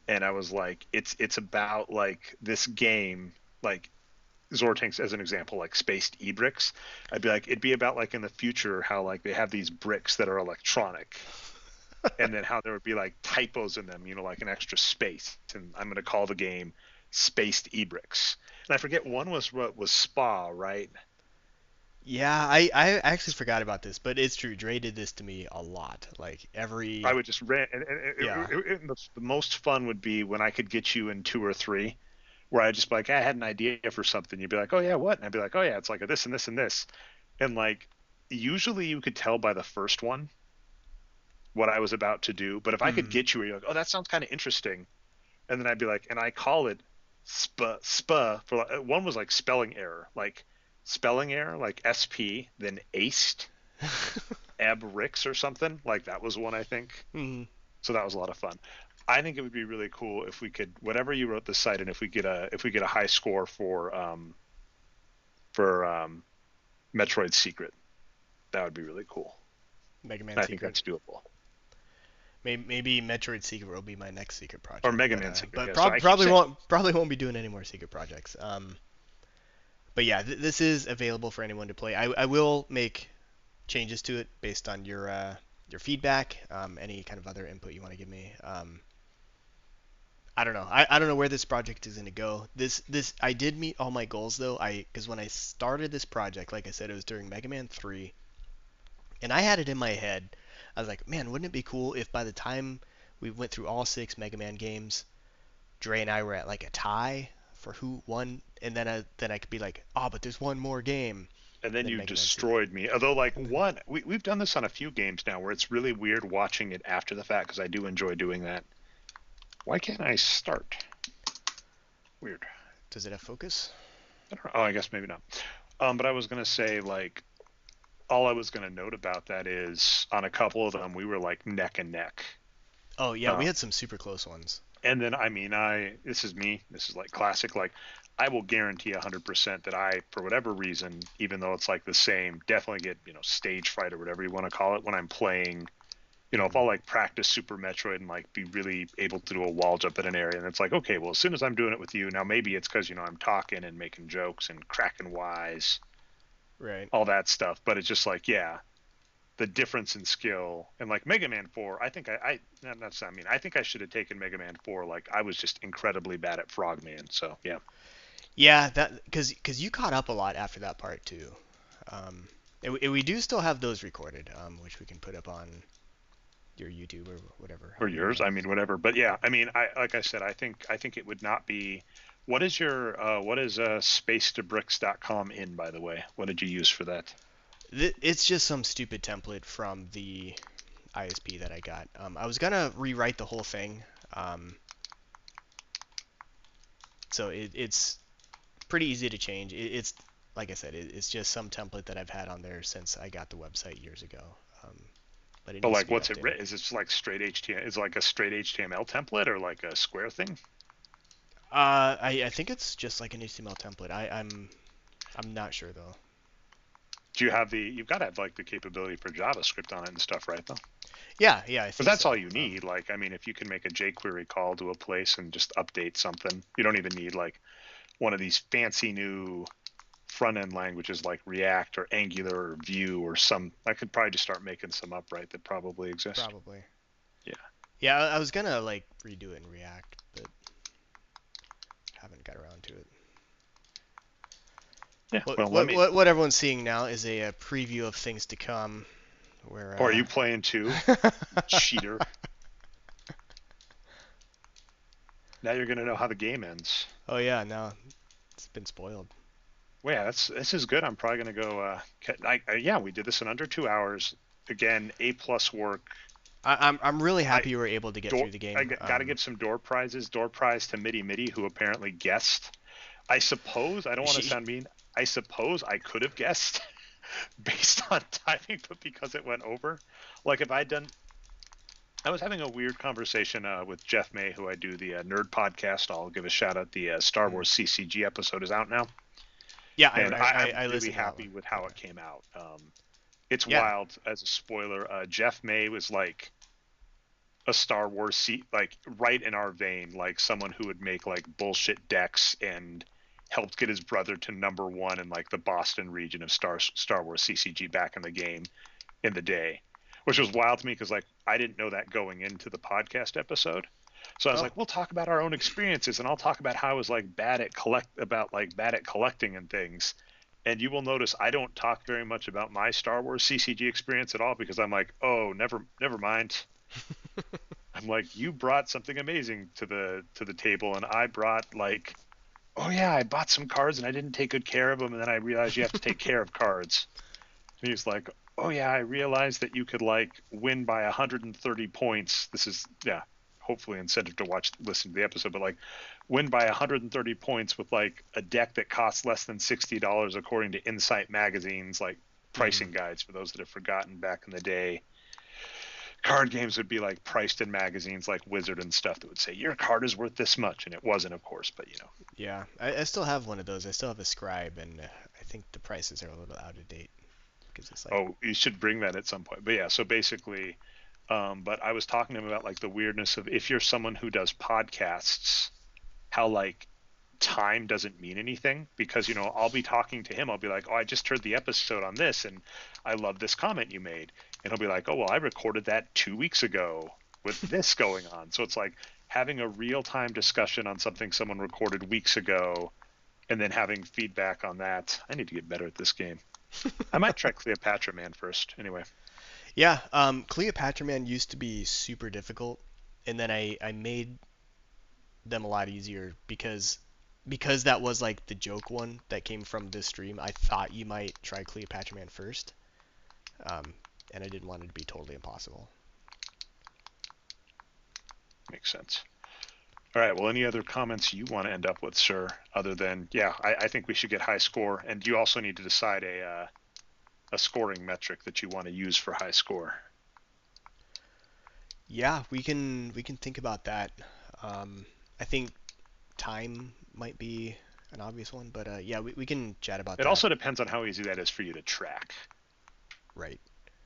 and I was like, it's about like this game like Zortanks as an example, like spaced e-bricks. I'd be like, it'd be about like in the future how like they have these bricks that are electronic, and then how there would be like typos in them, you know, like an extra space. And I'm gonna call the game Spaced e-bricks. And I forget one was what was Spa, right? Yeah, I actually forgot about this, but it's true. Dre did this to me a lot. Like I every would just rant, and yeah. the most fun would be when I could get you in two or three, where I'd just be like, I had an idea for something. You'd be like, oh yeah, what? And I'd be like, oh yeah, it's like a this and this and this, and like usually you could tell by the first one what I was about to do. But if I could Mm. get you, where you're like, oh, that sounds kind of interesting, and then I'd be like, and I call it spa for like, one was like spelling error, like sp, then aced ab rix or something like that was one I think. mm. So that was a lot of fun. I think it would be really cool if we could whatever you wrote the site and if we get a high score for Metroid Secret, that would be really cool. Mega Man And I think Secret. that's doable. Maybe Metroid Secret will be my next secret Or project, Mega Man Secret, but yeah. So I keep saying probably won't be doing any more secret projects. But yeah, this is available for anyone to play. I will make changes to it based on your feedback, any kind of other input you want to give me. I don't know. I don't know where this project is gonna go. This I did meet all my goals though. Because when I started this project, like I said, it was during Mega Man 3, and I had it in my head. I was like, man, wouldn't it be cool if by the time we went through all six Mega Man games, Dre and I were at like a tie for who won, and then I could be like, oh, but there's one more game, and and then then you Mega Man Secret. destroyed me. Although, like one, we've done this on a few games now, where it's really weird watching it after the fact because I do enjoy doing that. Why can't I start? Weird. Does it have focus? I don't know. Oh, I guess maybe not. But I was gonna say like all I was gonna note about that is on a couple of them we were like neck and neck. Oh yeah, we Um, had some super close ones. and then I mean I this is me. This is like classic. Like I will guarantee 100% that I, for whatever reason, even though it's like the same, definitely get stage fright or whatever you want to call it when I'm playing. If Mm, I'll like practice Super Metroid and like be really able to do a wall jump in an area, and it's like, okay, well, as soon as I'm doing it with you, now maybe it's because I'm talking and making jokes and cracking wise, right. all that stuff. But it's just like, yeah, the difference in skill and like Mega Man 4. I think that's I mean, I think I should have taken Mega Man 4. Like I was just incredibly bad at Frogman. So yeah, Yeah, that because you caught up a lot after that part too. We do still have those recorded, which we can put up on your YouTube or whatever, or however you yours. wanna. I mean, whatever. But yeah, I mean, I like I said, I think it would not be. What is spacetobricks.com in, by the way? What did you use for that? It's just some stupid template from the ISP that I got. I was gonna rewrite the whole thing, um, So it's pretty easy to change. It's like I said, it's just some template that I've had on there since I got the website years ago. Um, but it But needs to like, be what's it? updated. Is it like straight HTML? Is it like a straight HTML template or like a square thing? I think it's just like an HTML template. I'm not sure though. Do you have the? You've got to have like the capability for JavaScript on it and stuff, right? Though, Yeah, I because think that's so. all you need. Like, I mean, if you can make a jQuery call to a place and just update something, you don't even need like one of these fancy new front end languages like React or Angular or Vue or some. I could probably just start making some up, right? That probably exist. Probably. Yeah. Yeah, I was gonna like redo it in React, but haven't got around to it. Yeah. What Well, let what me. what, what everyone's seeing now is a preview of things to come, where Oh, are you playing too? Cheater. Now you're gonna know how the game ends. oh yeah, now it's been spoiled. Well, yeah, this is good. I'm probably gonna go. Yeah, we did this in under 2 hours. Again, A plus work. I'm really I happy you were able to get door. through the I game. got to give some door prizes. Door prize to Mitty Mitty, who apparently guessed. I suppose I don't want to She, sound mean. I suppose I could have guessed based on timing, but because it went over, like if I'd done. I was having a weird conversation with Jeff May, who I do the Nerd podcast. I'll give a shout out. The Star mm. Wars CCG episode is out now, Yeah, and I'm I really listened to that happy one. with how Yeah. it came out. It's Yeah. wild. As a spoiler, Jeff May was like a Star Wars like right in our vein, like someone who would make like bullshit decks and helped get his brother to number one in like the Boston region of Star Wars CCG back in the game in the day, which was wild to me because like I didn't know that going into the podcast episode. So I was Oh. like, we'll talk about our own experiences, and I'll talk about how I was like bad at collecting and things. And you will notice I don't talk very much about my Star Wars CCG experience at all because I'm like, oh, never mind. I'm like, you brought something amazing to the table, and I brought like, oh yeah, I bought some cards and I didn't take good care of them, and then I realized you have to take care of cards. And he's like, oh yeah, I realized that you could like win by 130 points. This is yeah, hopefully incentive to listen to the episode, but like win by 130 points with like a deck that costs less than $60 according to Insight Magazine's like Hmm. pricing guides for those that have forgotten back in the day. Card games would be like priced in magazines like Wizard and stuff that would say your card is worth this much, and it wasn't, of course, but you know. Yeah, I still have one of those. I still have a scribe, and I think the prices are a little out of date because it's like, Oh, you should bring that at some point. But yeah, so basically, but I was talking to him about like the weirdness of if you're someone who does podcasts, how like time doesn't mean anything because you know I'll be talking to him, I'll be like, oh, I just heard the episode on this and I love this comment you made, and he'll be like, oh well, I recorded that 2 weeks ago with this going on. So it's like having a real time discussion on something someone recorded weeks ago and then having feedback on that. I need to get better at this game. I might try Cleopatra Man first. Anyway, yeah. Cleopatra Man used to be super difficult, and then I made them a lot easier because that was like the joke one that came from this stream. I thought you might try Cleopatra Man first, um, and I didn't want it to be totally impossible. makes sense. All right. Well, any other comments you want to end up with, sir? Other than yeah, I think we should get high score, and you also need to decide a scoring metric that you want to use for high score. Yeah, we can think about that. I think time might be an obvious one, but yeah, we can chat about It that. also depends on how easy that is for you to track. Right.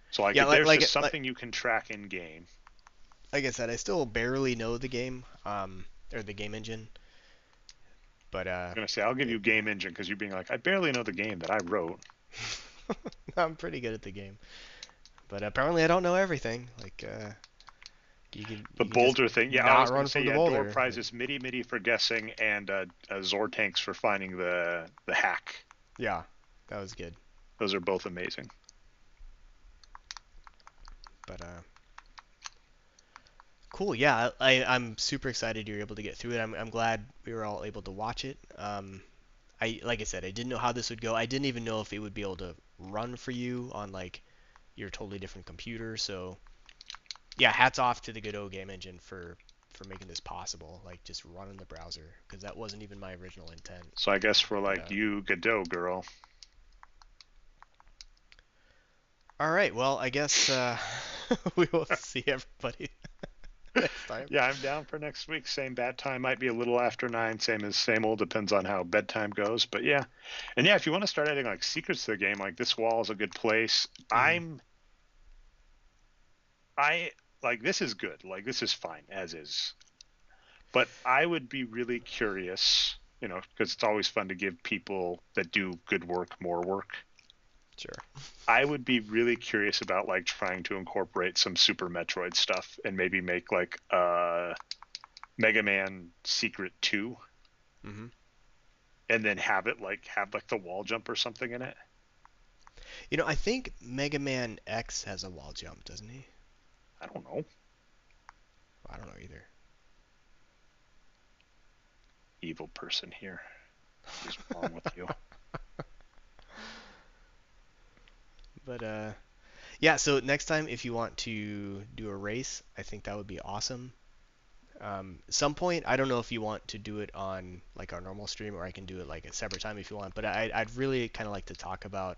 So like Yeah, if there's just something you can track in game, like I said, I still barely know the game, or the game engine, but I'm gonna say I'll give it, you game engine because you're being like I barely know the game that I wrote. I'm pretty good at the game. But apparently I don't know everything. Like The you can just Boulder thing, yeah, I not was gonna run say from the yeah, door boulder. Like, prizes, Midi for guessing, and Zortanks for finding the hack. yeah, that was good. Those are both amazing. But cool. Yeah, I'm super excited you're able to get through it. I'm glad we were all able to watch it. I like I said, I didn't know how this would go. I didn't even know if it would be able to run for you on like your totally different computer. So yeah, hats off to the good old game engine for for making this possible. Like just run in the browser because that wasn't even my original intent. So I guess we're But like you, Godot girl. all right, well I guess we will see everybody next time. Yeah, I'm down for next week. Same bad time, might be a little after 9. Same old. Depends on how bedtime goes. But yeah, and yeah, if you want to start adding like secrets to the game, like this wall is a good place. Mhm. I like this is good. Like this is fine as is. But I would be really curious, because it's always fun to give people that do good work more work. Sure. I would be really curious about like trying to incorporate some Super Metroid stuff and maybe make like Mega Man Secret 2 Mhm. and then have like the wall jump or something in it. I think Mega Man X has a wall jump, doesn't he? I don't know. I don't know either. Evil person here. What is wrong with you? But yeah, so next time if you want to do a race, I think that would be awesome. Some point, I don't know if you want to do it on like our normal stream or I can do it like a separate time if you want, but I'd really kind of like to talk about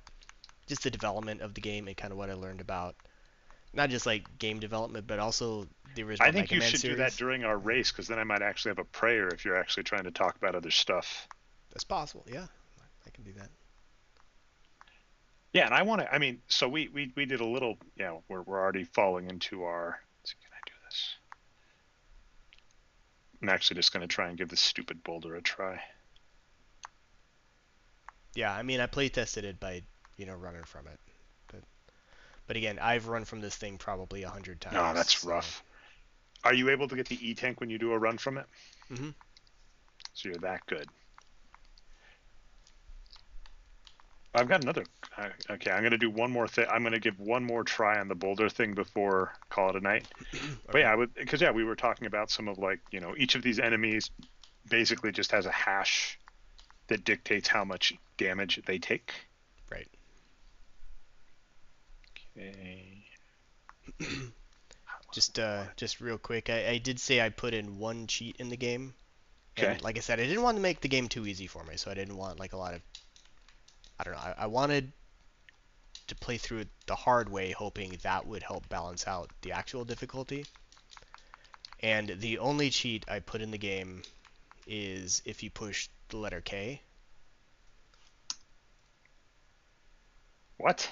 just the development of the game and kind of what I learned about not just like game development, but also the I original think Mega you Man should do that series. during our race because then I might actually have a prayer if you're actually trying to talk about other stuff. That's possible, yeah. I can do that. Yeah, and I want to. I mean, so we did a little. Yeah, we're already falling into our. Let's see, can I do this? I'm actually just going to try and give this stupid boulder a try. Yeah, I mean, I play tested it by, running from it. But but again, I've run from this thing probably 100 times, No, that's so. rough. Are you able to get the E tank when you do a run from it? Hmm. So you're that good. I've got another. Okay, I'm going to do one more thing. I'm going to give one more try on the boulder thing before call it a night. But Okay. yeah, I would because yeah, we were talking about some of like each of these enemies basically just has a hash that dictates how much damage they take. Right. Okay. Just real quick, I did say I put in one cheat in the game, Okay. and like I said, I didn't want to make the game too easy for me, so I didn't want like a lot of, I don't know, I wanted to play through it the hard way, hoping that would help balance out the actual difficulty. And the only cheat I put in the game is if you push the letter K, What?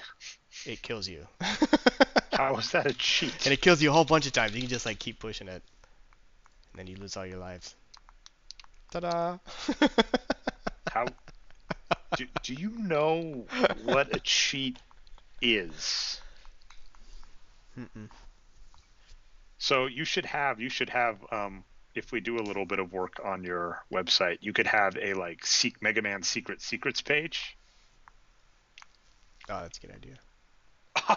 it kills you. How is that a And cheat? it kills you a whole bunch of times. You can just like keep pushing it, and then you lose all your lives. Ta-da! How do you know what a cheat is? Mm-mm. So you should have if we do a little bit of work on your website, you could have a like Mega Man secrets page. Oh, that's a good idea.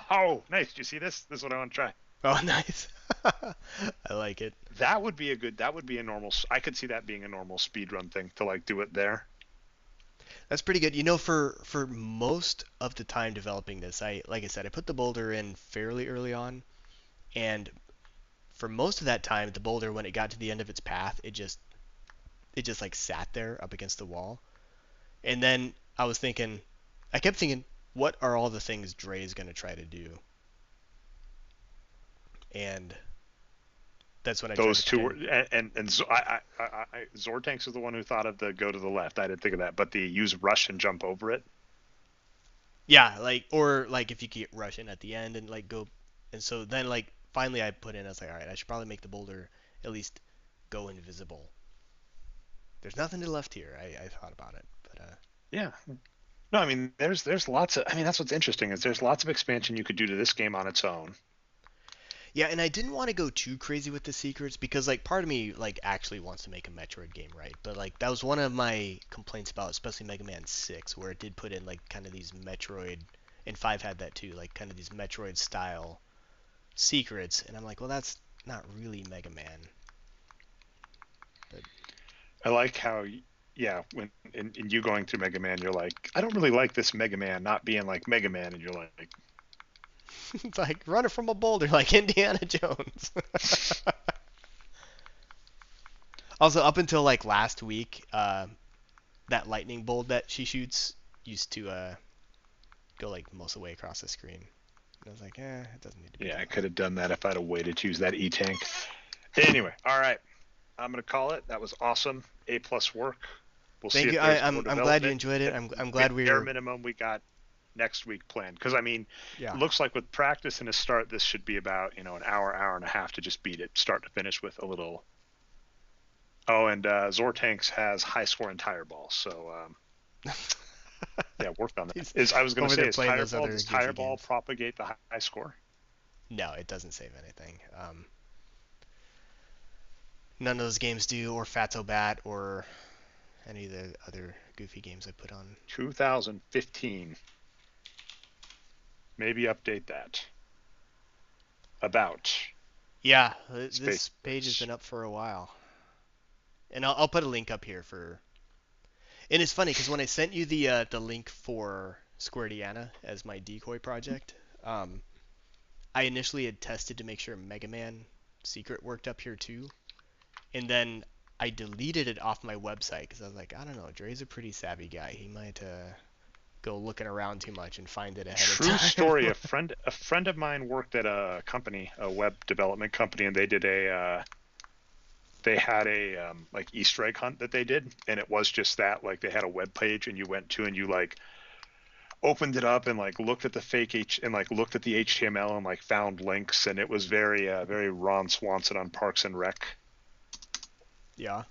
Oh, nice. Do you see this? This is what I want to try. Oh, nice. I like it. That would be a normal. I could see that being a normal speed run thing to like do it there. That's pretty good. For most of the time developing this, like I said, I put the boulder in fairly early on, and for most of that time, the boulder when it got to the end of its path, it just like sat there up against the wall. And then I kept thinking, what are all the things Dre's gonna try to do? And that's when I tried to Those put two were in. Zortanks is the one who thought of the go to the left. I didn't think of that, but the use rush and jump over it. Yeah, like or like if you get Russian at the end and like go, and so then like finally I put in, I was like, all right, I should probably make the boulder at least go invisible. There's nothing to the left here. I thought about it, but Yeah. No, I mean there's lots of. I mean that's what's interesting is there's lots of expansion you could do to this game on its own. yeah, and I didn't want to go too crazy with the secrets because like part of me like actually wants to make a Metroid game, right? But like that was one of my complaints about especially Mega Man 6 where it did put in like kind of these Metroid, and 5 had that too, like kind of these Metroid style secrets, and I'm like, well that's not really Mega Man. But I like how, yeah, when in you going through Mega Man, you're like, I don't really like this Mega Man not being like Mega Man, and you're like, it's like running from a boulder like Indiana Jones. Also, up until like last week, that lightning bolt that she shoots used to go like most of the way across the screen. And I was like, it doesn't need to be Yeah, I that could way. have done that if I'd have waited to use that E tank. Anyway, all right. I'm gonna call it. That was awesome. A plus work. We'll see Thank you. if I, there's I'm more I'm glad you development. enjoyed it. At I'm glad we bare were. minimum, we got next week planned. Because I mean, it Yeah. looks like with practice and a start, this should be about an hour, hour and a half to just beat it, start to finish with a little. Oh, and Zortanks has high score in tire ball, so yeah, work on that. He's Is I was gonna over say, there is playing tire those ball other does tire goofy ball games. propagate the high score? No, it doesn't save anything. None of those games do, or Fatso Bat, or any of the other goofy games I put on. 2015. Maybe update that. About Yeah, Space this page has Race. been up for a while, and I'll put a link up here for. And it's funny because when I sent you the link for Squirtiana as my decoy project, um, I initially had tested to make sure Mega Man Secret worked up here too, and then I deleted it off my website because I was like, I don't know, Dre's a pretty savvy guy. He might go looking around too much and find it ahead of True time. story. A friend of mine worked at a company, a web development company, and they had a like Easter egg hunt that they did, and it was just that. Like they had a web page, and you went to and you like opened it up and like looked at the fake H and like looked at the HTML and like found links, and it was very Ron Swanson on Parks and Rec. Yeah.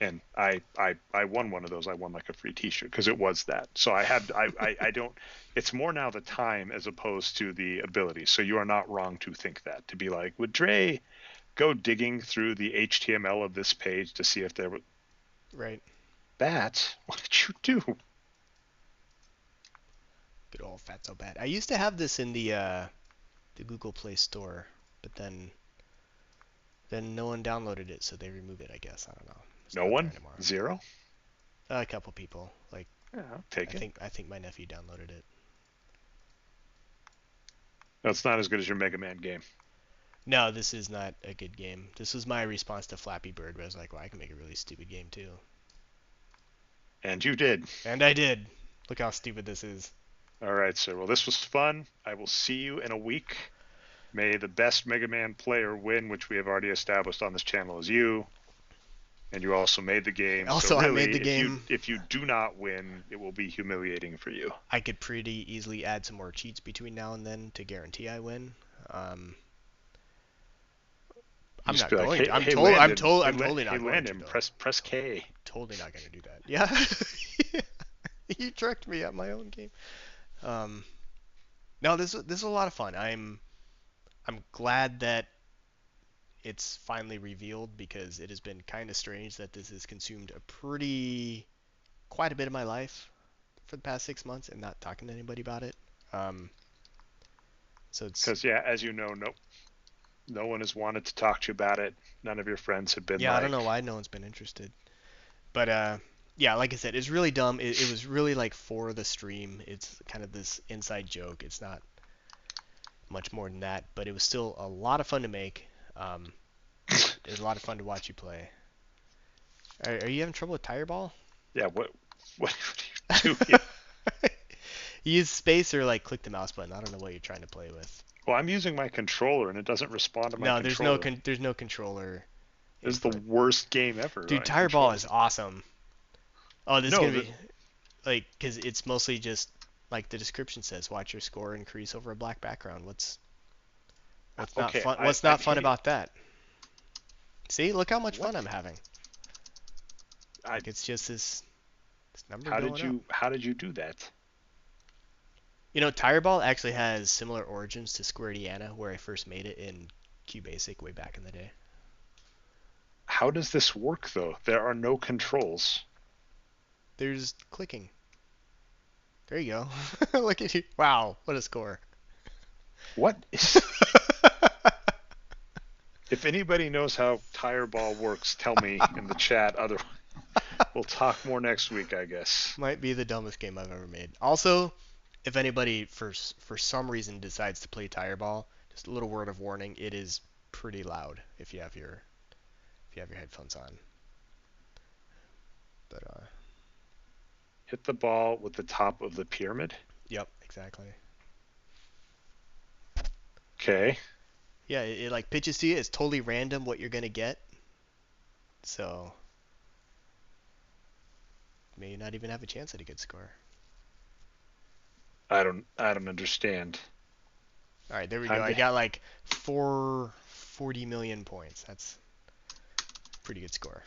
And I won one of those. I won like a free T-shirt because it was that. So I don't. It's more now the time as opposed to the ability. So you are not wrong to think that, to be like, would Dre go digging through the HTML of this page to see if there was Right. that? What did you do? Good old Fatso Bat. I used to have this in the Google Play Store, but then no one downloaded it, so they removed it. I guess I don't know. It's No not there one? anymore. Zero? A couple people, like Yeah, I'll take it. I think my nephew downloaded it. No, it's not as good as your Mega Man game. No, this is not a good game. This was my response to Flappy Bird, where I was like, well, I can make a really stupid game too. And you did. And I did. Look how stupid this is. All right, sir. Well, this was fun. I will see you in a week. May the best Mega Man player win, which we have already established on this channel is you. And you also made the game. So Also, I made really, the game. if you do not win, it will be humiliating for you. I could pretty easily add some more cheats between now and then to guarantee I win. Um, You I'm just not be like, going hey, to. hey, Landon, I'm totally hey, not going to Landon, though. press K. Totally not going to do that. Yeah. You tricked me at my own game. Um, no, this is a lot of fun. I'm glad that it's finally revealed because it has been kind of strange that this has consumed quite a bit of my life for the past 6 months and not talking to anybody about it. Um, so it's Because yeah, as you know, no one has wanted to talk to you about it. None of your friends have been yeah, I don't like, know why no one's been interested, but yeah, like I said, it's really dumb. It was really like for the stream. It's kind of this inside joke. It's not much more than that, but it was still a lot of fun to make. Um, it was a lot of fun to watch you play. Are you having trouble with tire ball? yeah, what do you do? You use space or like click the mouse button. I don't know what you're trying to play with. Well, I'm using my controller and it doesn't respond to my No, controller. there's no controller This is the input. worst game ever Dude, on tire ball controller. is awesome. Oh, this is No, gonna be like because it's mostly just like the description says, watch your score increase over a black background. What's not okay, fun? I, What's I'm not fun hitting. about that? See, look how much What? fun I'm having. I Like it's just this number how did going up. you do that? You know, tire ball actually has similar origins to Squirtiana, where I first made it in QBasic way back in the day. How does this work though? There are no controls. There's clicking. There you go. Look at you. Wow, what a score. What is? If anybody knows how tire ball works, tell me in the chat. Other, we'll talk more next week, I guess. Might be the dumbest game I've ever made. Also, if anybody for some reason decides to play tire ball, just a little word of warning, it is pretty loud if you have your headphones on. But Hit the ball with the top of the pyramid. yep, exactly. Okay. Yeah, it like pitches to you. It's totally random what you're gonna get. So may not even have a chance at a good score. I don't understand. All right, there we go. Time I to got like 40 million points. That's a pretty good score.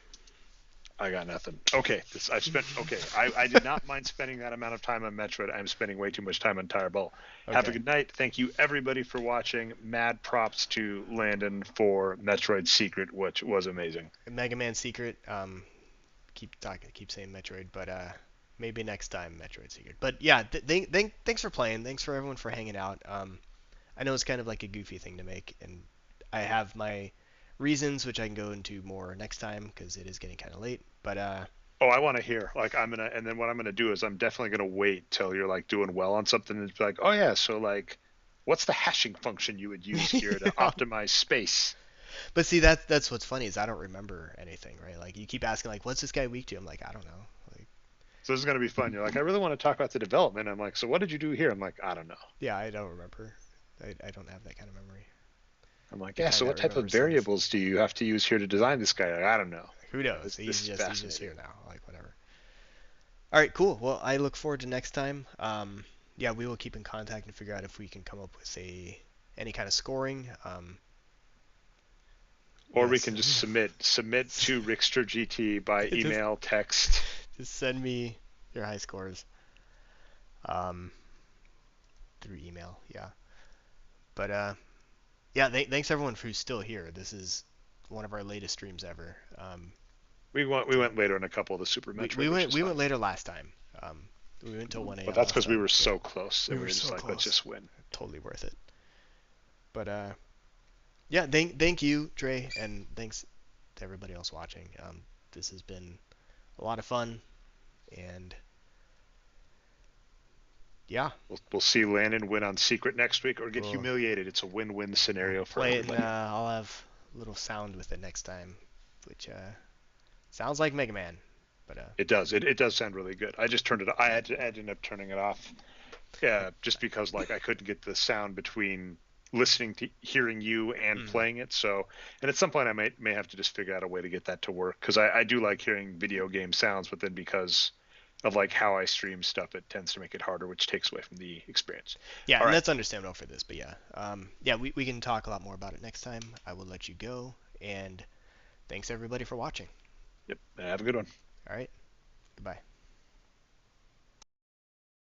I got nothing. Okay, this I've spent. Okay, I did not mind spending that amount of time on Metroid. I'm spending way too much time on Tire Ball. Have a Okay. good night. Thank you everybody for watching. Mad props to Landon for Metroid Secret, which was amazing. Mega Man Secret. Keep saying Metroid, but maybe next time Metroid Secret. But yeah, thanks for playing. Thanks for everyone for hanging out. I know it's kind of like a goofy thing to make, and I have my reasons, which I can go into more next time because it is getting kind of late. But Oh, I want to hear. Like and then what I'm gonna do is I'm definitely gonna wait till you're like doing well on something and be like, oh yeah, so like, what's the hashing function you would use here to optimize space? but see that's what's funny is I don't remember anything, right? Like you keep asking like, what's this guy weak to? I'm like, I don't know. Like, So this is gonna be fun. You're like, I really want to talk about the development. I'm like, so what did you do here? I'm like, I don't know. yeah, I don't remember. I don't have that kind of memory. I'm like, The yeah. kind So that what type of remembers things. variables do you have to use here to design this guy? Like, I don't know. Who Yeah, knows? this is He's just fascinating. here now. Like whatever. All right, cool. Well, I look forward to next time. Yeah, we will keep in contact and figure out if we can come up with any kind of scoring. Or we Yes. can just submit to RixterGT by just email, text. just send me your high scores um, through email. Yeah. But yeah, thanks everyone who's still here. This is one of our latest streams ever. We went later in a couple of the Super Metroid, which is We went fine. later last time. We went till 1 But a.m. that's last because we time. were so close, We and we were were just so like, let's close. just win. Totally worth it. But yeah, thank you, Dre, and thanks to everybody else watching. This has been a lot of fun, and yeah, We'll see Landon win on Secret next week or get we'll humiliated. It's a win-win we'll scenario for play it, and everybody. I'll have a little sound with it next time, which sounds like Mega Man. But It does sound really good. I just turned it. I had to end up turning it off. Yeah, just because like I couldn't get the sound between listening to hearing you and mm, playing it. So, and at some point I may have to just figure out a way to get that to work because I do like hearing video game sounds, but then because of like how I stream stuff, it tends to make it harder, which takes away from the experience. yeah, All and right. that's understandable for this. But yeah, yeah, we can talk a lot more about it next time. I will let you go, and thanks everybody for watching. Yep. Have a good one. All right, goodbye.